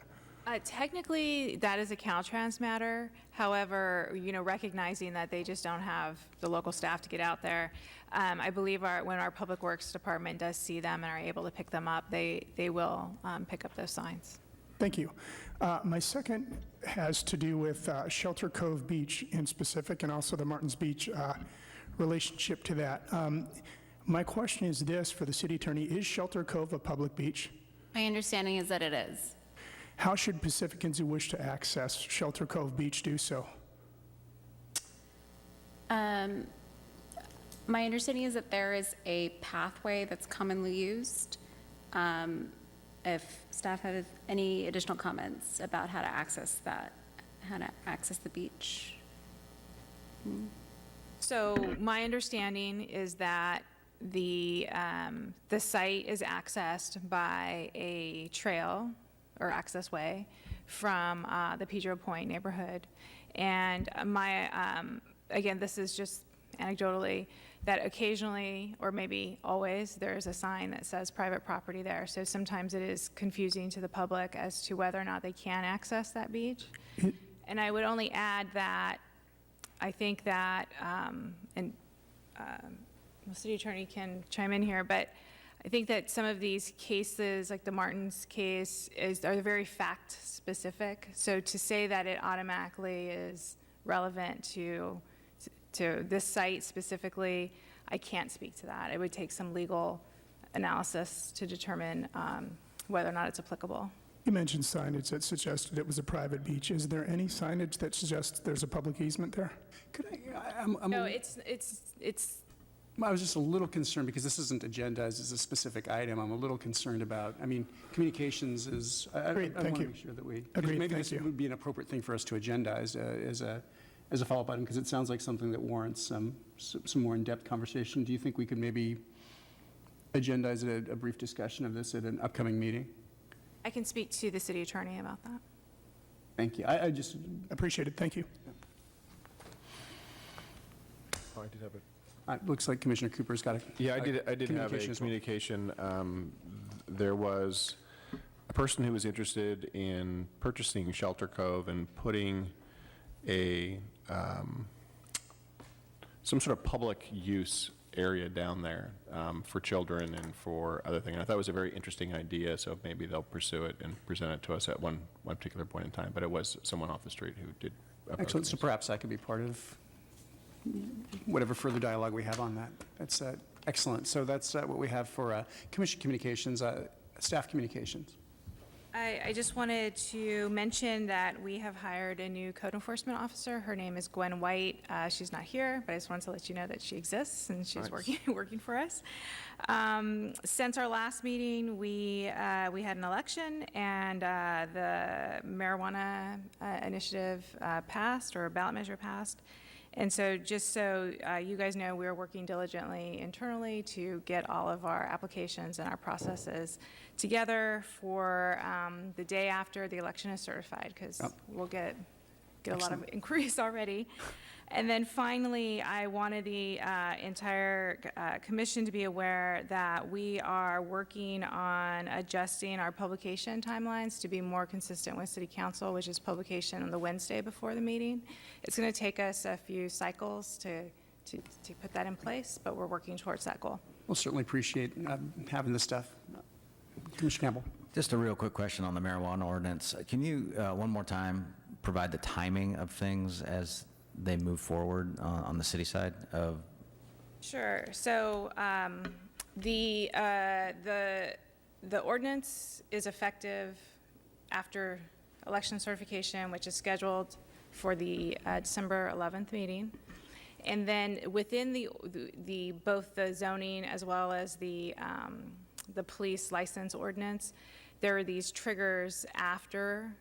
Technically, that is a Caltrans matter. However, recognizing that they just don't have the local staff to get out there, I believe when our Public Works Department does see them and are able to pick them up, they will pick up those signs. Thank you. My second has to do with Shelter Cove Beach in specific, and also the Martins Beach relationship to that. My question is this for the city attorney: is Shelter Cove a public beach? My understanding is that it is. How should Pacificans who wish to access Shelter Cove Beach do so? My understanding is that there is a pathway that's commonly used. If staff have any additional comments about how to access the beach. So my understanding is that the site is accessed by a trail, or access way from the Pedro Point neighborhood. And again, this is just anecdotally, that occasionally, or maybe always, there's a sign that says private property there. So sometimes it is confusing to the public as to whether or not they can access that beach. And I would only add that I think that, and the city attorney can chime in here, but I think that some of these cases, like the Martin's case, are very fact-specific. So to say that it automatically is relevant to this site specifically, I can't speak to that. It would take some legal analysis to determine whether or not it's applicable. You mentioned signage that suggested it was a private beach. Is there any signage that suggests there's a public easement there? No, it's I was just a little concerned, because this isn't agenda, this is a specific item. I'm a little concerned about, communications is, I Agreed, want thank to you. make sure that we, Agreed, maybe thank this you. would be an appropriate thing for us to agendize as a follow-up item, because it sounds like something that warrants some more in-depth conversation. Do you think we could maybe agendize a brief discussion of this at an upcoming meeting? I can speak to the city attorney about that. Thank you. I just appreciate it. Thank you. Oh, I did have it. It looks like Commissioner Cooper's got a Yeah, I did have a communication as well. communication. There was a person who was interested in purchasing Shelter Cove and putting some sort of public use area down there for children and for other things. And I thought it was a very interesting idea, so maybe they'll pursue it and present it to us at one particular point in time. But it was someone off the street who did approach Excellent. me. So perhaps that could be part of whatever further dialogue we have on that. That's excellent. So that's what we have for commission communications, staff communications. I just wanted to mention that we have hired a new code enforcement officer. Her name is Gwen White. She's not here, but I just wanted to let you know that she exists and she's working for us. Since our last meeting, we had an election, and the marijuana initiative passed, or ballot measure passed. And so just so you guys know, we're working diligently internally to get all of our applications and our processes together for the day after the election is certified, because we'll get a lot of inquiries already. And then finally, I wanted the entire commission to be aware that we are working on adjusting our publication timelines to be more consistent with City Council, which is publication on the Wednesday before the meeting. It's going to take us a few cycles to put that in place, but we're working towards that goal. We'll certainly appreciate having this stuff. Commissioner Campbell. Just a real quick question on the marijuana ordinance. Can you, one more time, provide the timing of things as they move forward on the city side of? Sure. So the ordinance is effective after election certification, which is scheduled for the December 11th meeting. And then within the both the zoning as well as the police license ordinance, there are these triggers after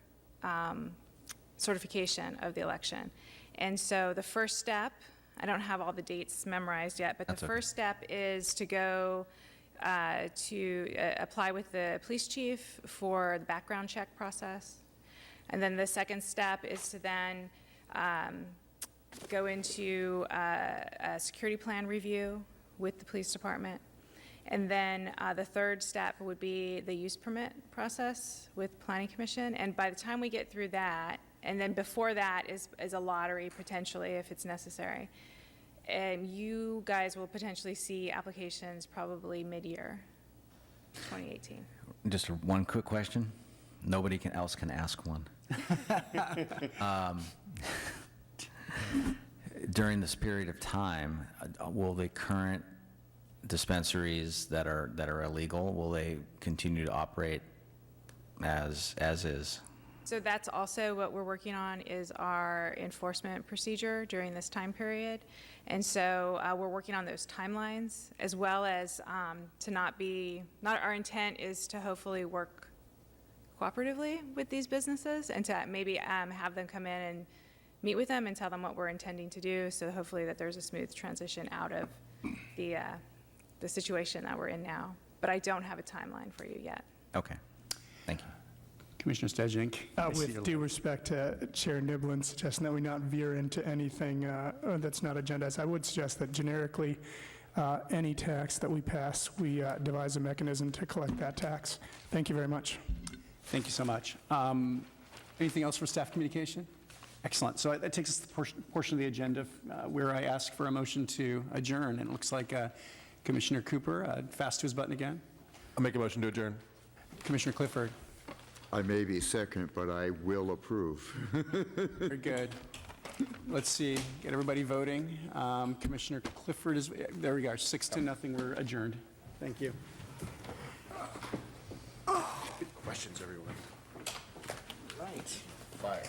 certification of the election. And so the first step, I don't have all the dates memorized yet, but the first step is to go to apply with the police chief for the background check process. And then the second step is to then go into a security plan review with the police department. And then the third step would be the use permit process with Planning Commission. And by the time we get through that, and then before that is a lottery potentially if it's necessary, and you guys will potentially see applications probably mid-year 2018. Just one quick question. Nobody else can ask one. During this period of time, will the current dispensaries that are illegal, will they continue to operate as is? So that's also what we're working on, is our enforcement procedure during this time period. And so we're working on those timelines, as well as our intent is to hopefully work cooperatively with these businesses, and to maybe have them come in and meet with them and tell them what we're intending to do, so hopefully that there's a smooth transition out of the situation that we're in now. But I don't have a timeline for you yet. Okay, thank you. Commissioner Stejnik. I see With your due light. respect to Chair Niblin suggesting that we not veer into anything that's not agendized, I would suggest that generically, any tax that we pass, we devise a mechanism to collect that tax. Thank you very much. Thank you so much. Anything else for staff communication? Excellent. So that takes us to the portion of the agenda where I ask for a motion to adjourn. And it looks like Commissioner Cooper, fast to his button again. I'll make a motion to adjourn. Commissioner Clifford. I may be second, but I will approve. Very good. Let's see, get everybody voting. Commissioner Clifford is, there we go, 6-0, we're adjourned. Thank you. Good questions, everyone. Right. Fire.